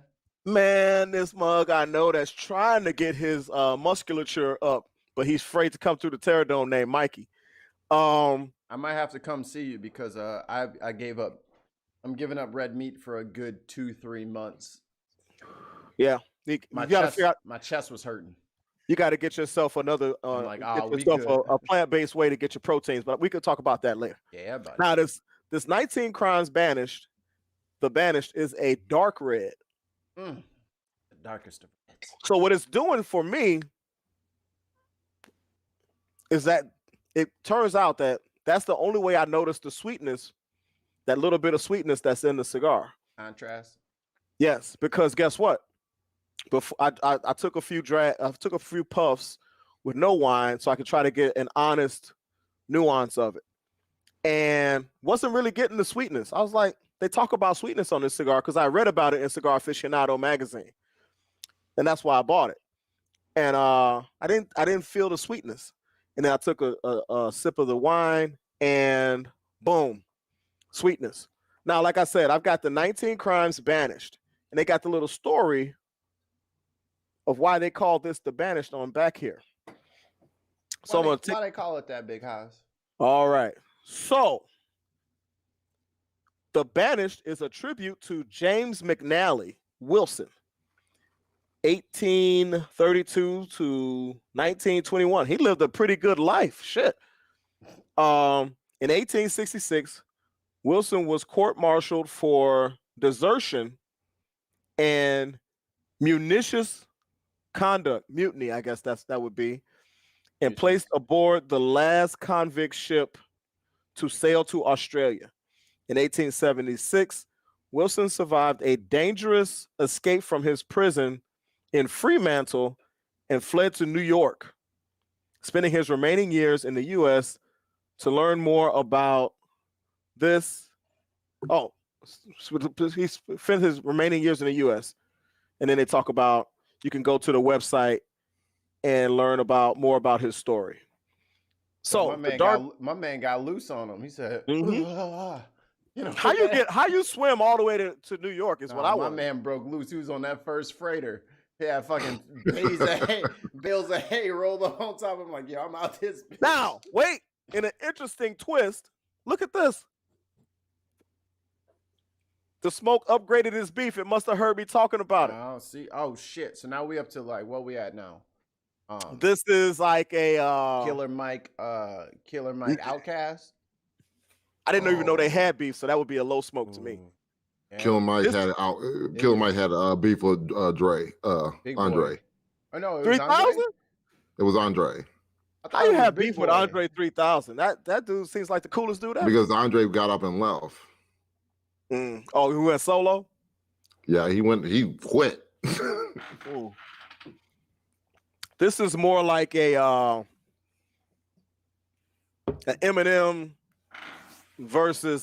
Speaker 7: Man, this mug I know that's trying to get his musculature up, but he's afraid to come through the Terror Dome named Mikey.
Speaker 4: I might have to come see you because I gave up. I'm giving up red meat for a good 2-3 months.
Speaker 7: Yeah,
Speaker 4: my chest was hurting.
Speaker 7: You got to get yourself another a plant-based way to get your proteins, but we could talk about that later.
Speaker 4: Yeah, buddy.
Speaker 7: Now this 19 Crimes Banished, the Banished is a dark red.
Speaker 4: The darkest of reds.
Speaker 7: So what it's doing for me is that it turns out that that's the only way I notice the sweetness, that little bit of sweetness that's in the cigar.
Speaker 4: Contrast.
Speaker 7: Yes, because guess what? Before I took a few puffs with no wine so I could try to get an honest nuance of it, and wasn't really getting the sweetness. I was like, they talk about sweetness on this cigar because I read about it in Cigar Aficionado magazine, and that's why I bought it. And I didn't feel the sweetness, and then I took a sip of the wine, and boom, sweetness. Now, like I said, I've got the 19 Crimes Banished, and they got the little story of why they call this the Banished on back here. So
Speaker 4: why they call it that, Big House?
Speaker 7: All right. So the Banished is a tribute to James McNally Wilson, 1832 to 1921. He lived a pretty good life. Shit. In 1866, Wilson was court-martialed for desertion and munitions conduct, mutiny, I guess that would be, and placed aboard the last convict ship to sail to Australia. In 1876, Wilson survived a dangerous escape from his prison in Fremantle and fled to New York, spending his remaining years in the U.S. to learn more about this. Oh, he spent his remaining years in the U.S. And then they talk about, you can go to the website and learn more about his story. So
Speaker 4: my man got loose on him. He said,
Speaker 7: you know, how you swim all the way to New York is what I want.
Speaker 4: My man broke loose. He was on that first freighter. He had fucking bales of hay rolled up on top of him. Like, yo, I'm out this bitch.
Speaker 7: Now, wait, in an interesting twist, look at this. The smoke upgraded his beef. It must have heard me talking about it.
Speaker 4: Oh, see. Oh, shit. So now we up to like, what we at now?
Speaker 7: This is like a
Speaker 4: Killer Mike Outcast.
Speaker 7: I didn't even know they had beef, so that would be a low smoke to me.
Speaker 3: Yeah. Killer Mike had beef with Andre.
Speaker 4: Oh no,
Speaker 7: 3000.
Speaker 3: It was Andre.
Speaker 7: How you have beef with Andre 3000? That dude seems like the coolest dude ever.
Speaker 3: Because Andre got up and left.
Speaker 7: Oh, he went solo?
Speaker 3: Yeah, he quit.
Speaker 7: This is more like an Eminem versus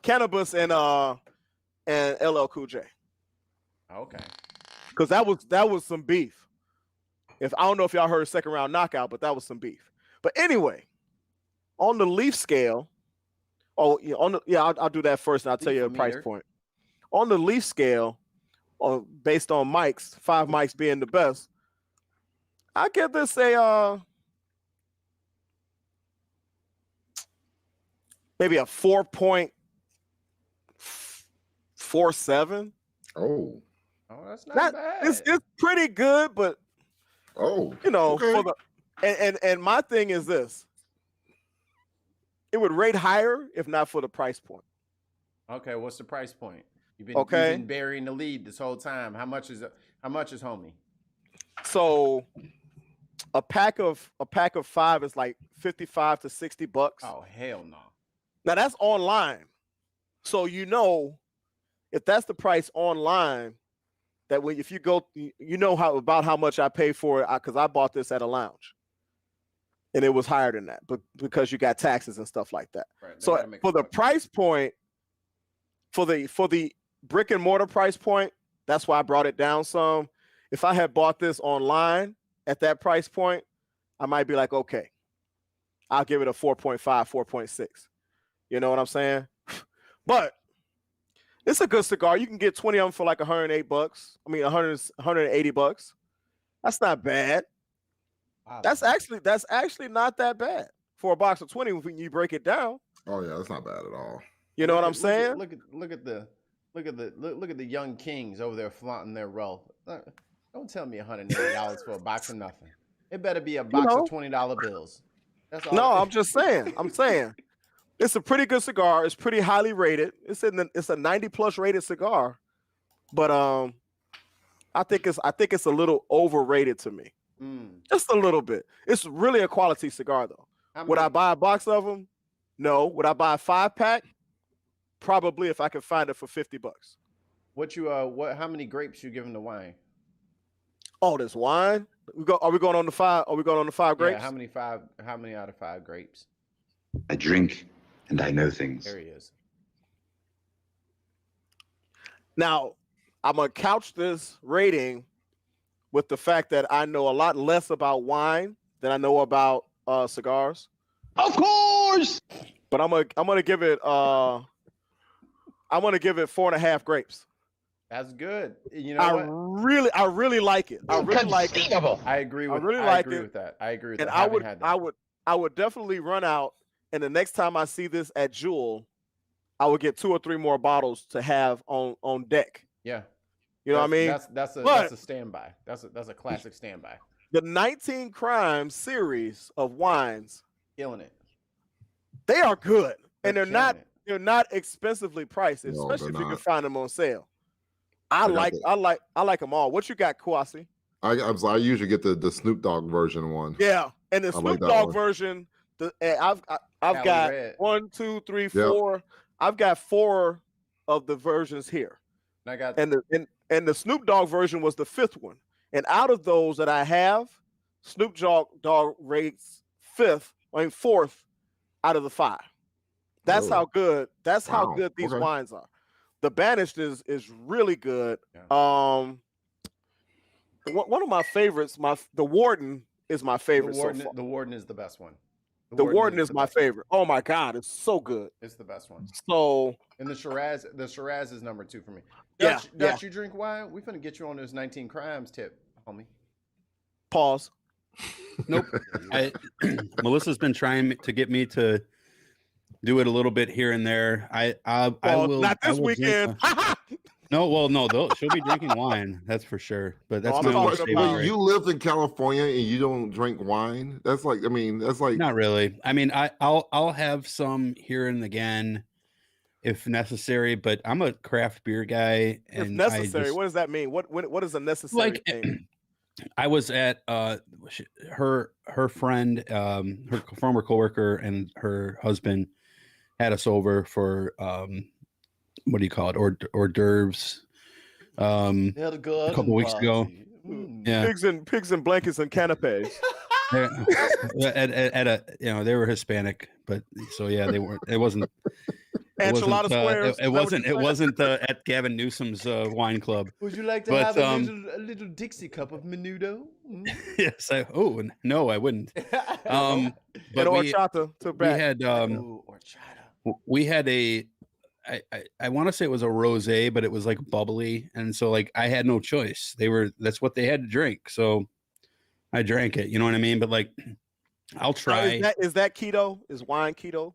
Speaker 7: Cannabis and LL Cool J.
Speaker 4: Okay.
Speaker 7: Because that was some beef. I don't know if y'all heard Second Round Knockout, but that was some beef. But anyway, on the leaf scale, I'll do that first, and I'll tell you a price point. On the leaf scale, based on mics, 5 mics being the best, I give this maybe a 4.47.
Speaker 3: Oh,
Speaker 4: that's not bad.
Speaker 7: It's pretty good, but you know,
Speaker 3: okay.
Speaker 7: And my thing is this: it would rate higher if not for the price point.
Speaker 4: Okay, what's the price point? You've been burying the lead this whole time. How much is homie?
Speaker 7: So a pack of 5 is like $55 to $60.
Speaker 4: Oh hell no.
Speaker 7: Now that's online, so if that's the price online, that when if you go, how much I pay for it because I bought this at a lounge, and it was higher than that, but because you got taxes and stuff like that.
Speaker 4: Right,
Speaker 7: So for the price point, for the brick and mortar price point, that's why I brought it down some. If I had bought this online at that price point, I might be like, okay, I'll give it a 4.5, 4.6. You know what I'm saying? But it's a good cigar. You can get 20 of them for like $108. I mean, $180. That's not bad.
Speaker 4: Wow.
Speaker 7: That's actually not that bad for a box of 20 when you break it down.
Speaker 3: Oh yeah, that's not bad at all.
Speaker 7: You know what I'm saying?
Speaker 4: Look at the young kings over there flaunting their wealth. Don't tell me $180 for a box of nothing. It better be a box of $20 bills. That's all.
Speaker 7: No, I'm just saying. I'm saying it's a pretty good cigar. It's pretty highly rated. It's a 90+ rated cigar, but I think it's a little overrated to me. Just a little bit. It's really a quality cigar though. Would I buy a box of them? No. Would I buy a 5-pack? Probably, if I could find it for $50.
Speaker 4: How many grapes you giving the wine?
Speaker 7: Oh, this wine. Are we going on the 5? Are we going on the 5 grapes?
Speaker 4: Yeah, how many out of 5 grapes?
Speaker 10: I drink and I know things.
Speaker 4: There he is.
Speaker 7: Now, I'm gonna couch this rating with the fact that I know a lot less about wine than I know about cigars.
Speaker 10: Of course.
Speaker 7: But I'm gonna give it 4.5 grapes.
Speaker 4: That's good. You know what?
Speaker 7: I really like it. I really like it.
Speaker 4: I agree with.
Speaker 7: I
Speaker 4: agree with that. I agree with
Speaker 7: and
Speaker 4: that.
Speaker 7: I would definitely run out. And the next time I see this at Jewel, I would get 2 or 3 more bottles to have on deck.
Speaker 4: Yeah.
Speaker 7: You know what I mean?
Speaker 4: That's a standby. That's a classic standby.
Speaker 7: The 19 Crimes series of wines,
Speaker 4: killing it.
Speaker 7: They are good, and they're not expensively priced,
Speaker 3: No,
Speaker 7: especially if
Speaker 3: they're
Speaker 7: you can
Speaker 3: not.
Speaker 7: find them on sale. I like them all. What you got, Kwasi?
Speaker 3: I usually get the Snoop Dogg version one.
Speaker 7: Yeah, and the
Speaker 3: I like
Speaker 7: Snoop
Speaker 3: that
Speaker 7: Dogg
Speaker 3: one.
Speaker 7: version. I've
Speaker 4: Cali
Speaker 7: got
Speaker 4: Red.
Speaker 7: 1, 2, 3,
Speaker 3: Yep.
Speaker 7: 4. I've got 4 of the versions here.
Speaker 4: And I got
Speaker 7: And the Snoop Dogg version was the 5th one. And out of those that I have, Snoop Dogg rates 4th out of the 5. That's
Speaker 3: Really?
Speaker 7: how good. That's how
Speaker 3: Wow.
Speaker 7: good these
Speaker 3: Okay.
Speaker 7: wines are. The Banished is really good.
Speaker 4: Yeah.
Speaker 7: One of my favorites, the Warden is my favorite.
Speaker 4: the Warden is the best one.
Speaker 7: The Warden is
Speaker 4: the
Speaker 7: my
Speaker 4: best one.
Speaker 7: favorite. Oh my God, it's so good.
Speaker 4: It's the best one.
Speaker 7: So
Speaker 4: And the Shiraz is number 2 for me.
Speaker 7: Yeah,
Speaker 4: Dutch, you drink wine? We finna get you on this 19 Crimes tip, homie.
Speaker 7: pause.
Speaker 5: Nope. Melissa's been trying to get me to do it a little bit here and there. I will
Speaker 7: not
Speaker 5: I
Speaker 7: this
Speaker 5: will drink
Speaker 7: weekend.
Speaker 5: no, she'll be drinking wine, that's for sure. But that's
Speaker 7: I'm
Speaker 5: my
Speaker 7: talking
Speaker 5: only
Speaker 7: about-
Speaker 5: favorite.
Speaker 3: Wait, you lived in California and you don't drink wine? That's like
Speaker 5: Not really. I mean, I'll have some here and again if necessary, but I'm a craft beer guy.
Speaker 7: If
Speaker 5: And
Speaker 7: necessary, what does that mean? What is a necessary
Speaker 5: like
Speaker 7: thing?
Speaker 5: I was at her friend, her former coworker, and her husband had us over for what do you call it, hors d'oeuvres a couple weeks ago. Yeah,
Speaker 7: Pigs and blankets and canapes.
Speaker 5: at a they were Hispanic, but so yeah, they weren't. It wasn't.
Speaker 7: Enchilada squares.
Speaker 5: It wasn't at Gavin Newsom's wine club.
Speaker 4: Would you like to
Speaker 5: But,
Speaker 4: have a little Dixie cup of menudo?
Speaker 5: Yes. No, I wouldn't. But
Speaker 7: And horchata to
Speaker 5: we
Speaker 7: back.
Speaker 5: had
Speaker 4: horchata.
Speaker 5: we had I want to say it was a rosé, but it was like bubbly, and so like I had no choice. That's what they had to drink, so I drank it. You know what I mean? But like, I'll try.
Speaker 7: Is that keto? Is wine keto?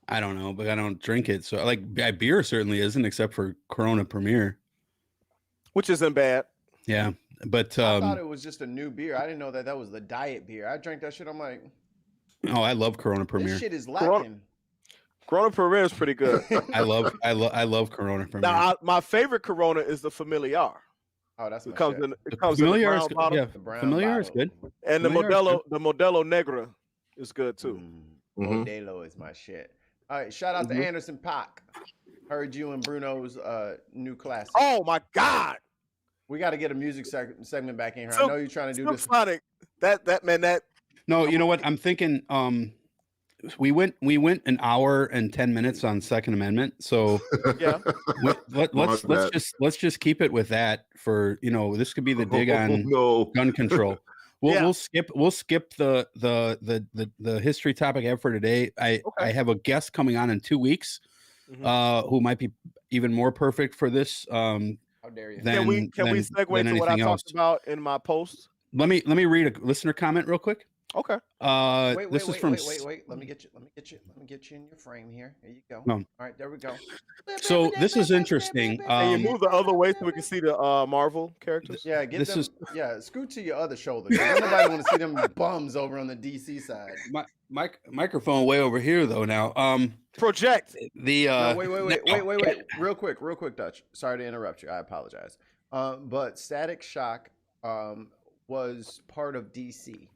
Speaker 5: I don't know, but I don't drink it. So like, beer certainly isn't, except for Corona Premier,
Speaker 7: Which isn't bad.
Speaker 5: Yeah, but
Speaker 4: I thought it was just a new beer. I didn't know that was the diet beer. I drank that shit. I'm like,
Speaker 5: oh, I love Corona Premier.
Speaker 4: this shit is lacking.
Speaker 7: Corona Premier is pretty good.
Speaker 5: I love Corona Premier.
Speaker 7: Now, my favorite Corona is the Familiar.
Speaker 4: Oh, that's
Speaker 7: It
Speaker 4: my
Speaker 7: comes
Speaker 4: shit.
Speaker 7: in it comes in the
Speaker 5: Familiar
Speaker 7: brown
Speaker 5: is good.
Speaker 7: bottle.
Speaker 5: Yeah,
Speaker 4: The brown
Speaker 5: familiar is
Speaker 4: bottle.
Speaker 5: good.
Speaker 7: And the
Speaker 5: Familiar is
Speaker 7: Modelo Negra is good too.
Speaker 3: Mhm.
Speaker 4: Modelo is my shit. All right, shout out to Anderson Paak. Heard you and Bruno's new classic.
Speaker 7: Oh my God!
Speaker 4: We got to get a music segment back in here. I
Speaker 7: Silk-
Speaker 4: know you're trying to do
Speaker 7: Silk
Speaker 4: this.
Speaker 7: Sonic. That
Speaker 5: No, you know what? I'm thinking. We went an hour and 10 minutes on Second Amendment. So
Speaker 7: yeah.
Speaker 5: let's just keep it with that for this could be the dig on
Speaker 3: no.
Speaker 5: gun control.
Speaker 7: Yeah.
Speaker 5: We'll skip the history topic I have for today. I have a guest coming on in 2 weeks who might be even more perfect for this.
Speaker 4: How dare you?
Speaker 7: Can we segue to what I talked about in my post?
Speaker 5: Let me read a listener comment real quick.
Speaker 7: Okay.
Speaker 4: Wait.
Speaker 5: This is from.
Speaker 4: Wait. Let me get you in your frame here. There you go.
Speaker 5: No.
Speaker 4: All right, there we go.
Speaker 5: So this is interesting.
Speaker 7: Can you move the other way so we can see the Marvel characters?
Speaker 4: Yeah, scoot to your other shoulder. Nobody want to see them bums over on the DC side.
Speaker 5: My microphone way over here though now.
Speaker 7: Project
Speaker 5: the
Speaker 4: wait. Real quick, Dutch. Sorry to interrupt you. I apologize. But Static Shock was part of DC.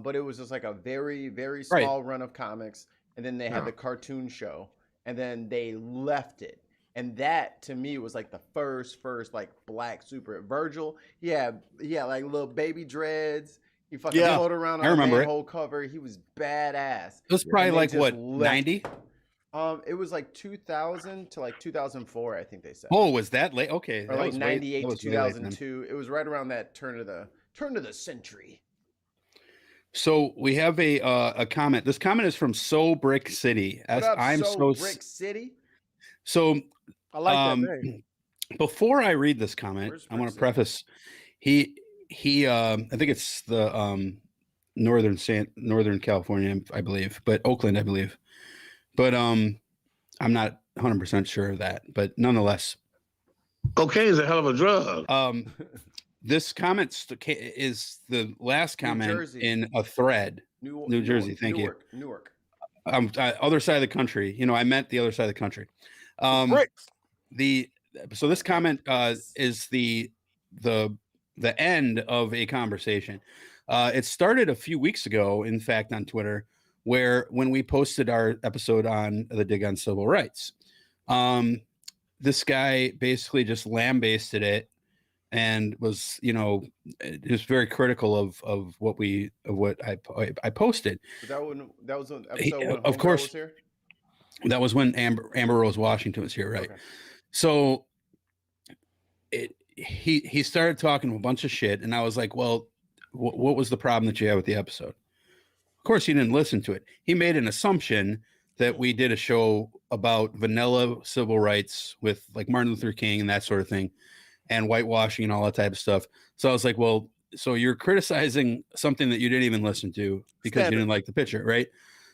Speaker 4: But it was just like a very, very small run of comics, and then they had the cartoon show, and then they left it. And that to me was like the first like black super. Virgil, yeah, like little baby dreads. He fucking floated around on the whole cover. He was badass.
Speaker 5: It was probably like what 90.
Speaker 4: It was like 2000 to like 2004, I think they said.
Speaker 5: Oh, was that late? Okay,
Speaker 4: or like 98 to 2002. It was right around that turn of the century.
Speaker 5: So we have a comment. This comment is from So Brick City.
Speaker 4: Brick City.
Speaker 5: So
Speaker 7: I like that name.
Speaker 5: Before I read this comment, I want to preface. He I think it's the Northern California, I believe, but Oakland, I believe. But I'm not 100% sure of that. But nonetheless,
Speaker 10: cocaine is a hell of a drug.
Speaker 5: This comment is the last comment in a thread. New Jersey, thank you.
Speaker 4: Newark.
Speaker 5: Other side of the country. I meant the other side of the country. So this comment is the end of a conversation. It started a few weeks ago, in fact, on Twitter, when we posted our episode on the dig on civil rights. This guy basically just lambasted it. And was just very critical of what I posted.
Speaker 4: That was an episode when
Speaker 5: of course
Speaker 4: was here?
Speaker 5: That was when Amber Rose Washington was here, right? Okay. So he started talking a bunch of shit, and I was like, well, what was the problem that you had with the episode? Of course, he didn't listen to it. He made an assumption that we did a show about vanilla civil rights with like Martin Luther King and that sort of thing, and whitewashing and all that type of stuff. So I was like, well, so you're criticizing something that you didn't even listen to because you didn't like the picture, right?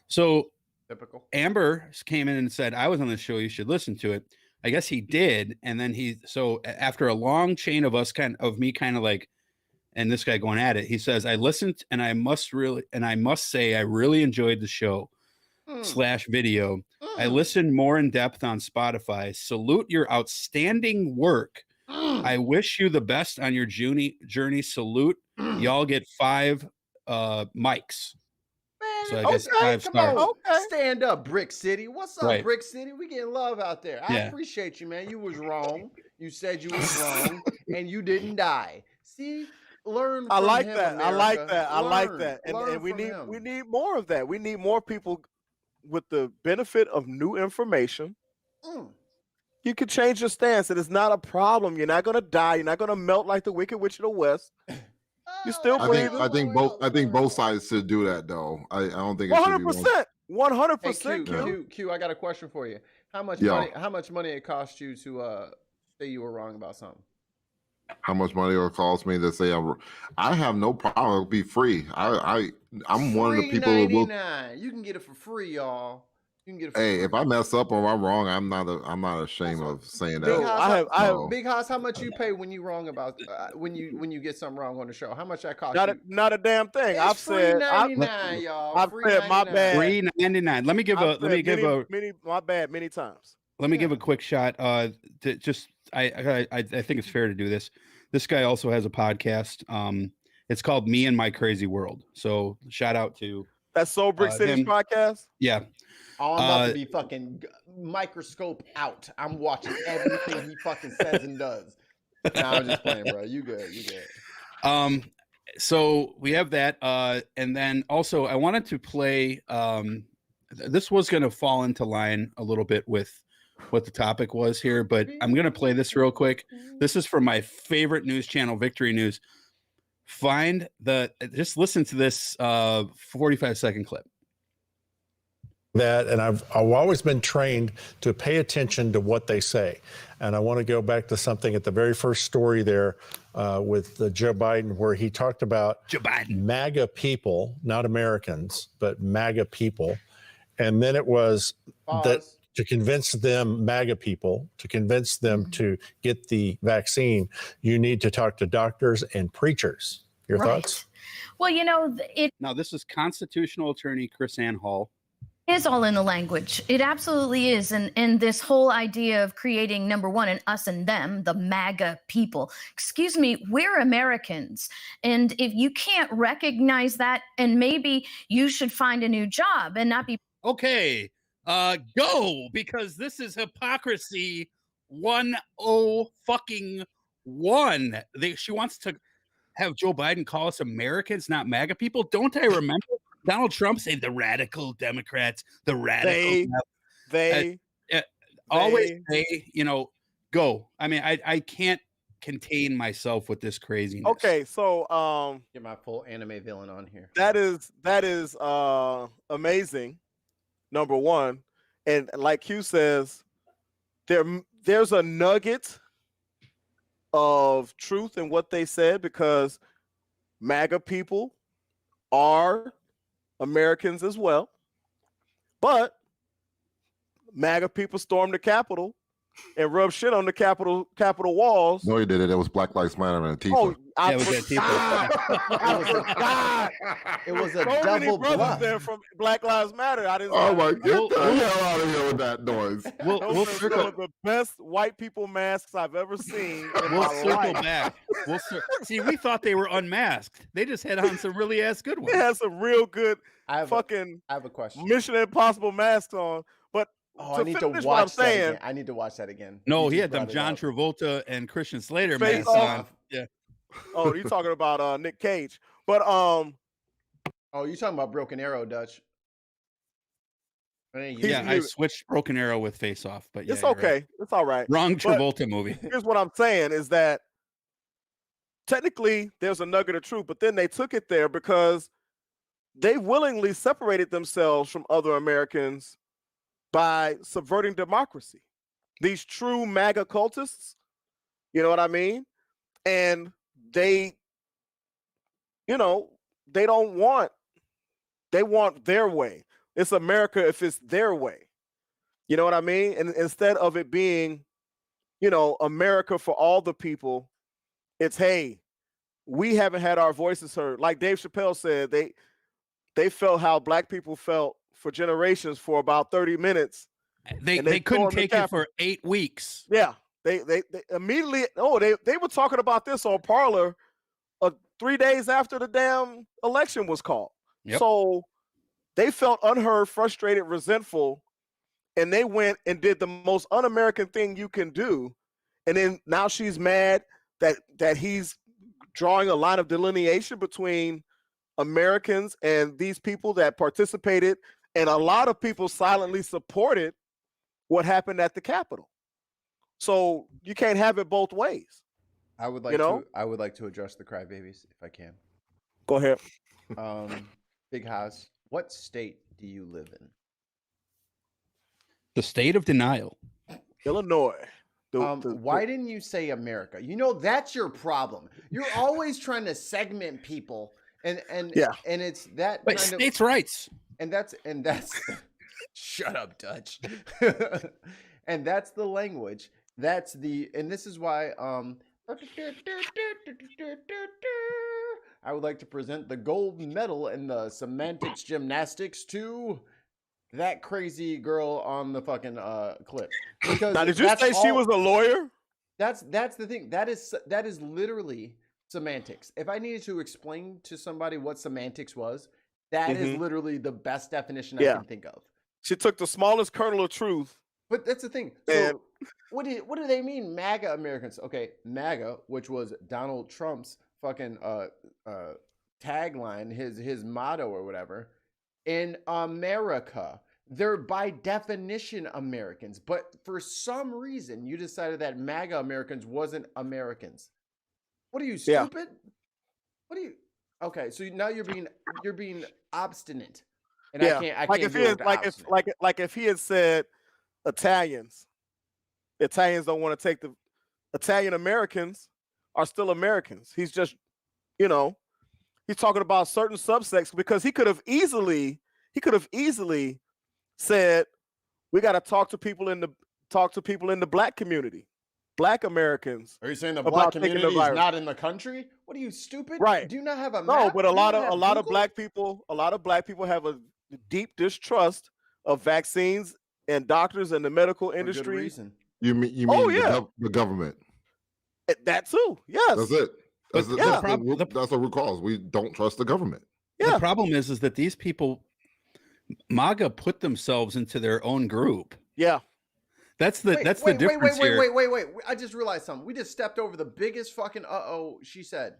Speaker 5: So
Speaker 4: typical.
Speaker 5: Amber came in and said, I was on the show, you should listen to it. I guess he did. And then so after a long chain of me kind of like, and this guy going at it, he says, I listened and I must say, I really enjoyed the show / video. I listened more in depth on Spotify. Salute your outstanding work. I wish you the best on your journey. Salute. Y'all get 5 mics.
Speaker 4: Man,
Speaker 5: so I guess 5 stars.
Speaker 4: Okay. Stand up, Brick City. What's up,
Speaker 5: right.
Speaker 4: Brick City? We getting love out there. I appreciate you, man. You was wrong. You said you was wrong, and you didn't die. See, learn. From
Speaker 7: I like
Speaker 4: him,
Speaker 7: that.
Speaker 4: America.
Speaker 7: I like that. I
Speaker 4: learn.
Speaker 7: like that. And we need more of that. We need more people with the benefit of new information. You can change your stance. It is not a problem. You're not going to die. You're not going to melt like the Wicked Witch of the West. You're still breathing.
Speaker 3: I think both sides should do that, though. I don't think it should be
Speaker 7: 100%.
Speaker 4: Hey, Q, I got a question for you. How much money it cost you to say you were wrong about something?
Speaker 3: How much money will it cost me to say I have no problem. It'll be free. I'm one of the people who will.
Speaker 4: You can get it for free, y'all. You can get it.
Speaker 3: Hey, if I mess up or I'm wrong, I'm not ashamed of saying that.
Speaker 4: Big Hoss, how much you pay when you wrong about when you get something wrong on the show? How much that cost you?
Speaker 7: Not a damn thing. I've said
Speaker 4: $3.99, y'all.
Speaker 7: I've said my bad.
Speaker 5: $3.99. Let me give
Speaker 7: my bad many times.
Speaker 5: let me give a quick shot. To just I think it's fair to do this. This guy also has a podcast. It's called Me and My Crazy World. So shout out to
Speaker 7: That's Soul Brick City's podcast.
Speaker 5: Yeah.
Speaker 4: Oh, I'm about to be fucking microscope out. I'm watching everything he fucking says and does. Nah, I'm just playing, bro. You good? You good?
Speaker 5: So we have that, and then also I wanted to play. This was going to fall into line a little bit with what the topic was here, but I'm going to play this real quick. This is from my favorite news channel, Victory News. Just listen to this 45-second clip.
Speaker 11: That, and I've always been trained to pay attention to what they say. And I want to go back to something at the very first story there with Joe Biden, where he talked about
Speaker 5: Joe Biden.
Speaker 11: MAGA people, not Americans, but MAGA people. And then it was that to convince them, MAGA people, to convince them to get the vaccine, you need to talk to doctors and preachers. Your thoughts?
Speaker 12: Well, you know, it
Speaker 5: Now, this is constitutional attorney KrisAnne Hall.
Speaker 12: is all in the language. It absolutely is. And this whole idea of creating, number one, an us and them, the MAGA people. Excuse me, we're Americans. And if you can't recognize that, and maybe you should find a new job and not be.
Speaker 5: Okay, go, because this is hypocrisy 101. She wants to have Joe Biden call us Americans, not MAGA people. Don't I remember Donald Trump say the radical Democrats, the radical always say, go. I mean, I can't contain myself with this craziness.
Speaker 7: Okay, so
Speaker 4: Get my full anime villain on here.
Speaker 7: that is amazing. Number one, and like Q says, there's a nugget of truth in what they said, because MAGA people are Americans as well, but MAGA people stormed the Capitol and rubbed shit on the Capitol walls.
Speaker 3: No, he did it. It was Black Lives Matter and Antifa.
Speaker 7: Oh, I
Speaker 5: Yeah, we got
Speaker 7: forgot.
Speaker 4: It was a
Speaker 7: So many
Speaker 4: double
Speaker 7: brothers
Speaker 4: bluff.
Speaker 7: there from Black Lives Matter. I didn't.
Speaker 3: Oh my, get the hell out of here with that noise.
Speaker 5: We'll
Speaker 7: Those are
Speaker 5: circle.
Speaker 7: some of the best white people masks I've ever seen in
Speaker 5: We'll
Speaker 7: my
Speaker 5: circle
Speaker 7: life.
Speaker 5: back. See, we thought they were unmasked. They just had on some really ass good ones.
Speaker 7: They had some real good
Speaker 4: I have
Speaker 7: fucking
Speaker 4: I have a question.
Speaker 7: Mission Impossible masks on. But
Speaker 4: Oh,
Speaker 7: to
Speaker 4: I need to
Speaker 7: finish what I'm
Speaker 4: watch that
Speaker 7: saying,
Speaker 4: again. I need to watch that again.
Speaker 5: No,
Speaker 4: You
Speaker 5: he
Speaker 4: just
Speaker 5: had them
Speaker 4: brought it
Speaker 5: John
Speaker 4: up.
Speaker 5: Travolta and Christian Slater
Speaker 7: Face
Speaker 5: masks
Speaker 7: off.
Speaker 5: on. Yeah.
Speaker 7: oh, you're talking about Nick Cage. But
Speaker 4: Oh, you talking about Broken Arrow, Dutch?
Speaker 5: Yeah, I switched Broken Arrow with Face Off, but yeah,
Speaker 7: it's
Speaker 5: you're
Speaker 7: okay.
Speaker 5: right.
Speaker 7: It's all right.
Speaker 5: Wrong
Speaker 7: But
Speaker 5: Travolta movie.
Speaker 7: here's what I'm saying is that technically there's a nugget of truth, but then they took it there because they willingly separated themselves from other Americans by subverting democracy. These true MAGA cultists, you know what I mean? And they, they want their way. It's America if it's their way. You know what I mean? And instead of it being, America for all the people, it's, hey, we haven't had our voices heard. Like Dave Chappelle said, they felt how Black people felt for generations for about 30 minutes.
Speaker 5: They couldn't take it for 8 weeks.
Speaker 7: Yeah. They immediately, they were talking about this on Parler 3 days after the damn election was called.
Speaker 5: Yep.
Speaker 7: So they felt unheard, frustrated, resentful, and they went and did the most un-American thing you can do. And then now she's mad that he's drawing a line of delineation between Americans and these people that participated, and a lot of people silently supported what happened at the Capitol. So you can't have it both ways.
Speaker 4: I would like to address the crybabies if I can.
Speaker 7: Go ahead.
Speaker 4: Big House, what state do you live in?
Speaker 5: The state of denial.
Speaker 7: Illinois.
Speaker 4: Why didn't you say America? That's your problem. You're always trying to segment people, and it's that
Speaker 5: But
Speaker 4: kind
Speaker 5: states' rights.
Speaker 4: and that's shut up, Dutch. And that's the language. And this is why I would like to present the gold medal in the semantics gymnastics to that crazy girl on the fucking clip. Because
Speaker 7: now, did you say she was a lawyer?
Speaker 4: That's the thing. That is literally semantics. If I needed to explain to somebody what semantics was, that is literally the best definition I can think of.
Speaker 7: She took the smallest kernel of truth.
Speaker 4: But that's the thing. So what do they mean, MAGA Americans? Okay, MAGA, which was Donald Trump's fucking tagline, his motto or whatever. In America, they're by definition Americans. But for some reason, you decided that MAGA Americans wasn't Americans. What are you, stupid? Yeah. What are you? Okay, so now you're being obstinate. And I can't
Speaker 7: like if he had said Italians don't want to take the Italian Americans are still Americans. He's just, he's talking about certain subsects because he could have easily said we got to talk to people in the black community, black Americans.
Speaker 4: Are you saying the black community is not in the country? What are you, stupid?
Speaker 7: Right.
Speaker 4: Do you not have a map?
Speaker 7: No, but a lot of black people have a deep distrust of vaccines and doctors and the medical industry.
Speaker 3: You mean the government?
Speaker 7: That too. Yes.
Speaker 3: That's it. That's what root cause. We don't trust the government.
Speaker 5: Yeah. The problem is that these people, MAGA, put themselves into their own group.
Speaker 7: Yeah.
Speaker 5: That's the difference here.
Speaker 4: Wait. I just realized something. We just stepped over the biggest fucking she said.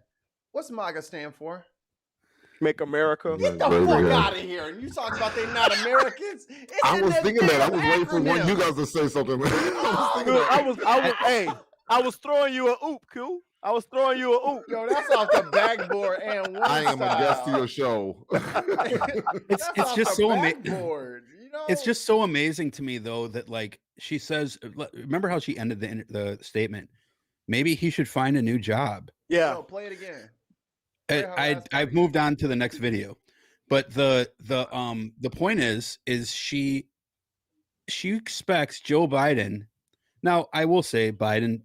Speaker 4: What's MAGA stand for?
Speaker 7: Make America.
Speaker 4: Get the fuck out of here. And you talk about they not Americans.
Speaker 3: I was thinking that. I was waiting for one of you guys to say something.
Speaker 7: I was throwing you a oop, Q. I was throwing you a oop.
Speaker 4: Yo, that's off the backboard and one
Speaker 3: I am a guest to your show.
Speaker 5: It's just so amazing. It's just so amazing to me though that like she says, remember how she ended the statement? Maybe he should find a new job.
Speaker 7: Yeah.
Speaker 4: No, play it again.
Speaker 5: I've moved on to the next video, but the point is she expects Joe Biden. Now I will say Biden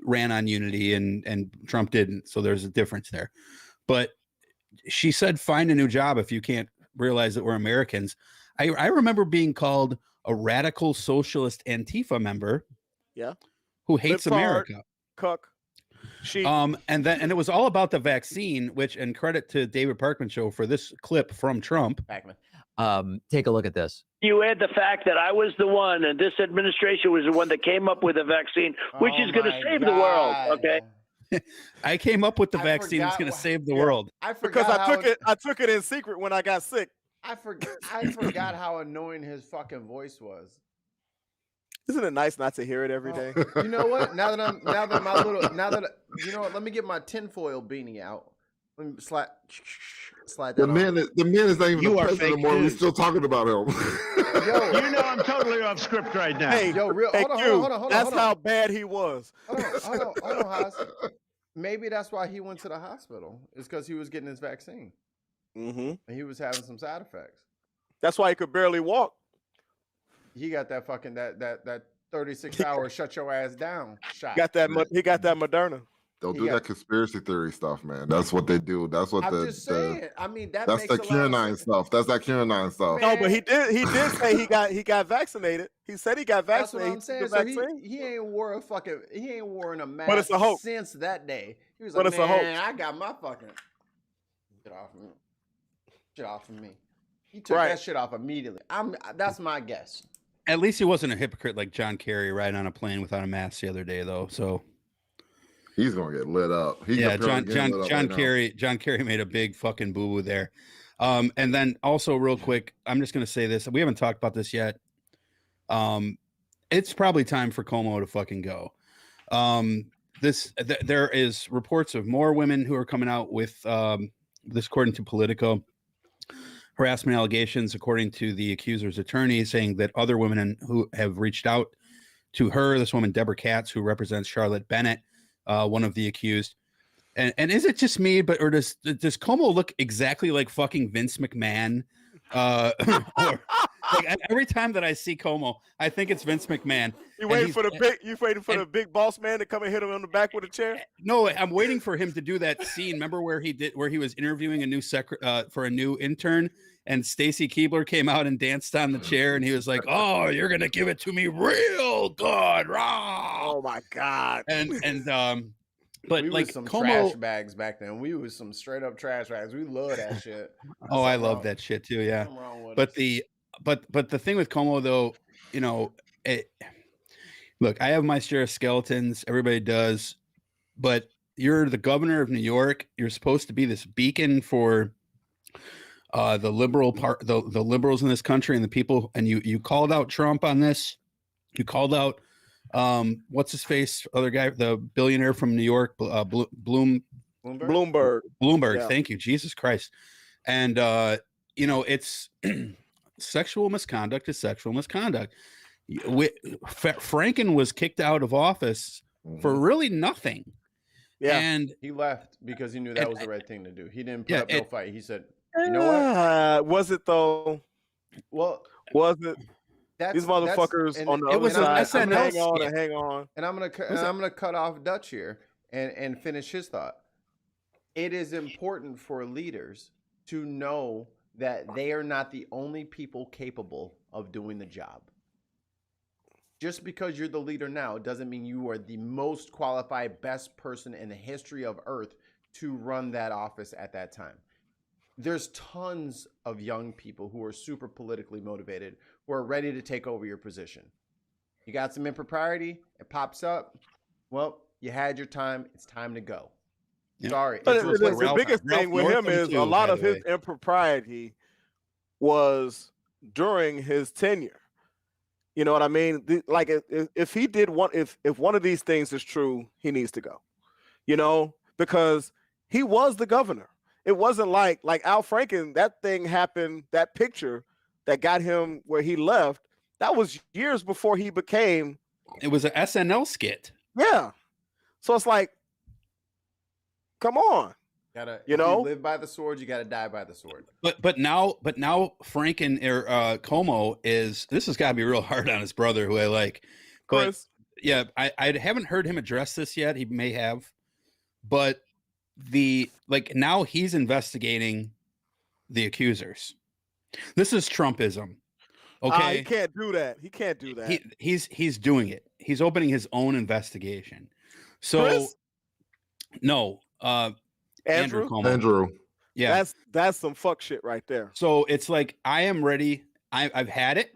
Speaker 5: ran on unity and Trump didn't, so there's a difference there. But she said, "Find a new job if you can't realize that we're Americans." I remember being called a radical socialist Antifa member.
Speaker 7: Yeah,
Speaker 5: who hates America.
Speaker 7: Cuck.
Speaker 5: And it was all about the vaccine, and credit to David Parkman show for this clip from Trump.
Speaker 13: Take a look at this.
Speaker 14: You add the fact that I was the one, and this administration was the one that came up with a vaccine, which is going to save the world. Okay.
Speaker 5: I came up with the vaccine that's going to save the world.
Speaker 7: Because I took it in secret when I got sick.
Speaker 4: I forgot how annoying his fucking voice was.
Speaker 7: Isn't it nice not to hear it every day?
Speaker 4: You know what? Now that you know what? Let me get my tinfoil beanie out. Let me slide that.
Speaker 3: The man is not even the president anymore. We're still talking about him.
Speaker 6: Yo, I'm totally off script right now.
Speaker 7: Hey, hold on. That's how bad he was.
Speaker 4: Hold on, Haas. Maybe that's why he went to the hospital. It's because he was getting his vaccine.
Speaker 7: Mm-hmm.
Speaker 4: And he was having some side effects.
Speaker 7: That's why he could barely walk.
Speaker 4: He got that fucking that 36-hour shut your ass down shot.
Speaker 7: He got that Moderna.
Speaker 3: Don't do that conspiracy theory stuff, man. That's what they do. That's what
Speaker 4: I'm just saying. I mean, that's
Speaker 3: the QAnon stuff. That's that QAnon stuff.
Speaker 7: No, but he did say he got vaccinated. He said he got vaccinated.
Speaker 4: That's what I'm saying. So he ain't worn a mask
Speaker 7: but it's a hoax.
Speaker 4: Since that day. He was
Speaker 7: but
Speaker 4: like,
Speaker 7: it's a hoax.
Speaker 4: I got my fucking shit off of me. He took that shit off immediately. That's my guess.
Speaker 5: At least he wasn't a hypocrite like John Kerry riding on a plane without a mask the other day, though. So
Speaker 3: he's gonna get lit up.
Speaker 5: John Kerry made a big fucking boo-boo there. And then also real quick, I'm just gonna say this. We haven't talked about this yet. It's probably time for Cuomo to fucking go. There is reports of more women who are coming out with this, according to Politico, harassment allegations, according to the accuser's attorney, saying that other women who have reached out to her, this woman, Deborah Katz, who represents Charlotte Bennett, one of the accused. And is it just me, or does Cuomo look exactly like fucking Vince McMahon? every time that I see Como, I think it's Vince McMahon.
Speaker 7: You waiting for the big boss man to come and hit him on the back with a chair?
Speaker 5: No, I'm waiting for him to do that scene. Remember where he was interviewing a new for a new intern, and Stacy Keibler came out and danced on the chair, and he was like, "Oh, you're gonna give it to me real good, raw."
Speaker 7: Oh my god!
Speaker 5: But
Speaker 4: we
Speaker 5: like
Speaker 4: was some
Speaker 5: Como,
Speaker 4: trash bags back then. We was some straight up trash bags. We love that shit.
Speaker 5: Oh, I love that shit too. Yeah. But the thing with Como though, you know, look, I have my share of skeletons. Everybody does, but you're the governor of New York. You're supposed to be this beacon for the liberal part, the liberals in this country and the people. And you called out Trump on this. You called out what's his face, other guy, the billionaire from New York, Bloomberg.
Speaker 7: Yeah.
Speaker 5: Thank you, Jesus Christ. And you know, it's sexual misconduct is sexual misconduct. Franken was kicked out of office for really nothing.
Speaker 7: Yeah,
Speaker 4: and he left because he knew that was the right thing to do. He didn't put up no fight. He said, "You know what?
Speaker 7: Was it though?
Speaker 4: Well,
Speaker 7: was it?" These motherfuckers on the other side. Hang on.
Speaker 4: And I'm gonna cut off Dutch here and finish his thought. It is important for leaders to know that they are not the only people capable of doing the job. Just because you're the leader now doesn't mean you are the most qualified, best person in the history of Earth to run that office at that time. There's tons of young people who are super politically motivated, who are ready to take over your position. You got some impropriety, it pops up. Well, you had your time. It's time to go. Yeah. Sorry.
Speaker 7: But the biggest thing with him is a lot of his impropriety was during his tenure. You know what I mean? Like if he did if one of these things is true, he needs to go. You know, because he was the governor. It wasn't like Al Franken, that thing happened, that picture that got him where he left, that was years before he became.
Speaker 5: It was an SNL skit.
Speaker 7: Yeah. So it's like, come on.
Speaker 4: You live by the sword, you gotta die by the sword.
Speaker 5: But now Franken or Como this has got to be real hard on his brother, who I like. But
Speaker 7: Chris.
Speaker 5: Yeah, I haven't heard him address this yet. He may have, but now he's investigating the accusers. This is Trumpism. Okay.
Speaker 7: He can't do that. He can't do that.
Speaker 5: He's doing it. He's opening his own investigation. So
Speaker 7: Chris?
Speaker 5: No, Andrew Como.
Speaker 3: Andrew.
Speaker 5: Yeah.
Speaker 7: That's some fuck shit right there.
Speaker 5: So it's like, I am ready. I've had it.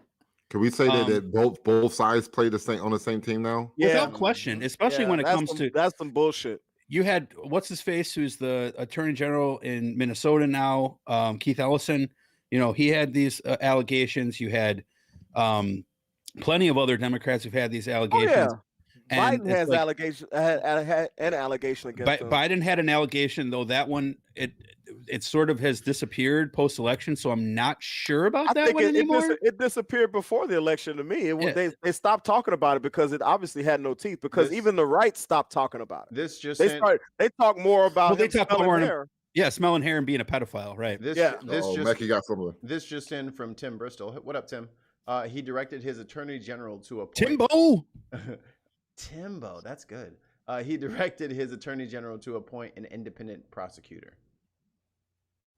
Speaker 3: Can we say that both sides play on the same team now?
Speaker 5: Without question, especially when it comes to
Speaker 7: that's some bullshit.
Speaker 5: You had what's his face, who's the attorney general in Minnesota now, Keith Ellison. You know, he had these allegations. You had plenty of other Democrats who've had these allegations.
Speaker 7: Oh, yeah. Biden has had an allegation against him.
Speaker 5: Biden had an allegation, though that one it sort of has disappeared post-election, so I'm not sure about that one anymore.
Speaker 7: It disappeared before the election to me. They stopped talking about it because it obviously had no teeth. Because even the right stopped talking about it. They talk more about smelling hair.
Speaker 5: Yeah, smelling hair and being a pedophile, right?
Speaker 3: Mackie got something.
Speaker 4: This just in from Tim Bristol. What up, Tim? He directed his attorney general to appoint
Speaker 5: Timbo,
Speaker 4: that's good. He directed his attorney general to appoint an independent prosecutor.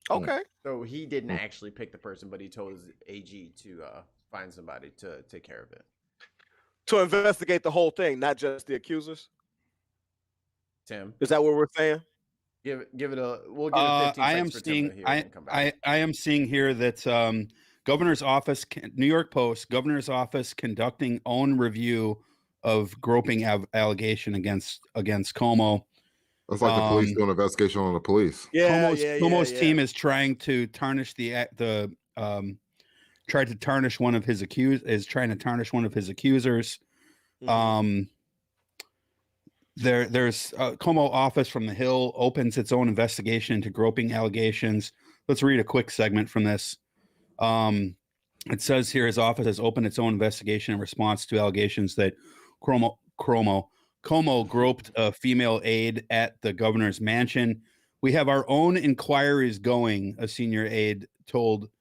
Speaker 7: Okay.
Speaker 4: So he didn't actually pick the person, but he told his AG to find somebody to take care of it.
Speaker 7: To investigate the whole thing, not just the accusers?
Speaker 4: Tim.
Speaker 7: Is that what we're saying?
Speaker 4: We'll give it 15 seconds for Tim to hear and come back.
Speaker 5: I am seeing here that Governor's Office, New York Post, Governor's Office conducting own review of groping allegation against Como.
Speaker 3: That's like the police doing an investigation on the police.
Speaker 5: Como's team is trying to tarnish tried to tarnish one of his accusers.
Speaker 7: Mm-hmm.
Speaker 5: There's Como office from the Hill opens its own investigation into groping allegations. Let's read a quick segment from this. It says here his office has opened its own investigation in response to allegations that Como groped a female aide at the governor's mansion. We have our own inquiries going, a senior aide told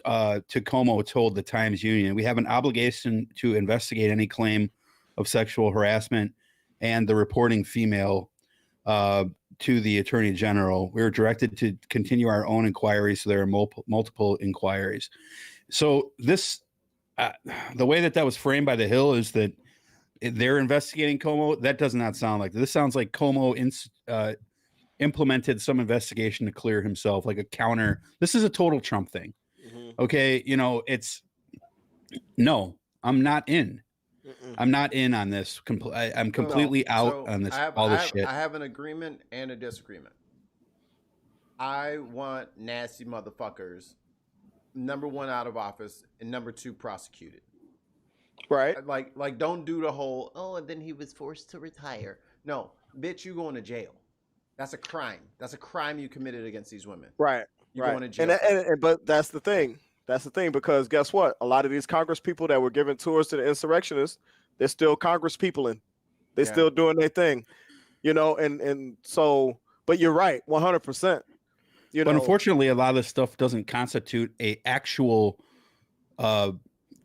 Speaker 5: to Como told the Times Union, we have an obligation to investigate any claim of sexual harassment and the reporting female to the Attorney General. We were directed to continue our own inquiries, so there are multiple inquiries. So this, the way that was framed by the Hill is that they're investigating Como. That does not sound like this. Sounds like Como implemented some investigation to clear himself, like a counter. This is a total Trump thing. Okay, no, I'm not in. I'm not in on this. I'm completely out on this. Shit.
Speaker 4: I have an agreement and a disagreement. I want nasty motherfuckers, number one, out of office, and number two, prosecuted.
Speaker 7: Right.
Speaker 4: Like don't do the whole, and then he was forced to retire. No, bitch, you going to jail. That's a crime. That's a crime you committed against these women.
Speaker 7: Right.
Speaker 4: You're going to jail.
Speaker 7: But that's the thing. That's the thing, because guess what? A lot of these Congress people that were giving tours to the insurrectionists, they're still Congress people in. They're still doing their thing, and so, but you're right, 100%.
Speaker 5: But unfortunately, a lot of this stuff doesn't constitute a actual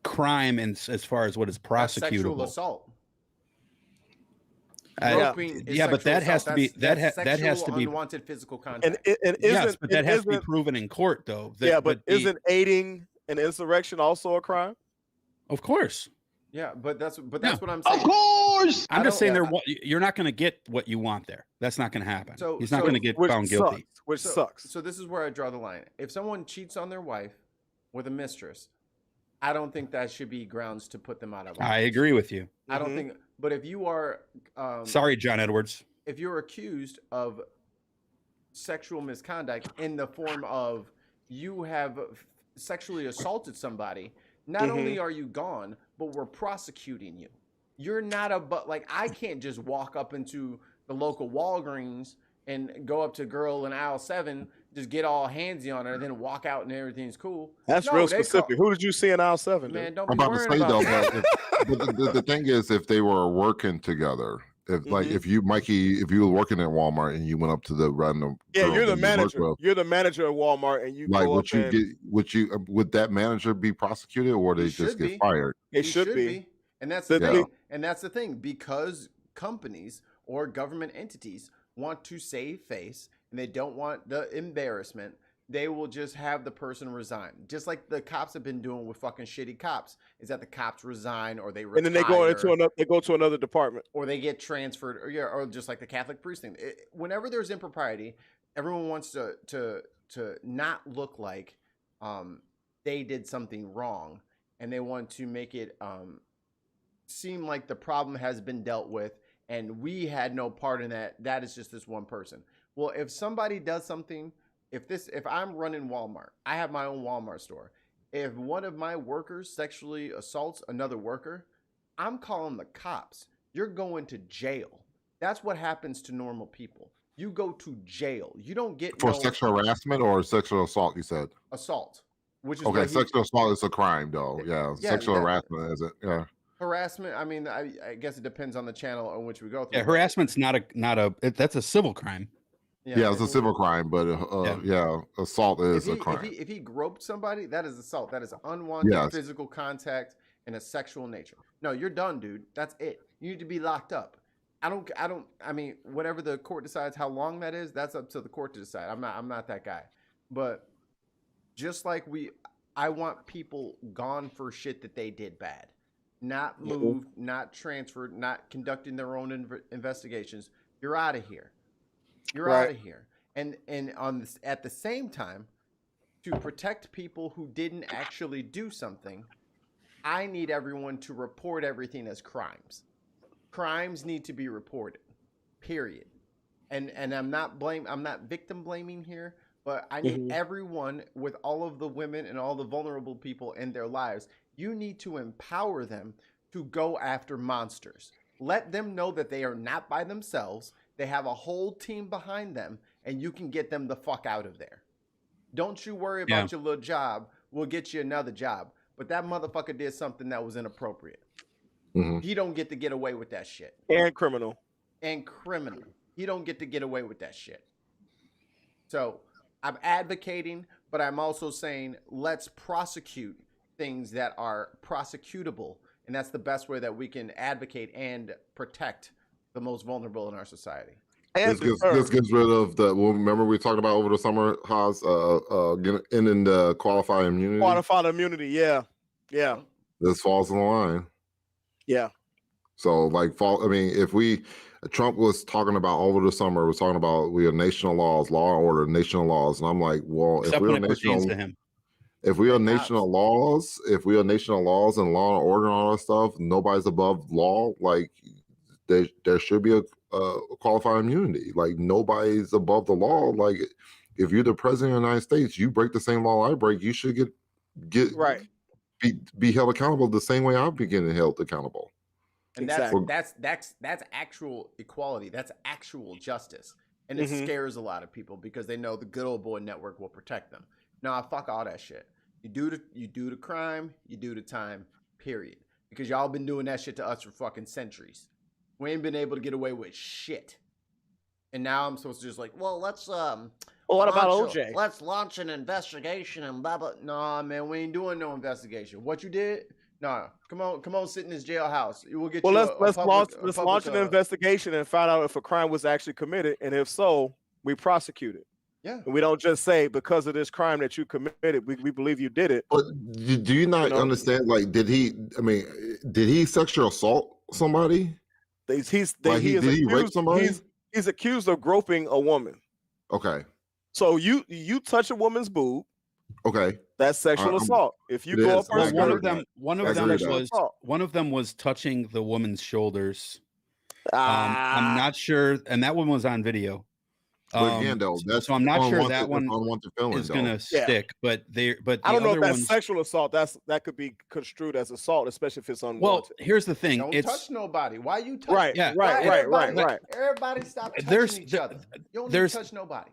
Speaker 5: crime as far as what is prosecutable.
Speaker 4: Sexual assault.
Speaker 5: But that has to be that has to be
Speaker 4: unwanted physical contact.
Speaker 5: Yes, but that has to be proven in court, though.
Speaker 7: But isn't aiding an insurrection also a crime?
Speaker 5: Of course.
Speaker 4: Yeah, but that's what I'm saying.
Speaker 10: Of course.
Speaker 5: I'm just saying you're not going to get what you want there. That's not going to happen. He's not going to get found guilty.
Speaker 7: Which sucks.
Speaker 4: So this is where I draw the line. If someone cheats on their wife with a mistress, I don't think that should be grounds to put them out of office.
Speaker 5: I agree with you.
Speaker 4: I don't think. But if you are,
Speaker 5: sorry, John Edwards,
Speaker 4: if you're accused of sexual misconduct in the form of you have sexually assaulted somebody, not only are you gone, but we're prosecuting you. You're not I can't just walk up into the local Walgreens and go up to a girl in aisle 7, just get all handsy on her, and then walk out and everything's cool.
Speaker 7: That's real specific. Who did you see in aisle 7?
Speaker 4: Man,
Speaker 3: I'm about to say though, but the thing is, if they were working together, if you, Mikey, if you were working at Walmart and you went up to the random,
Speaker 7: you're the manager. You're the manager at Walmart, and you
Speaker 3: would that manager be prosecuted, or would they just get fired?
Speaker 7: It should be.
Speaker 4: And that's the thing. And that's the thing, because companies or government entities want to save face and they don't want the embarrassment, they will just have the person resign. Just like the cops have been doing with fucking shitty cops, is that the cops resign or they retire.
Speaker 7: And then they go to another department.
Speaker 4: Or they get transferred, or just like the Catholic priest thing. Whenever there's impropriety, everyone wants to not look like they did something wrong, and they want to make it seem like the problem has been dealt with and we had no part in that. That is just this one person. Well, if somebody does something, if I'm running Walmart, I have my own Walmart store. If one of my workers sexually assaults another worker, I'm calling the cops. You're going to jail. That's what happens to normal people. You go to jail. You don't get
Speaker 3: for sexual harassment or sexual assault. You said
Speaker 4: assault, which is
Speaker 3: okay. Sexual assault is a crime, though. Yeah, sexual harassment is it? Yeah.
Speaker 4: Harassment. I mean, I guess it depends on the channel on which we go through.
Speaker 5: Yeah, harassment's that's a civil crime.
Speaker 3: Yeah, it's a civil crime, but assault is a crime.
Speaker 4: If he groped somebody, that is assault. That is unwanted physical contact and a sexual nature. No, you're done, dude. That's it. You need to be locked up. I mean, whatever the court decides how long that is, that's up to the court to decide. I'm not that guy. But just like I want people gone for shit that they did bad. Not moved, not transferred, not conducting their own investigations. You're out of here. You're out of here. And at the same time, to protect people who didn't actually do something, I need everyone to report everything as crimes. Crimes need to be reported. Period. And I'm not victim blaming here, but I need everyone, with all of the women and all the vulnerable people in their lives, you need to empower them to go after monsters. Let them know that they are not by themselves. They have a whole team behind them, and you can get them the fuck out of there. Don't you worry about your little job. We'll get you another job. But that motherfucker did something that was inappropriate. He don't get to get away with that shit.
Speaker 7: And criminal.
Speaker 4: He don't get to get away with that shit. So I'm advocating but I'm also saying let's prosecute things that are prosecutable, and that's the best way that we can advocate and protect the most vulnerable in our society.
Speaker 3: This gets rid of the. Well, remember we talked about over the summer, Haas, ending the qualified immunity.
Speaker 7: Qualified immunity, yeah.
Speaker 3: This falls in the line.
Speaker 7: Yeah.
Speaker 3: So, like, Trump was talking about over the summer, was talking about we are nation of laws, law and order, nation of laws, and I'm like, well, if we are nation of laws, and law and order and all that stuff, nobody's above law. Like, there should be a qualified immunity. Like, nobody's above the law. Like, if you're the president of the United States, you break the same law I break, you should get
Speaker 7: right.
Speaker 3: Be held accountable the same way I've been getting held accountable.
Speaker 4: And that's actual equality. That's actual justice. And it scares a lot of people because they know the good old boy network will protect them. Nah, fuck all that shit. You do the crime, you do the time, period. Because y'all been doing that shit to us for fucking centuries. We ain't been able to get away with shit. And now I'm supposed to just like, well, let's
Speaker 7: well, what about OJ?
Speaker 4: Let's launch an investigation and blah blah. Nah, man, we ain't doing no investigation. What you did? Nah, come on, sit in this jailhouse. We'll get you.
Speaker 7: Let's launch an investigation and find out if a crime was actually committed, and if so, we prosecute it.
Speaker 4: Yeah,
Speaker 7: and we don't just say because of this crime that you committed, we believe you did it.
Speaker 3: But do you not understand? Like, did he sexual assault somebody?
Speaker 7: Did he rape somebody? He's accused of groping a woman.
Speaker 3: Okay.
Speaker 7: So you touch a woman's boob.
Speaker 3: Okay.
Speaker 7: That's sexual assault. If you go up her skirt,
Speaker 5: one of them was touching the woman's shoulders. I'm not sure, and that one was on video.
Speaker 3: But again, though,
Speaker 5: so I'm not sure that one is going to stick. But
Speaker 7: I don't know if that's sexual assault. That could be construed as assault, especially if it's unwanted.
Speaker 5: Well, here's the thing:
Speaker 4: don't touch nobody. Why you touch?
Speaker 7: Right.
Speaker 4: Everybody stop touching each other. You don't need to touch nobody.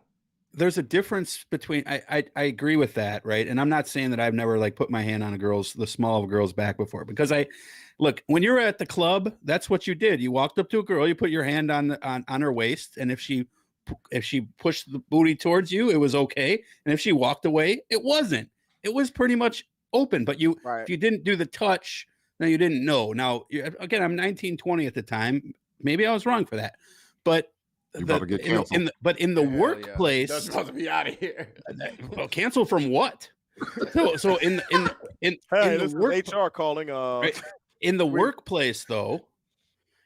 Speaker 5: There's a difference between. I agree with that, right? And I'm not saying that I've never like put my hand on the small of a girl's back before, because look, when you're at the club, that's what you did. You walked up to a girl, you put your hand on her waist, and if she pushed the booty towards you, it was okay. And if she walked away, it wasn't. It was pretty much open. But if you didn't do the touch, then you didn't know. Now, again, I'm 19, 20 at the time. Maybe I was wrong for that. But
Speaker 3: you better get canceled.
Speaker 5: In the workplace,
Speaker 4: that's supposed to be out of here.
Speaker 5: Well, cancel from what? So in
Speaker 7: the work, HR calling.
Speaker 5: Right? In the workplace, though,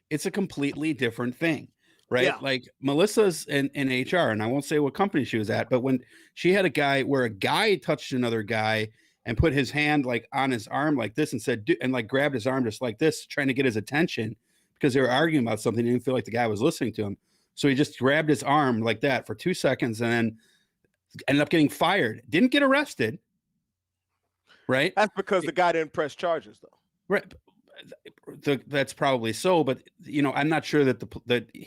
Speaker 5: it's a completely different thing. Right. Yeah. Like Melissa's in HR, and I won't say what company she was at, but when she had a guy where a guy touched another guy and put his hand like on his arm like this and said, and like grabbed his arm just like this, trying to get his attention because they were arguing about something. He didn't feel like the guy was listening to him. So he just grabbed his arm like that for 2 seconds and then ended up getting fired. Didn't get arrested. Right.
Speaker 7: That's because the guy didn't press charges, though.
Speaker 5: Right. That's probably so, but I'm not sure that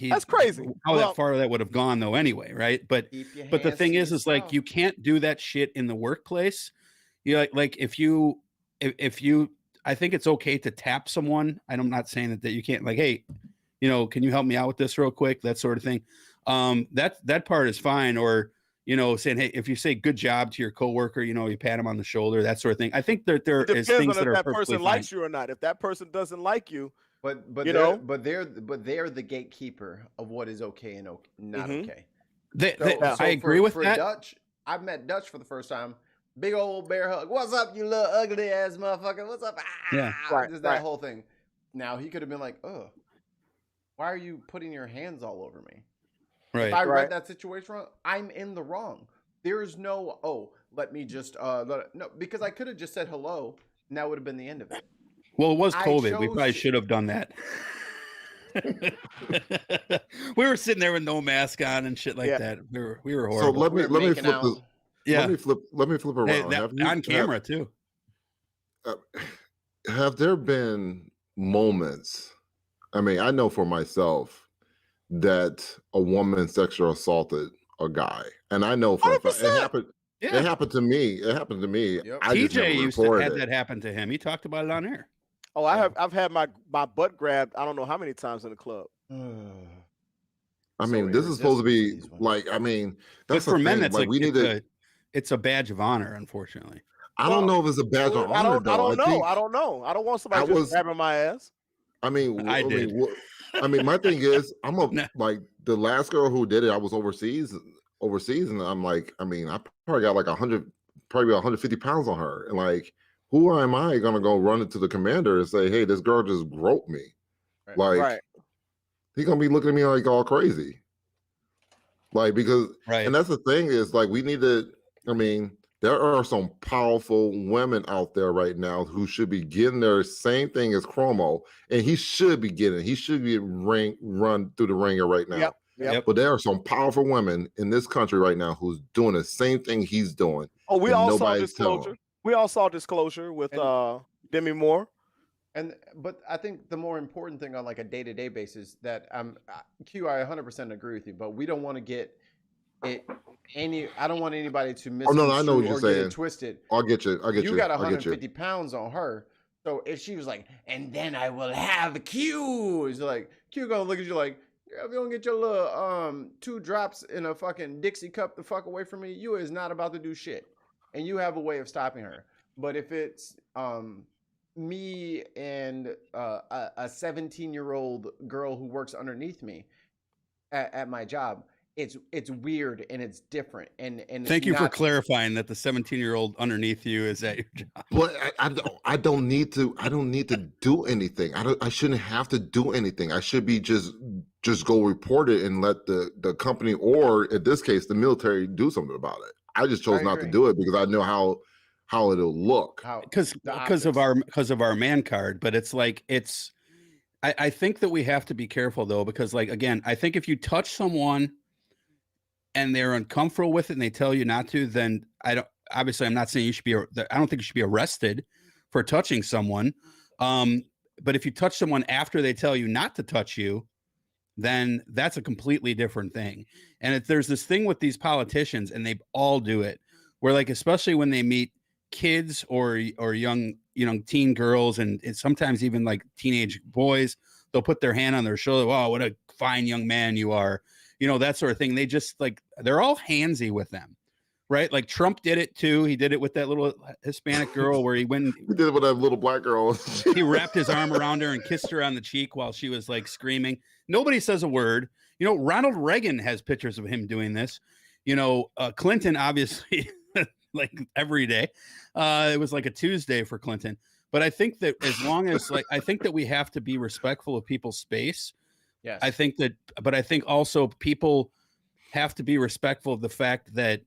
Speaker 7: that's crazy.
Speaker 5: How that far that would have gone though, anyway, right? But the thing is like you can't do that shit in the workplace. You like if you, I think it's okay to tap someone. I'm not saying that you can't like, hey, can you help me out with this real quick? That sort of thing. That part is fine. Or saying, hey, if you say good job to your coworker, you pat him on the shoulder, that sort of thing. I think that there is things that are
Speaker 7: that person likes you or not. If that person doesn't like you,
Speaker 4: but they're the gatekeeper of what is okay and not okay.
Speaker 5: I agree with that.
Speaker 4: Dutch, I've met Dutch for the first time. Big old bear hug. What's up, you little ugly ass motherfucker? What's up?
Speaker 5: Yeah,
Speaker 4: just that whole thing. Now he could have been like, "Oh, why are you putting your hands all over me?"
Speaker 5: Right.
Speaker 4: If I read that situation wrong, I'm in the wrong. There's no, let me just, no, because I could have just said hello, and that would have been the end of it.
Speaker 5: Well, it was COVID. We probably should have done that. We were sitting there with no mask on and shit like that. We were horrible.
Speaker 3: So let me flip this.
Speaker 5: Yeah.
Speaker 3: Let me flip around.
Speaker 5: Hey, on camera too.
Speaker 3: Have there been moments? I mean, I know for myself that a woman sexually assaulted a guy, and I know for a fact it happened. Yeah. It happened to me.
Speaker 4: Yep.
Speaker 5: TJ used to have that happen to him. He talked about it on air.
Speaker 7: Oh, I've had my butt grabbed. I don't know how many times in the club.
Speaker 3: I mean, this is supposed to be like. I mean, that's
Speaker 5: for men. That's
Speaker 3: like we need to.
Speaker 5: it's a badge of honor, unfortunately.
Speaker 3: I don't know if it's a badge of honor.
Speaker 7: I don't know. I don't want somebody just
Speaker 3: was
Speaker 7: grabbing my ass.
Speaker 3: I mean,
Speaker 5: I did.
Speaker 3: my thing is, like the last girl who did it. I was overseas, and I'm like, I mean, I probably got like 150 pounds on her, and like, who am I gonna go run into the commander and say, hey, this girl just groped me? Like, he's gonna be looking at me like all crazy. Like, because, and that's the thing is, like, we need to. I mean, there are some powerful women out there right now who should be getting their same thing as Chromo, and he should be getting. He should be run through the ringer right now.
Speaker 7: Yep.
Speaker 3: But there are some powerful women in this country right now who's doing the same thing he's doing.
Speaker 7: Oh, we all saw Disclosure. We all saw Disclosure with Demi Moore.
Speaker 4: But I think the more important thing on like a day-to-day basis that Q, I 100% agree with you, but we don't want to get it. I don't want anybody to miss.
Speaker 3: Oh no, I know what you're saying.
Speaker 4: Get it twisted.
Speaker 3: I'll get you.
Speaker 4: You got 150 pounds on her, so if she was like, and then I will have Q, it's like Q gonna look at you like, yeah, if you don't get your little 2 drops in a fucking Dixie cup the fuck away from me, you is not about to do shit, and you have a way of stopping her. But if it's me and a 17-year-old girl who works underneath me at my job, it's weird and it's different. And
Speaker 5: thank you for clarifying that the 17-year-old underneath you is at your job.
Speaker 3: Well, I don't need to do anything. I shouldn't have to do anything. I should be just go report it and let the company, or in this case the military, do something about it. I just chose not to do it because I know how it'll look.
Speaker 5: Because of our man card. But it's like I think that we have to be careful though, because like, again, I think if you touch someone and they're uncomfortable with it and they tell you not to, then I'm not saying I don't think you should be arrested for touching someone. But if you touch someone after they tell you not to touch you, then that's a completely different thing. And there's this thing with these politicians, and they all do it, where like, especially when they meet kids or young, teen girls, and sometimes even like teenage boys, they'll put their hand on their shoulder. Wow, what a fine young man you are. That sort of thing. They just like, they're all handsy with them, right? Like Trump did it too. He did it with that little Hispanic girl where he did
Speaker 3: it with that little black girl.
Speaker 5: He wrapped his arm around her and kissed her on the cheek while she was like screaming. Nobody says a word. Ronald Reagan has pictures of him doing this. Clinton, obviously, like every day. It was like a Tuesday for Clinton. But I think that as long as I think that we have to be respectful of people's space.
Speaker 4: Yes.
Speaker 5: But I think also people have to be respectful of the fact that,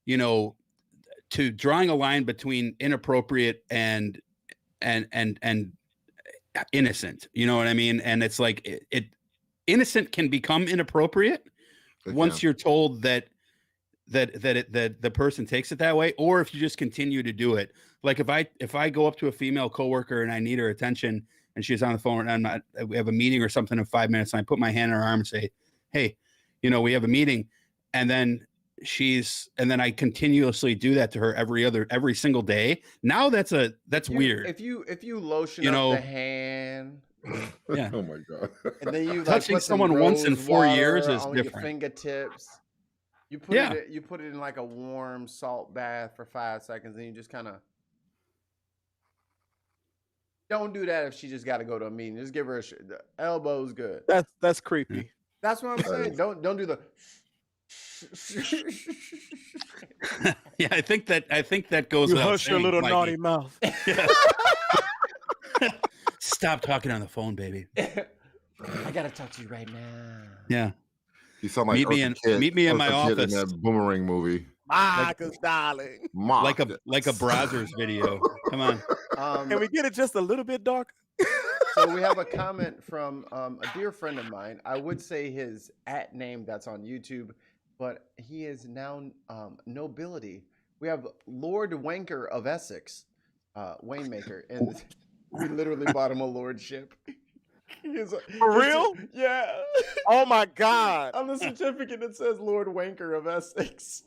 Speaker 5: to drawing a line between inappropriate and innocent, you know what I mean? And it's like innocent can become inappropriate once you're told that the person takes it that way, or if you just continue to do it. Like if I go up to a female coworker and I need her attention and she's on the phone and we have a meeting or something in 5 minutes, and I put my hand on her arm and say, hey, we have a meeting. And then I continuously do that to her every single day. Now that's weird.
Speaker 4: If you lotion up the hand.
Speaker 5: Yeah.
Speaker 3: Oh my God.
Speaker 4: And then you
Speaker 5: touching someone once in 4 years is
Speaker 4: on
Speaker 5: different.
Speaker 4: Your fingertips. You put it in like a warm salt bath for 5 seconds, and you just kind of. Don't do that if she just got to go to a meeting. Just give her the elbow's good.
Speaker 7: That's creepy.
Speaker 4: That's what I'm saying. Don't do the.
Speaker 5: Yeah, I think that goes.
Speaker 7: You hush your little naughty mouth.
Speaker 5: Yeah. Stop talking on the phone, baby.
Speaker 4: I gotta talk to you right now.
Speaker 5: Yeah.
Speaker 3: You sound like
Speaker 5: meet me in my office.
Speaker 3: In that Boomerang movie.
Speaker 7: Marcus, darling.
Speaker 5: Like a Brazzers video. Come on.
Speaker 7: Can we get it just a little bit darker?
Speaker 4: So we have a comment from a dear friend of mine. I would say his @name that's on YouTube, but he is now nobility. We have Lord Wanker of Essex, Waymaker, and we literally bought him a lordship.
Speaker 7: For real?
Speaker 4: Yeah.
Speaker 7: Oh my God.
Speaker 4: On the certificate it says Lord Wanker of Essex.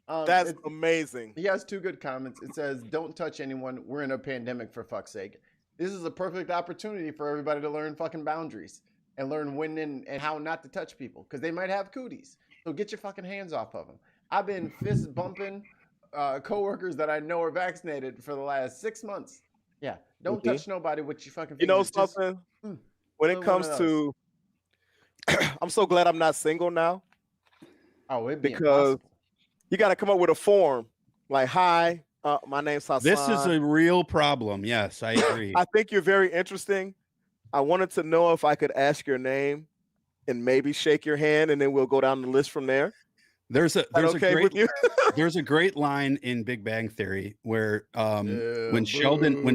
Speaker 7: That's amazing.
Speaker 4: He has 2 good comments. It says, don't touch anyone. We're in a pandemic, for fuck's sake. This is a perfect opportunity for everybody to learn fucking boundaries and learn when and how not to touch people, because they might have cooties. So get your fucking hands off of them. I've been fist bumping coworkers that I know are vaccinated for the last 6 months. Yeah, don't touch nobody with your fucking fingers.
Speaker 7: You know something? When it comes to, I'm so glad I'm not single now.
Speaker 4: Oh, it'd be
Speaker 7: because
Speaker 4: impossible.
Speaker 7: you got to come up with a form like, "Hi, my name's Hassan.
Speaker 5: This is a real problem." Yes, I agree.
Speaker 7: I think you're very interesting. I wanted to know if I could ask your name and maybe shake your hand, and then we'll go down the list from there.
Speaker 5: There's a great line in Big Bang Theory where when Sheldon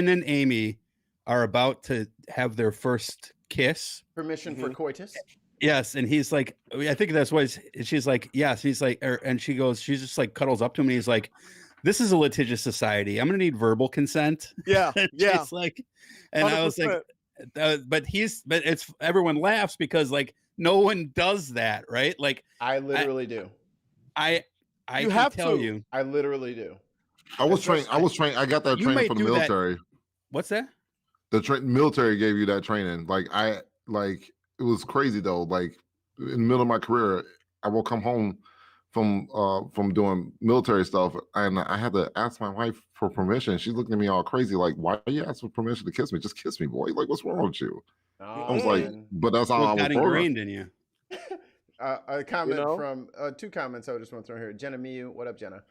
Speaker 5: and Amy are about to have their first kiss,
Speaker 4: Permission for coitus.
Speaker 5: yes, and he's like, I think that's what she's like, yes, he's like, and she goes, she's just like cuddles up to him, and he's like, "This is a litigious society. I'm gonna need verbal consent."
Speaker 7: Yeah, yeah.
Speaker 5: She's like, and 100%. I was like, but it's everyone laughs because like no one does that, right? Like
Speaker 4: I literally do.
Speaker 5: I
Speaker 4: you
Speaker 5: can
Speaker 4: have
Speaker 5: tell
Speaker 4: to.
Speaker 5: you.
Speaker 4: I literally do.
Speaker 3: I was trained. I got that training from the military.
Speaker 5: What's that?
Speaker 3: The military gave you that training. It was crazy though. Like in the middle of my career, I will come home from doing military stuff, and I had to ask my wife for permission. She's looking at me all crazy, like, "Why are you asking for permission to kiss me? Just kiss me, boy. Like, what's wrong with you?" I was like, "But that's how I was
Speaker 5: ingrained in you."
Speaker 4: A comment from 2 comments I just want to throw here. Jenna Miu, what up, Jenna?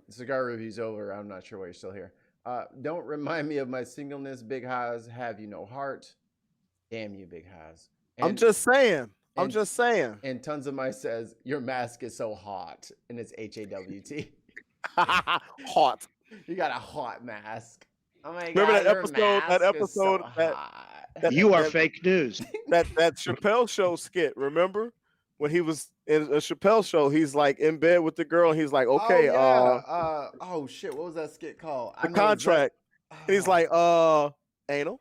Speaker 4: Cigar review's over. I'm not sure why you're still here. Don't remind me of my singleness, Big Haas. Have you no heart? Damn you, Big Haas.
Speaker 7: I'm just saying. I'm just saying.
Speaker 4: And Tons of Mice says, "Your mask is so hot." And it's HAWT.
Speaker 7: Hot.
Speaker 4: You got a hot mask. Oh my God.
Speaker 7: Remember that episode?
Speaker 4: So
Speaker 6: you are fake news.
Speaker 7: That Chappelle Show skit, remember? When he was in a Chappelle Show, he's like in bed with the girl, and he's like, "Okay,
Speaker 4: oh shit, what was that skit called?"
Speaker 7: The contract. And he's like, anal.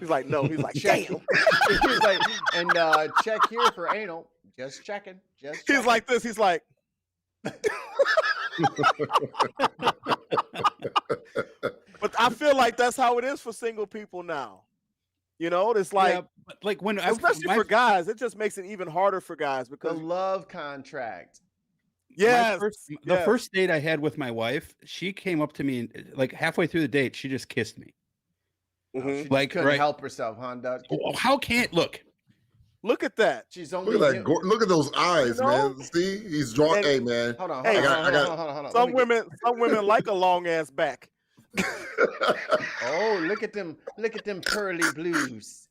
Speaker 7: He's like, no. He's like, damn.
Speaker 4: He's like, and check here for anal. Just checking.
Speaker 7: He's like this. He's like. But I feel like that's how it is for single people now. You know, it's like,
Speaker 5: like when
Speaker 7: especially for guys, it just makes it even harder for guys because
Speaker 4: the love contract.
Speaker 7: Yeah,
Speaker 5: the first date I had with my wife, she came up to me and like halfway through the date, she just kissed me.
Speaker 4: She couldn't help herself, huh, Dutch?
Speaker 5: How can't look
Speaker 7: at that?
Speaker 4: She's only
Speaker 3: look at that. Look at those eyes, man. See, he's drawn. Hey, man.
Speaker 4: Hold on.
Speaker 7: Some women like a long ass back.
Speaker 4: Oh, look at them pearly blues.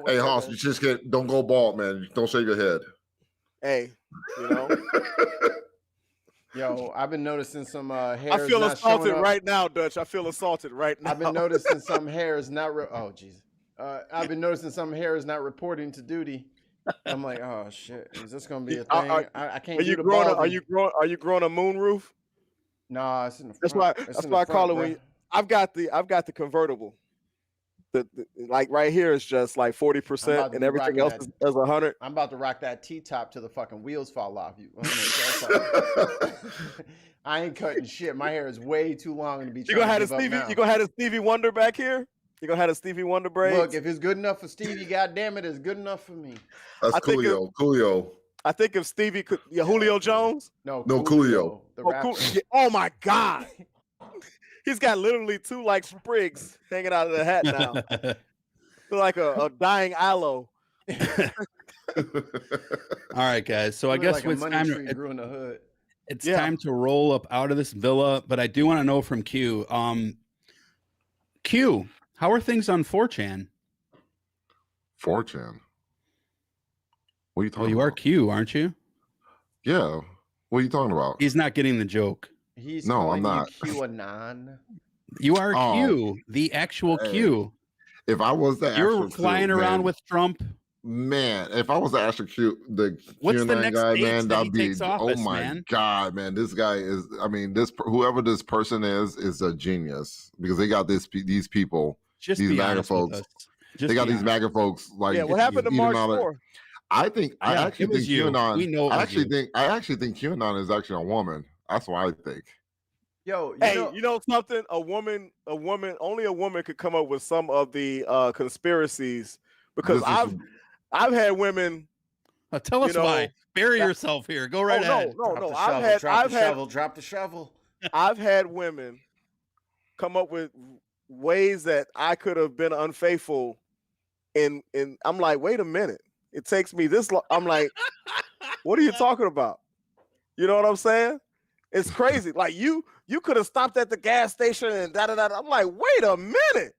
Speaker 3: Hey, Hoss, you just don't go bald, man. Don't shave your head.
Speaker 7: Hey, you know.
Speaker 4: Yo, I've been noticing some hairs.
Speaker 7: I feel assaulted right now, Dutch. I feel assaulted right now.
Speaker 4: I've been noticing some hairs not. Oh, jeez. I've been noticing some hairs not reporting to duty. I'm like, oh shit, is this gonna be a thing? I can't.
Speaker 7: Are you growing a moonroof?
Speaker 4: Nah, it's in the front.
Speaker 7: That's why I call it. When I've got the convertible. The like right here is just like 40%, and everything else is 100.
Speaker 4: I'm about to rock that T-top till the fucking wheels fall off. I ain't cutting shit. My hair is way too long to be.
Speaker 7: You gonna have a Stevie Wonder back here? You gonna have a Stevie Wonder braids?
Speaker 4: Look, if it's good enough for Stevie, goddamn it, it's good enough for me.
Speaker 3: That's Coolio.
Speaker 7: I think if Stevie could, Julio Jones.
Speaker 3: No, Coolio.
Speaker 7: Oh my God. He's got literally 2 like sprigs hanging out of the hat now. Like a dying aloe.
Speaker 5: All right, guys. So I guess
Speaker 4: like grew in the hood.
Speaker 5: It's time to roll up out of this villa, but I do want to know from Q. Q, how are things on 4chan?
Speaker 3: 4chan? What are you talking about?
Speaker 5: You are Q, aren't you?
Speaker 3: Yeah. What are you talking about?
Speaker 5: He's not getting the joke.
Speaker 3: I'm not.
Speaker 4: QAnon.
Speaker 5: You are Q, the actual Q.
Speaker 3: If I was the
Speaker 5: you're flying around with Trump.
Speaker 3: Man, if I was the actual Q,
Speaker 5: what's
Speaker 3: QAnon
Speaker 5: the next
Speaker 3: guy, man, that'd be
Speaker 5: office,
Speaker 3: oh my
Speaker 5: man?
Speaker 3: God, man. This guy is, I mean, whoever this person is a genius because they got these people, these MAGA folks. They got these MAGA folks like
Speaker 7: what happened to March 4th?
Speaker 3: I actually think QAnon.
Speaker 5: We know
Speaker 3: I actually think QAnon is actually a woman. That's what I think.
Speaker 4: Yo,
Speaker 7: you know something? Only a woman could come up with some of the conspiracies because I've had women
Speaker 5: Tell us why. Bury yourself here. Go right ahead.
Speaker 7: No.
Speaker 4: Drop the shovel.
Speaker 7: I've had women come up with ways that I could have been unfaithful. And I'm like, wait a minute. It takes me this long. I'm like, what are you talking about? You know what I'm saying? It's crazy. Like you could have stopped at the gas station and da-da-da. I'm like, wait a minute.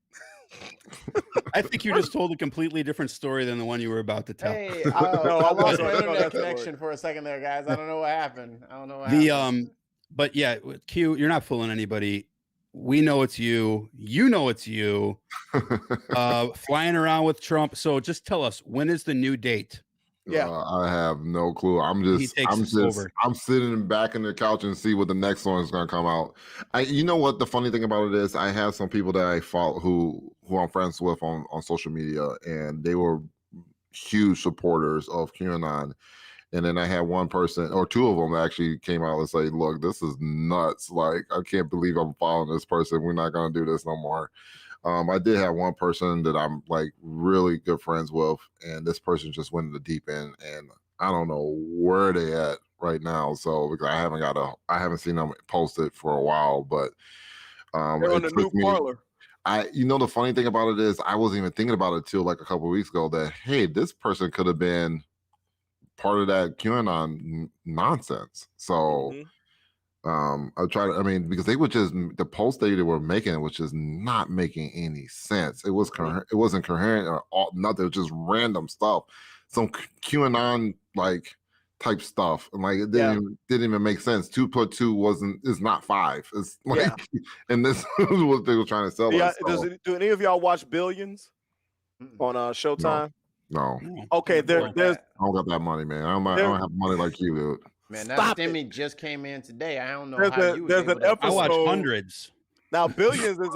Speaker 5: I think you just told a completely different story than the one you were about to tell.
Speaker 4: Hey, I lost my internet connection for a second there, guys. I don't know what happened.
Speaker 5: But yeah, with Q, you're not fooling anybody. We know it's you. You know it's you. Flying around with Trump. So just tell us, when is the new date?
Speaker 7: Yeah,
Speaker 3: I have no clue. I'm sitting back in the couch and see what the next one is going to come out. You know what the funny thing about it is? I have some people that I follow who I'm friends with on social media, and they were huge supporters of QAnon. And then I had one person, or two of them, actually came out and say, "Look, this is nuts. Like, I can't believe I'm following this person. We're not going to do this no more." I did have one person that I'm like really good friends with, and this person just went in the deep end, and I don't know where they at right now. So because I haven't seen them posted for a while, but
Speaker 7: they're on the new parlor.
Speaker 3: The funny thing about it is I wasn't even thinking about it till like a couple of weeks ago that, hey, this person could have been part of that QAnon nonsense. So because they were just, the post they were making was just not making any sense. It wasn't coherent or nothing. It was just random stuff, some QAnon like type stuff, and like it didn't even make sense. 2 + 2 is not 5. It's like, and this was what they were trying to sell us.
Speaker 7: Do any of y'all watch Billions on Showtime?
Speaker 3: No.
Speaker 7: Okay, there's.
Speaker 3: I don't got that money, man. I don't have money like you, dude.
Speaker 4: Man, that stimmy just came in today. I don't know how you
Speaker 7: there's an episode.
Speaker 5: I watch hundreds.
Speaker 7: Now, Billions is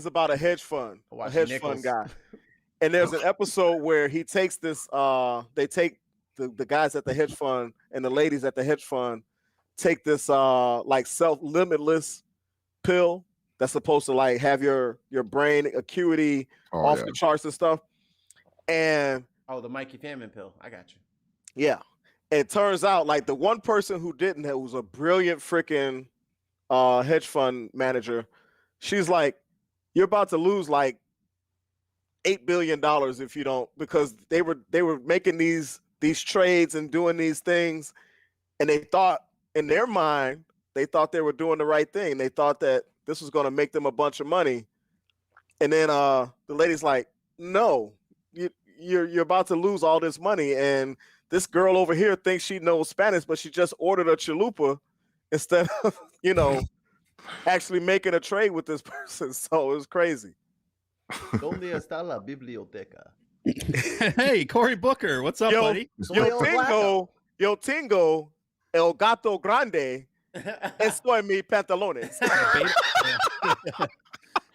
Speaker 7: about a hedge fund, fund guy. And there's an episode where he takes this. They take the guys at the hedge fund and the ladies at the hedge fund take this like self-limitless pill that's supposed to like have your brain acuity off the charts and stuff. And
Speaker 4: the Mikey Famine pill. I got you.
Speaker 7: Yeah. It turns out like the one person who didn't, who was a brilliant freaking hedge fund manager, she's like, you're about to lose like $8 billion if you don't, because they were making these trades and doing these things, and they thought in their mind they thought they were doing the right thing. They thought that this was going to make them a bunch of money, and then the lady's like, no, you're about to lose all this money, and this girl over here thinks she knows Spanish, but she just ordered a chalupa instead of, actually making a trade with this person. So it was crazy.
Speaker 4: ¿Dónde está la biblioteca?
Speaker 5: Hey, Cory Booker, what's up, buddy?
Speaker 7: Yo tengo el gato grande. Esto en mi pantalones.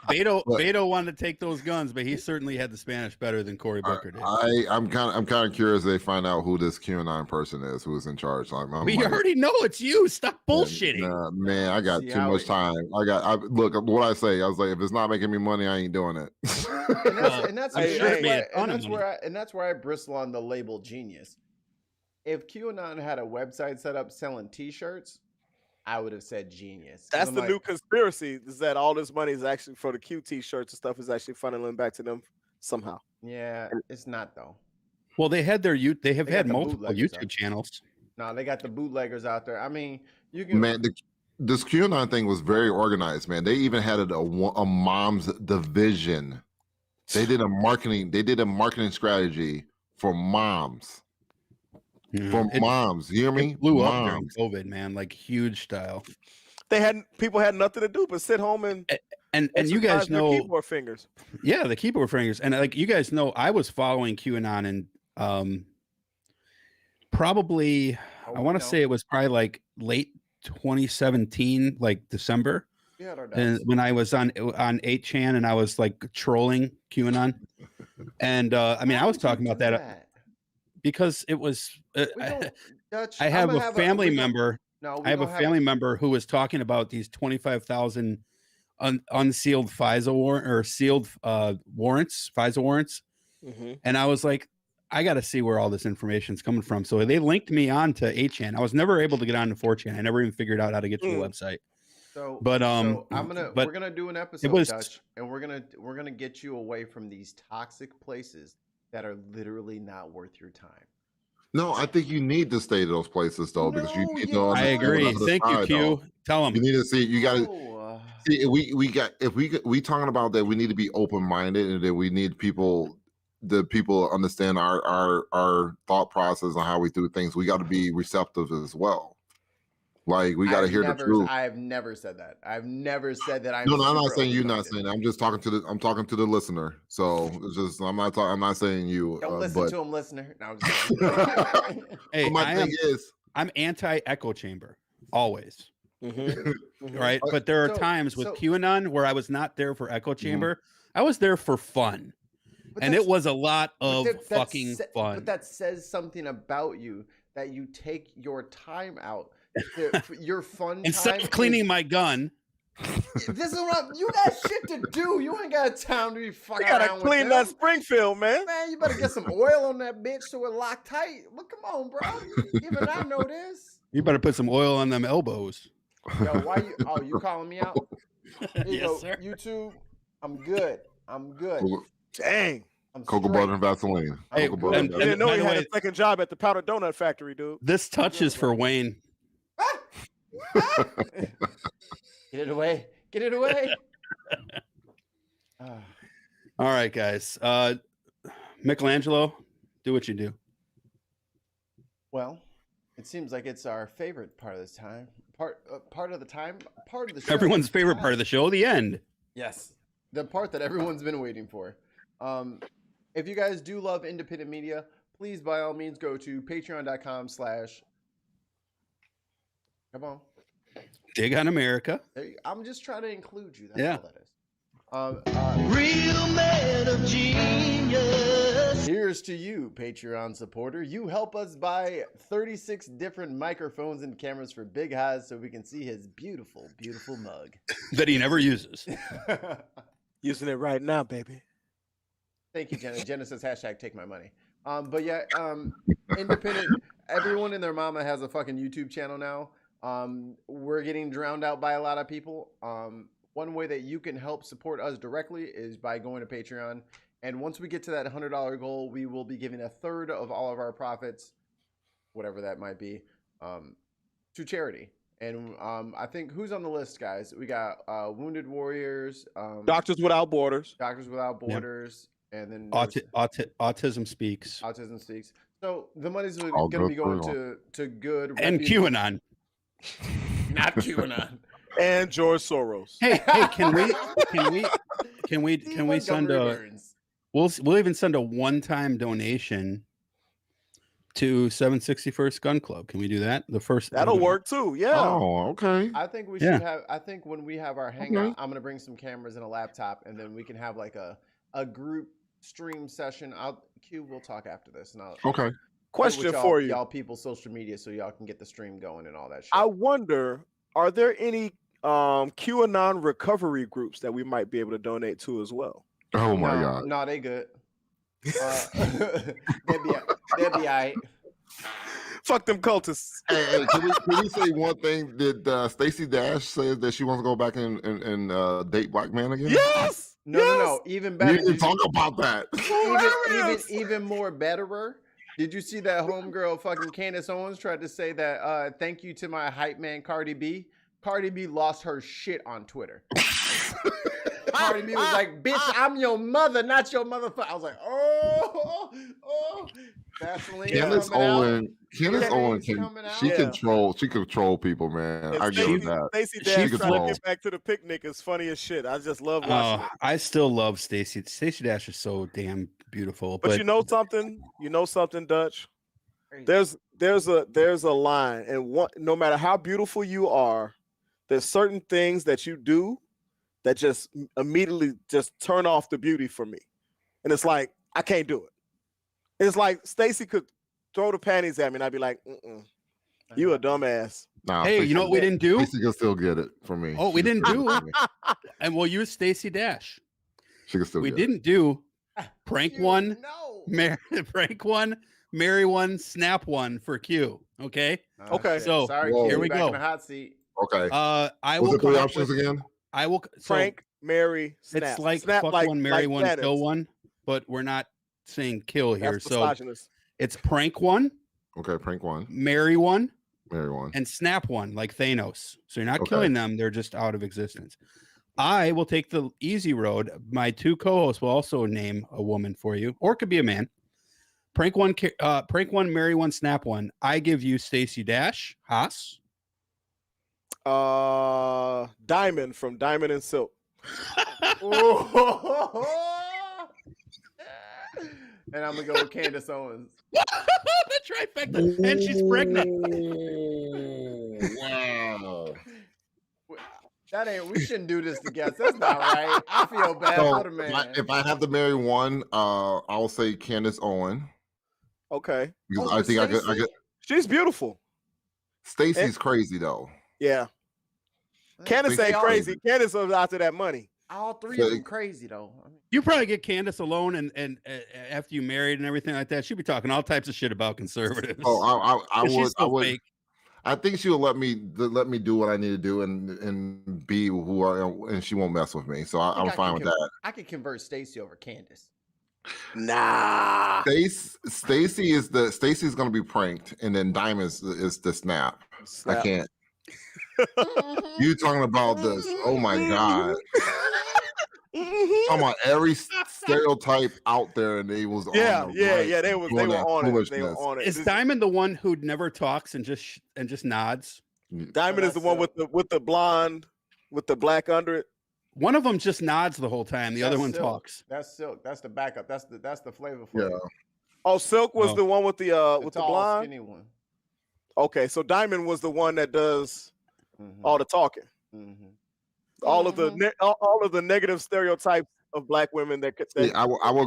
Speaker 5: Beto wanted to take those guns, but he certainly had the Spanish better than Cory Booker did.
Speaker 3: I'm kind of curious. They find out who this QAnon person is, who is in charge.
Speaker 5: We already know it's you. Stop bullshitting.
Speaker 3: Man, I got too much time. Look. What I say, I was like, if it's not making me money, I ain't doing it.
Speaker 4: and that's where I bristle on the label genius. If QAnon had a website set up selling T-shirts, I would have said genius.
Speaker 7: That's the new conspiracy, is that all this money is actually for the Q T-shirts and stuff is actually funneling back to them somehow.
Speaker 4: Yeah, it's not though.
Speaker 5: Well, they had multiple YouTube channels.
Speaker 4: No, they got the bootleggers out there. I mean, you can.
Speaker 3: Man, this QAnon thing was very organized, man. They even had a mom's division. They did a marketing strategy for moms. Moms, you hear me?
Speaker 5: It blew up during COVID, man, like huge style.
Speaker 7: People had nothing to do but sit home and
Speaker 5: you guys know
Speaker 7: keyboard fingers.
Speaker 5: Yeah, the keyboard fingers, and like you guys know, I was following QAnon and probably I want to say it was probably like late 2017, like December. Yeah, and when I was on 8chan and I was like trolling QAnon, and I was talking about that. Because it was, I have a family member. I have a family member who was talking about these 25,000 unsealed FISA warrant or sealed warrants, FISA warrants, and I was like, I got to see where all this information is coming from. So they linked me on to 8chan. I was never able to get on to 4chan. I never even figured out how to get to the website.
Speaker 4: So,
Speaker 5: but
Speaker 4: we're gonna do an episode, Dutch, and we're gonna get you away from these toxic places that are literally not worth your time.
Speaker 3: No, I think you need to stay to those places though, because you need to.
Speaker 5: I agree. Thank you, Q. Tell them
Speaker 3: you need to see. You got to see. We talking about that. We need to be open minded, and that we need people. The people understand our thought process and how we do things. We got to be receptive as well. Like we got to hear the truth.
Speaker 4: I have never said that. I've never said that.
Speaker 3: I'm not saying you're not saying that. I'm just talking to the. I'm talking to the listener. So it's just I'm not saying you.
Speaker 4: Don't listen to him, listener. No, I'm just
Speaker 5: hey,
Speaker 3: my thing is,
Speaker 5: I'm anti-echo chamber always.
Speaker 7: Mm-hmm.
Speaker 5: Right, but there are times with QAnon where I was not there for echo chamber. I was there for fun, and it was a lot of fucking fun.
Speaker 4: But that says something about you, that you take your time out. Your fun
Speaker 5: instead of cleaning my gun.
Speaker 4: This is what you got shit to do. You ain't got time to be fucking.
Speaker 7: You gotta clean that Springfield, man.
Speaker 4: Man, you better get some oil on that bitch so it lock tight. Well, come on, bro. Even I know this.
Speaker 5: You better put some oil on them elbows.
Speaker 4: Yo, why you? Oh, you calling me out?
Speaker 5: Yes, sir.
Speaker 4: YouTube. I'm good.
Speaker 7: Dang.
Speaker 3: Cocoa butter and Vaseline.
Speaker 5: Hey,
Speaker 7: I didn't know he had a second job at the powdered donut factory, dude.
Speaker 5: This touch is for Wayne.
Speaker 4: Get it away. Get it away.
Speaker 5: All right, guys. Michelangelo, do what you do.
Speaker 4: Well, it seems like it's our favorite part of this time. Part of the show.
Speaker 5: Everyone's favorite part of the show, the end.
Speaker 4: Yes. The part that everyone's been waiting for. If you guys do love independent media, please by all means go to patreon.com/ Come on.
Speaker 5: Dig on America.
Speaker 4: I'm just trying to include you. That's
Speaker 5: all
Speaker 4: that is.
Speaker 15: Real man of genius.
Speaker 4: Here's to you, Patreon supporter. You help us buy 36 different microphones and cameras for Big Haas so we can see his beautiful, beautiful mug.
Speaker 5: That he never uses.
Speaker 7: Using it right now, baby.
Speaker 4: Thank you, Jenna. Jenna says #take my money. But yeah, independent. Everyone and their mama has a fucking YouTube channel now. We're getting drowned out by a lot of people. One way that you can help support us directly is by going to Patreon. And once we get to that $100 goal, we will be giving a third of all of our profits, whatever that might be, to charity. And I think who's on the list, guys? We got Wounded Warriors,
Speaker 7: Doctors Without Borders,
Speaker 4: and then
Speaker 5: Autism Speaks.
Speaker 4: Autism Speaks. So the money's going to be going to good
Speaker 5: and QAnon.
Speaker 4: Not QAnon.
Speaker 7: And George Soros.
Speaker 5: Hey, can we send we'll even send a one-time donation to 761st Gun Club. Can we do that?
Speaker 7: That'll work too. Yeah.
Speaker 3: Oh, okay.
Speaker 4: I think we should have. I think when we have our hangout, I'm gonna bring some cameras and a laptop, and then we can have like a group stream session. We'll talk after this. And
Speaker 3: okay.
Speaker 7: Question for you,
Speaker 4: y'all people's social media, so y'all can get the stream going and all that shit.
Speaker 7: I wonder, are there any QAnon recovery groups that we might be able to donate to as well?
Speaker 3: Oh my God.
Speaker 4: No, they good. They'll be all right.
Speaker 7: Fuck them cultists.
Speaker 3: Hey, can we say one thing? Did Stacey Dash say that she wants to go back and date black men again?
Speaker 7: Yes.
Speaker 4: No. Even better.
Speaker 3: We didn't talk about that.
Speaker 4: Even more betterer. Did you see that homegirl fucking Candace Owens tried to say that thank you to my hype man Cardi B? Cardi B lost her shit on Twitter. Cardi B was like, bitch, I'm your mother, not your motherfucker. I was like, oh.
Speaker 3: Candace Owens she control people, man. I give her that.
Speaker 7: Stacey Dash trying to get back to the picnic is funny as shit. I just love watching it.
Speaker 5: I still love Stacey. Stacey Dash is so damn beautiful.
Speaker 7: But you know something? Dutch? There's a line, and no matter how beautiful you are, there's certain things that you do that just immediately just turn off the beauty for me. And it's like, I can't do it. It's like Stacey could throw the panties at me and I'd be like, you a dumbass.
Speaker 3: Nah,
Speaker 5: hey, you know what we didn't do?
Speaker 3: Stacey can still get it from me.
Speaker 5: Oh, we didn't do. And we'll use Stacey Dash.
Speaker 3: She can still
Speaker 5: we didn't do Prank one, prank one, marry one, snap one for Q. Okay.
Speaker 7: Okay.
Speaker 5: So
Speaker 4: sorry,
Speaker 5: here we
Speaker 4: back
Speaker 5: go.
Speaker 4: in the hot seat.
Speaker 3: Okay.
Speaker 5: I
Speaker 3: What's
Speaker 5: will
Speaker 3: the three
Speaker 5: come up
Speaker 3: options
Speaker 5: with,
Speaker 3: again?
Speaker 5: I will
Speaker 7: Prank, marry, snap.
Speaker 5: It's like
Speaker 7: snap
Speaker 5: fuck one, marry one, kill one, but we're not saying kill here.
Speaker 7: That's
Speaker 5: So
Speaker 7: misogynist.
Speaker 5: it's prank one,
Speaker 3: Okay, prank one,
Speaker 5: marry one,
Speaker 3: and
Speaker 5: snap one, like Thanos. So you're not killing them; they're just out of existence. I will take the easy road. My two co-hosts will also name a woman for you, or it could be a man. Prank one, marry one, snap one. I give you Stacey Dash, Haas.
Speaker 7: Diamond from Diamond and Silk.
Speaker 4: And I'm gonna go with Candace Owens.
Speaker 5: The trifecta, and she's pregnant.
Speaker 3: Wow.
Speaker 4: That ain't. We shouldn't do this together. That's not right. I feel bad for the man.
Speaker 3: If I have to marry one, I'll say Candace Owen.
Speaker 7: Okay.
Speaker 3: Because I think I could.
Speaker 7: She's beautiful.
Speaker 3: Stacey's crazy though.
Speaker 7: Yeah. Candace ain't crazy. Candace was after that money.
Speaker 4: All three of them crazy though. I mean,
Speaker 5: You probably get Candace alone, and after you married and everything like that, she'd be talking all types of shit about conservatives.
Speaker 3: Oh, I
Speaker 5: She's
Speaker 3: would.
Speaker 5: so
Speaker 3: I would.
Speaker 5: fake.
Speaker 3: I think she'll let me do what I need to do and be who I am, and she won't mess with me. So I'm fine with that.
Speaker 4: I could convert Stacey over Candace.
Speaker 7: Nah.
Speaker 3: Stacey's gonna be pranked, and then Diamond is the snap. I can't. You talking about this? Oh my god! Talking about every stereotype out there, and they was
Speaker 7: They were on it.
Speaker 5: Is Diamond the one who never talks and just nods?
Speaker 7: Diamond is the one with the blonde with the black under it.
Speaker 5: One of them just nods the whole time. The other one
Speaker 4: Silk.
Speaker 5: talks.
Speaker 4: That's Silk. That's the backup. That's the flavor.
Speaker 3: Yeah.
Speaker 7: Oh, Silk was the one with the
Speaker 4: tall,
Speaker 7: blonde.
Speaker 4: skinny one.
Speaker 7: Okay, so Diamond was the one that does all the talking. All of the negative stereotypes of black women that could.
Speaker 3: I will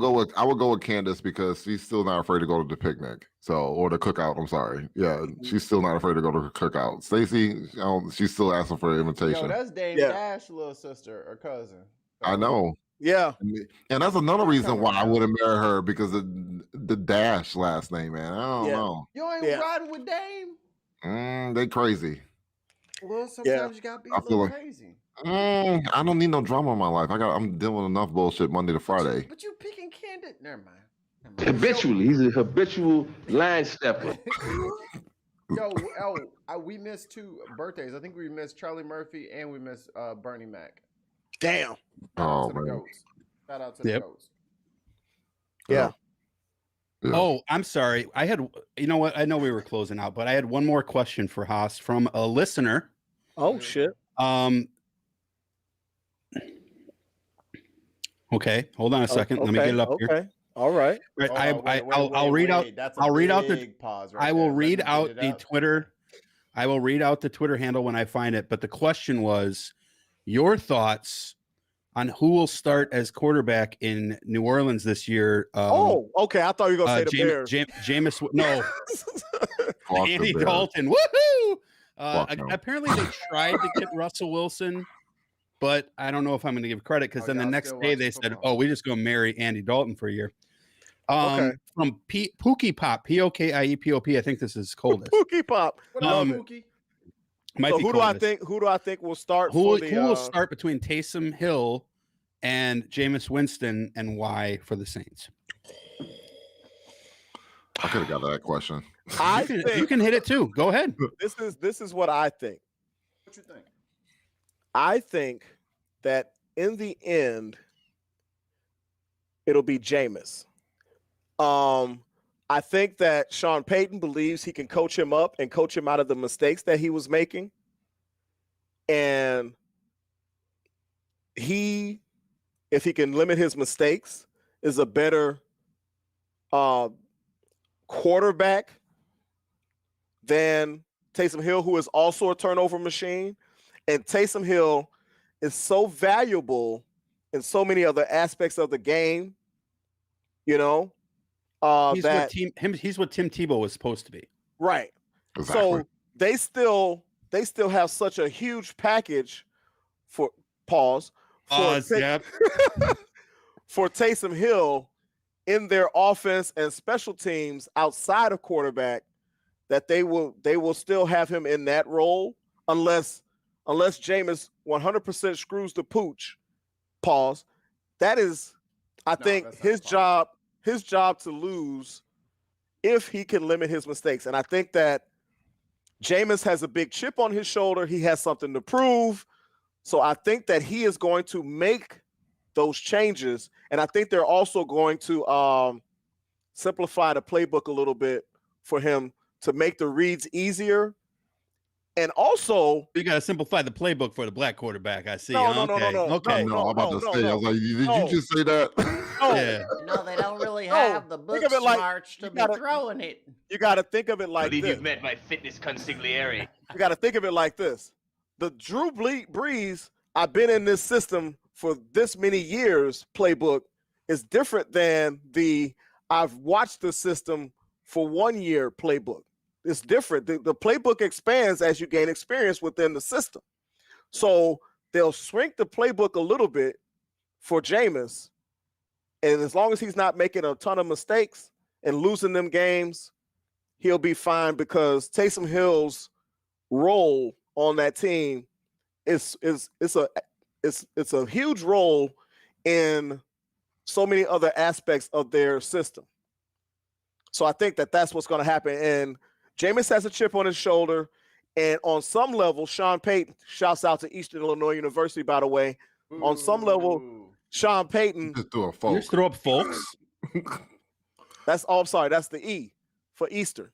Speaker 3: go with Candace because she's still not afraid to go to the picnic. Or the cookout. I'm sorry. Yeah, she's still not afraid to go to the cookout. Stacey, she's still asking for an invitation.
Speaker 4: Yo, that's Dame Dash's little sister or cousin.
Speaker 3: I know.
Speaker 7: Yeah,
Speaker 3: and that's another reason why I wouldn't marry her because of the Dash last name, man. I don't know.
Speaker 4: You ain't riding with Dame.
Speaker 3: They crazy.
Speaker 4: Well, sometimes you gotta be a little crazy.
Speaker 3: I don't need no drama in my life. I'm dealing with enough bullshit Monday to Friday.
Speaker 4: But you picking Candace? Never mind.
Speaker 10: Habitually, he's a habitual line stepper.
Speaker 4: We missed 2 birthdays. I think we missed Charlie Murphy and we missed Bernie Mac.
Speaker 7: Damn.
Speaker 3: Oh man.
Speaker 4: Shout out to the goats.
Speaker 7: Yeah.
Speaker 5: Oh, I'm sorry. I had, you know what? I know we were closing out, but I had one more question for Haas from a listener.
Speaker 7: Oh shit.
Speaker 5: Okay, hold on a second. Let me get it up here.
Speaker 7: All right.
Speaker 5: I'll read out. I'll read out the
Speaker 4: pause.
Speaker 5: I will read out the Twitter. I will read out the Twitter handle when I find it. But the question was your thoughts on who will start as quarterback in New Orleans this year.
Speaker 7: Okay. I thought you were gonna say the Bears.
Speaker 5: Jameis, no. Andy Dalton. Woohoo! Apparently they tried to get Russell Wilson, but I don't know if I'm going to give credit because then the next day they said, "Oh, we just going to marry Andy Dalton for a year." From Pookie Pop, P-O-K-I-E-P-O-P. I think this is coldest.
Speaker 7: Pookie Pop.
Speaker 4: Pookie?
Speaker 7: So who do I think will start?
Speaker 5: Who will start between Taysom Hill and Jameis Winston, and why for the Saints?
Speaker 3: I could have got that question.
Speaker 5: You can hit it too. Go ahead.
Speaker 7: This is what I think.
Speaker 4: What you think?
Speaker 7: I think that in the end, it'll be Jameis. I think that Sean Payton believes he can coach him up and coach him out of the mistakes that he was making. And if he can limit his mistakes, is a better quarterback than Taysom Hill, who is also a turnover machine. And Taysom Hill is so valuable in so many other aspects of the game, you know.
Speaker 5: He's what Tim Tebow was supposed to be.
Speaker 7: Right.
Speaker 3: Exactly.
Speaker 7: So they still have such a huge package for for Taysom Hill in their offense and special teams outside of quarterback, that they will still have him in that role unless Jameis 100% screws the pooch. Pause. That is, I think, his job to lose if he can limit his mistakes. And I think that Jameis has a big chip on his shoulder. He has something to prove. So I think that he is going to make those changes. And I think they're also going to simplify the playbook a little bit for him to make the reads easier. And also,
Speaker 5: you got to simplify the playbook for the black quarterback. I see.
Speaker 7: No.
Speaker 5: Okay.
Speaker 3: I'm about to say. I was like, did you just say that?
Speaker 5: Yeah.
Speaker 16: No, they don't really have the book smarts to be throwing it.
Speaker 7: You got to think of it like
Speaker 17: I believe
Speaker 7: this.
Speaker 17: you've met my fitness consigliere.
Speaker 7: You got to think of it like this. The Drew Brees, I've been in this system for this many years playbook is different than the I've watched the system for 1 year playbook. It's different. The playbook expands as you gain experience within the system. So they'll shrink the playbook a little bit for Jameis. And as long as he's not making a ton of mistakes and losing them games, he'll be fine, because Taysom Hill's role on that team is a huge role in so many other aspects of their system. So I think that that's what's going to happen. And Jameis has a chip on his shoulder. And on some level, Sean Payton, shouts out to Eastern Illinois University, by the way. On some level, Sean Payton.
Speaker 3: Just throw a
Speaker 5: You
Speaker 3: folk.
Speaker 5: just throw up folks.
Speaker 7: I'm sorry, that's the E for Eastern.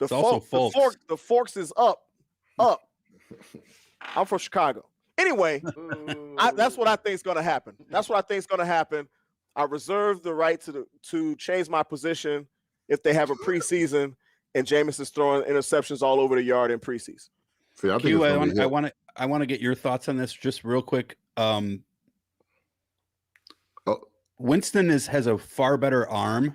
Speaker 5: It's also folks.
Speaker 7: The forks is up. I'm from Chicago. Anyway, that's what I think is going to happen. I reserve the right to change my position if they have a preseason and Jameis is throwing interceptions all over the yard in preseason.
Speaker 3: See, I think
Speaker 5: Q,
Speaker 3: it's
Speaker 5: I want to get your thoughts on this just real quick. Winston has a far better arm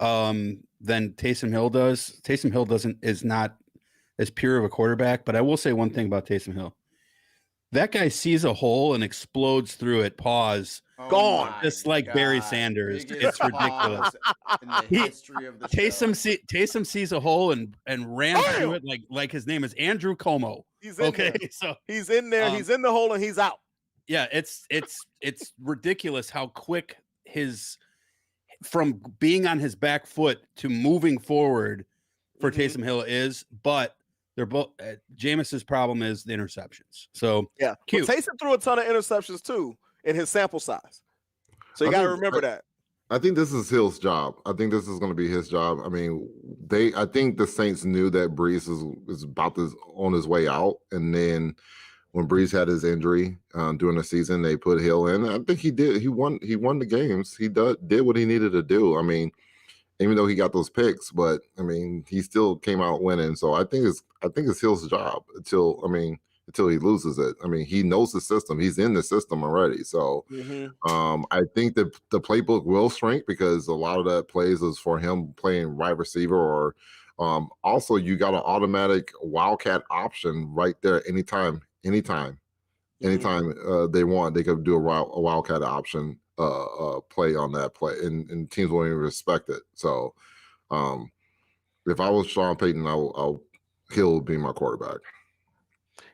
Speaker 5: than Taysom Hill does. Taysom Hill is not as pure of a quarterback, but I will say one thing about Taysom Hill. That guy sees a hole and explodes through it. Pause.
Speaker 7: Gone.
Speaker 5: Just like Barry Sanders. It's ridiculous.
Speaker 4: In the history of the
Speaker 5: Taysom sees a hole and ran through it like his name is Andrew Como.
Speaker 7: He's in there.
Speaker 5: So
Speaker 7: he's in there. He's in the hole and he's out.
Speaker 5: Yeah, it's ridiculous how quick from being on his back foot to moving forward for Taysom Hill is, but they're both Jameis's problem is the interceptions. So
Speaker 7: yeah, but Taysom threw a ton of interceptions too in his sample size. So you got to remember that.
Speaker 3: I think this is Hill's job. I think this is going to be his job. I mean, I think the Saints knew that Brees is about on his way out, and then when Brees had his injury during the season, they put Hill in. I think he did. He won the games. He did what he needed to do. I mean, even though he got those picks, but I mean, he still came out winning. So I think it's Hill's job until he loses it. I mean, he knows the system. He's in the system already. So I think that the playbook will shrink because a lot of that plays is for him playing wide receiver, or also you got an automatic wildcat option right there anytime they want. They could do a wildcat option play on that play, and teams won't even respect it. So if I was Sean Payton, Hill would be my quarterback.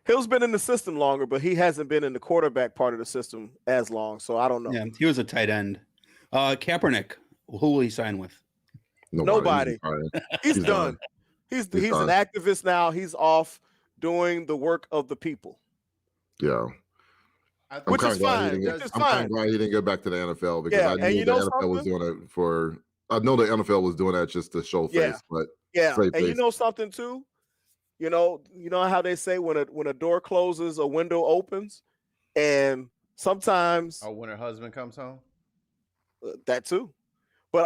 Speaker 7: Hill's been in the system longer, but he hasn't been in the quarterback part of the system as long. So I don't know.
Speaker 5: Yeah, he was a tight end. Kaepernick, who will he sign with?
Speaker 7: Nobody. He's done. He's an activist now. He's off doing the work of the people.
Speaker 3: Yeah.
Speaker 7: Which is fine.
Speaker 3: I'm kind of glad he didn't go back to the NFL because I knew the NFL was doing it for. I know the NFL was doing that just to show face, but
Speaker 7: you know something too. You know how they say when a door closes, a window opens, and sometimes
Speaker 4: when her husband comes home.
Speaker 7: That too, but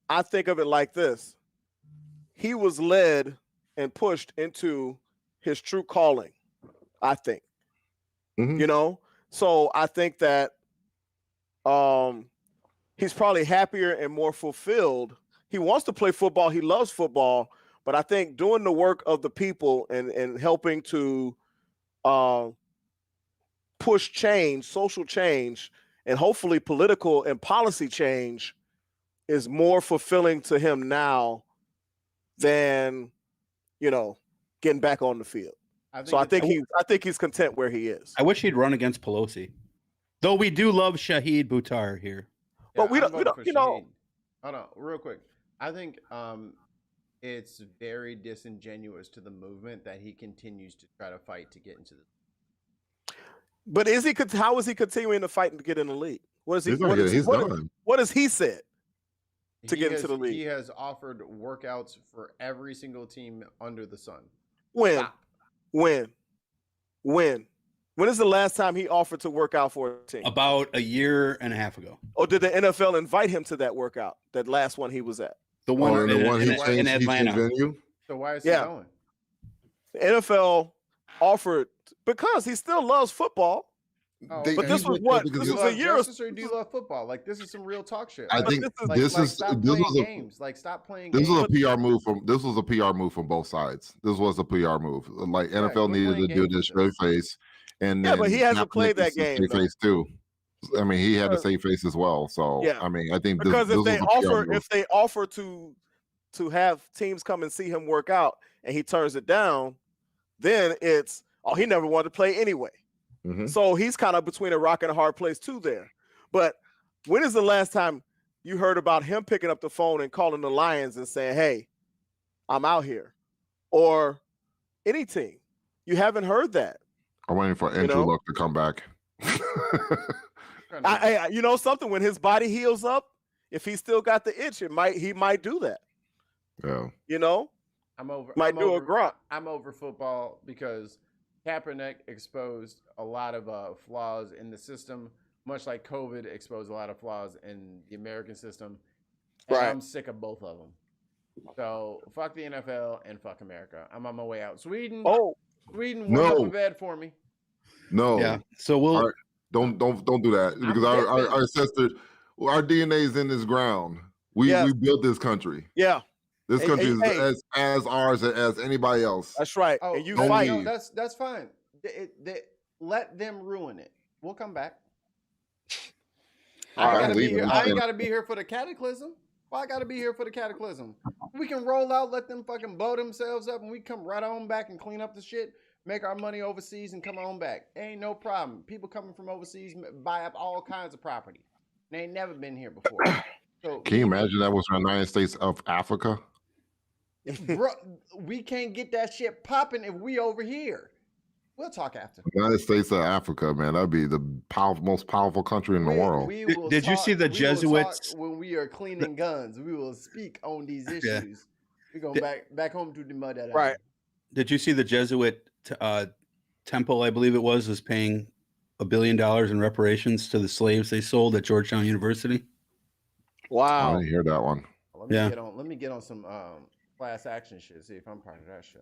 Speaker 7: I think of it like this: he was led and pushed into his true calling. I think. So I think that he's probably happier and more fulfilled. He wants to play football. He loves football, but I think doing the work of the people and helping to push change, social change, And hopefully political and policy change is more fulfilling to him now than, getting back on the field. I think he's content where he is.
Speaker 5: I wish he'd run against Pelosi. Though we do love Shahid Buttar here.
Speaker 7: But we don't
Speaker 4: Hold on, real quick. I think it's very disingenuous to the movement that he continues to try to fight to get into the.
Speaker 7: But how is he continuing to fight to get in the league? What has he said to get into the league?
Speaker 4: He has offered workouts for every single team under the sun.
Speaker 7: When is the last time he offered to work out for a team?
Speaker 5: About a year and a half ago.
Speaker 7: Or did the NFL invite him to that workout? That last one he was at?
Speaker 5: The one in Atlanta.
Speaker 4: So why is he going?
Speaker 7: The NFL offered because he still loves football.
Speaker 4: Oh,
Speaker 7: but this was what? This was a year.
Speaker 4: Or do you love football? Like, this is some real talk shit.
Speaker 3: I think
Speaker 4: stop playing games.
Speaker 3: This was a PR move from both sides. This was a PR move. Like, NFL needed to do this straight face, and then
Speaker 7: but he hasn't played that game.
Speaker 3: Face too. I mean, he had to save face as well. So I mean, I think
Speaker 7: because if they offer to have teams come and see him work out, and he turns it down, then it's he never wanted to play anyway. Mm-hmm. So he's kind of between a rock and a hard place too there. But when is the last time you heard about him picking up the phone and calling the Lions and saying, "Hey, I'm out here," or any team? You haven't heard that.
Speaker 3: I'm waiting for Andrew Luck to come back.
Speaker 7: Something, when his body heals up, if he still got the itch, he might do that.
Speaker 3: Yeah.
Speaker 4: I'm over
Speaker 7: a grunt.
Speaker 4: I'm over football because Kaepernick exposed a lot of flaws in the system, much like COVID exposed a lot of flaws in the American system. And I'm sick of both of them. So fuck the NFL and fuck America. I'm on my way out. Sweden, work up a bed for me.
Speaker 3: No.
Speaker 5: Yeah. So we'll
Speaker 3: don't do that because our ancestors, our DNA is in this ground. We built this country.
Speaker 7: Yeah.
Speaker 3: This country is as ours as anybody else.
Speaker 7: That's right.
Speaker 4: Oh,
Speaker 7: and you fight.
Speaker 4: No, that's fine. Let them ruin it. We'll come back. I ain't gotta be here for the cataclysm. Well, I gotta be here for the cataclysm. We can roll out, let them fucking blow themselves up, and we come right on back and clean up the shit, make our money overseas, and come on back. Ain't no problem. People coming from overseas buy up all kinds of property. They ain't never been here before. So,
Speaker 3: can you imagine that was the United States of Africa?
Speaker 4: Bro, we can't get that shit popping if we over here. We'll talk after.
Speaker 3: United States of Africa, man, that'd be the most powerful country in the world.
Speaker 5: Did you see the Jesuits?
Speaker 4: When we are cleaning guns, we will speak on these issues. We go back home to the mother.
Speaker 7: Right.
Speaker 5: Did you see the Jesuit temple? I believe it was paying $1 billion in reparations to the slaves they sold at Georgetown University.
Speaker 7: Wow,
Speaker 3: I didn't hear that one.
Speaker 4: Let me get on some class action shit. See if I'm part of that show.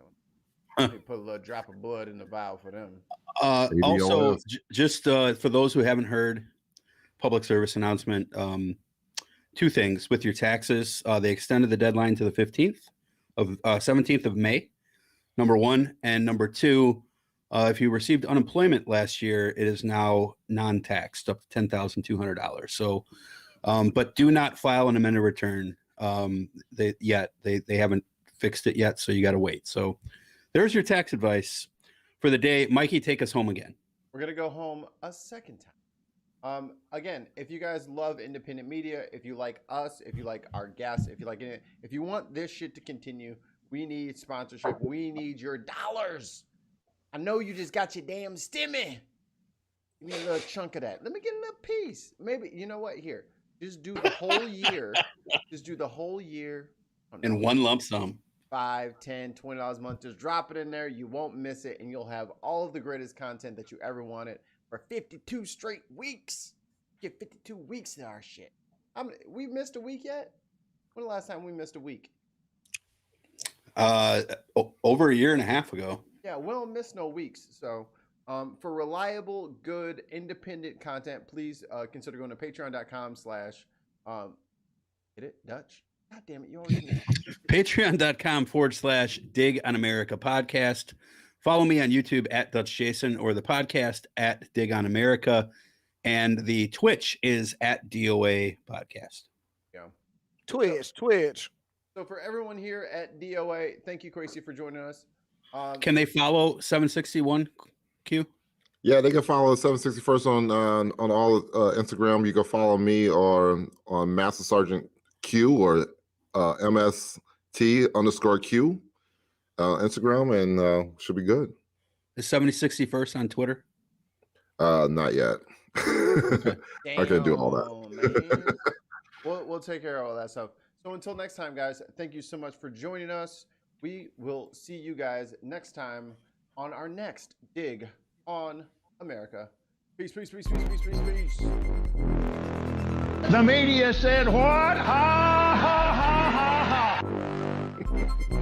Speaker 4: Let me put a little drop of blood in the vial for them.
Speaker 5: Also, just for those who haven't heard, public service announcement. 2 things with your taxes. They extended the deadline to the 17th of May. Number 1, and number 2, if you received unemployment last year, it is now non-taxed up to $10,200. So, but do not file an amended return. They haven't fixed it yet, so you got to wait. So there's your tax advice for the day. Mikey, take us home again.
Speaker 4: We're gonna go home a second time. Again, if you guys love independent media, if you like us, if you like our guests, if you want this shit to continue, we need sponsorship. We need your dollars. I know you just got your damn stimmy. Give me a little chunk of that. Let me get a little piece. Maybe, you know what? Here, just do the whole year. Just do the whole year.
Speaker 5: In one lump sum.
Speaker 4: $5, $10, $20 a month. Just drop it in there. You won't miss it. And you'll have all of the greatest content that you ever wanted for 52 straight weeks. Get 52 weeks of our shit. We missed a week yet? When the last time we missed a week?
Speaker 5: Over a year and a half ago.
Speaker 4: Yeah, we don't miss no weeks. So for reliable, good, independent content, please consider going to patreon.com/ get it? Dutch? God damn it. You always need
Speaker 5: Patreon.com/Dig on America podcast. Follow me on YouTube at Dutch Jason or the podcast at Dig on America. And the Twitch is at DOA Podcast.
Speaker 4: Yeah.
Speaker 7: Twitch.
Speaker 4: So for everyone here at DOA, thank you, Crazy, for joining us.
Speaker 5: Can they follow 761 Q?
Speaker 3: Yeah, they can follow 761st on all Instagram. You can follow me or on Master Sergeant Q or MST_Q Instagram, and should be good.
Speaker 5: Is 7061st on Twitter?
Speaker 3: Not yet. I can't do all that.
Speaker 4: We'll take care of all that stuff. So until next time, guys, thank you so much for joining us. We will see you guys next time on our next dig on America. Peace, peace, peace, peace, peace, peace, peace.
Speaker 6: The media said what? Ha, ha, ha, ha, ha.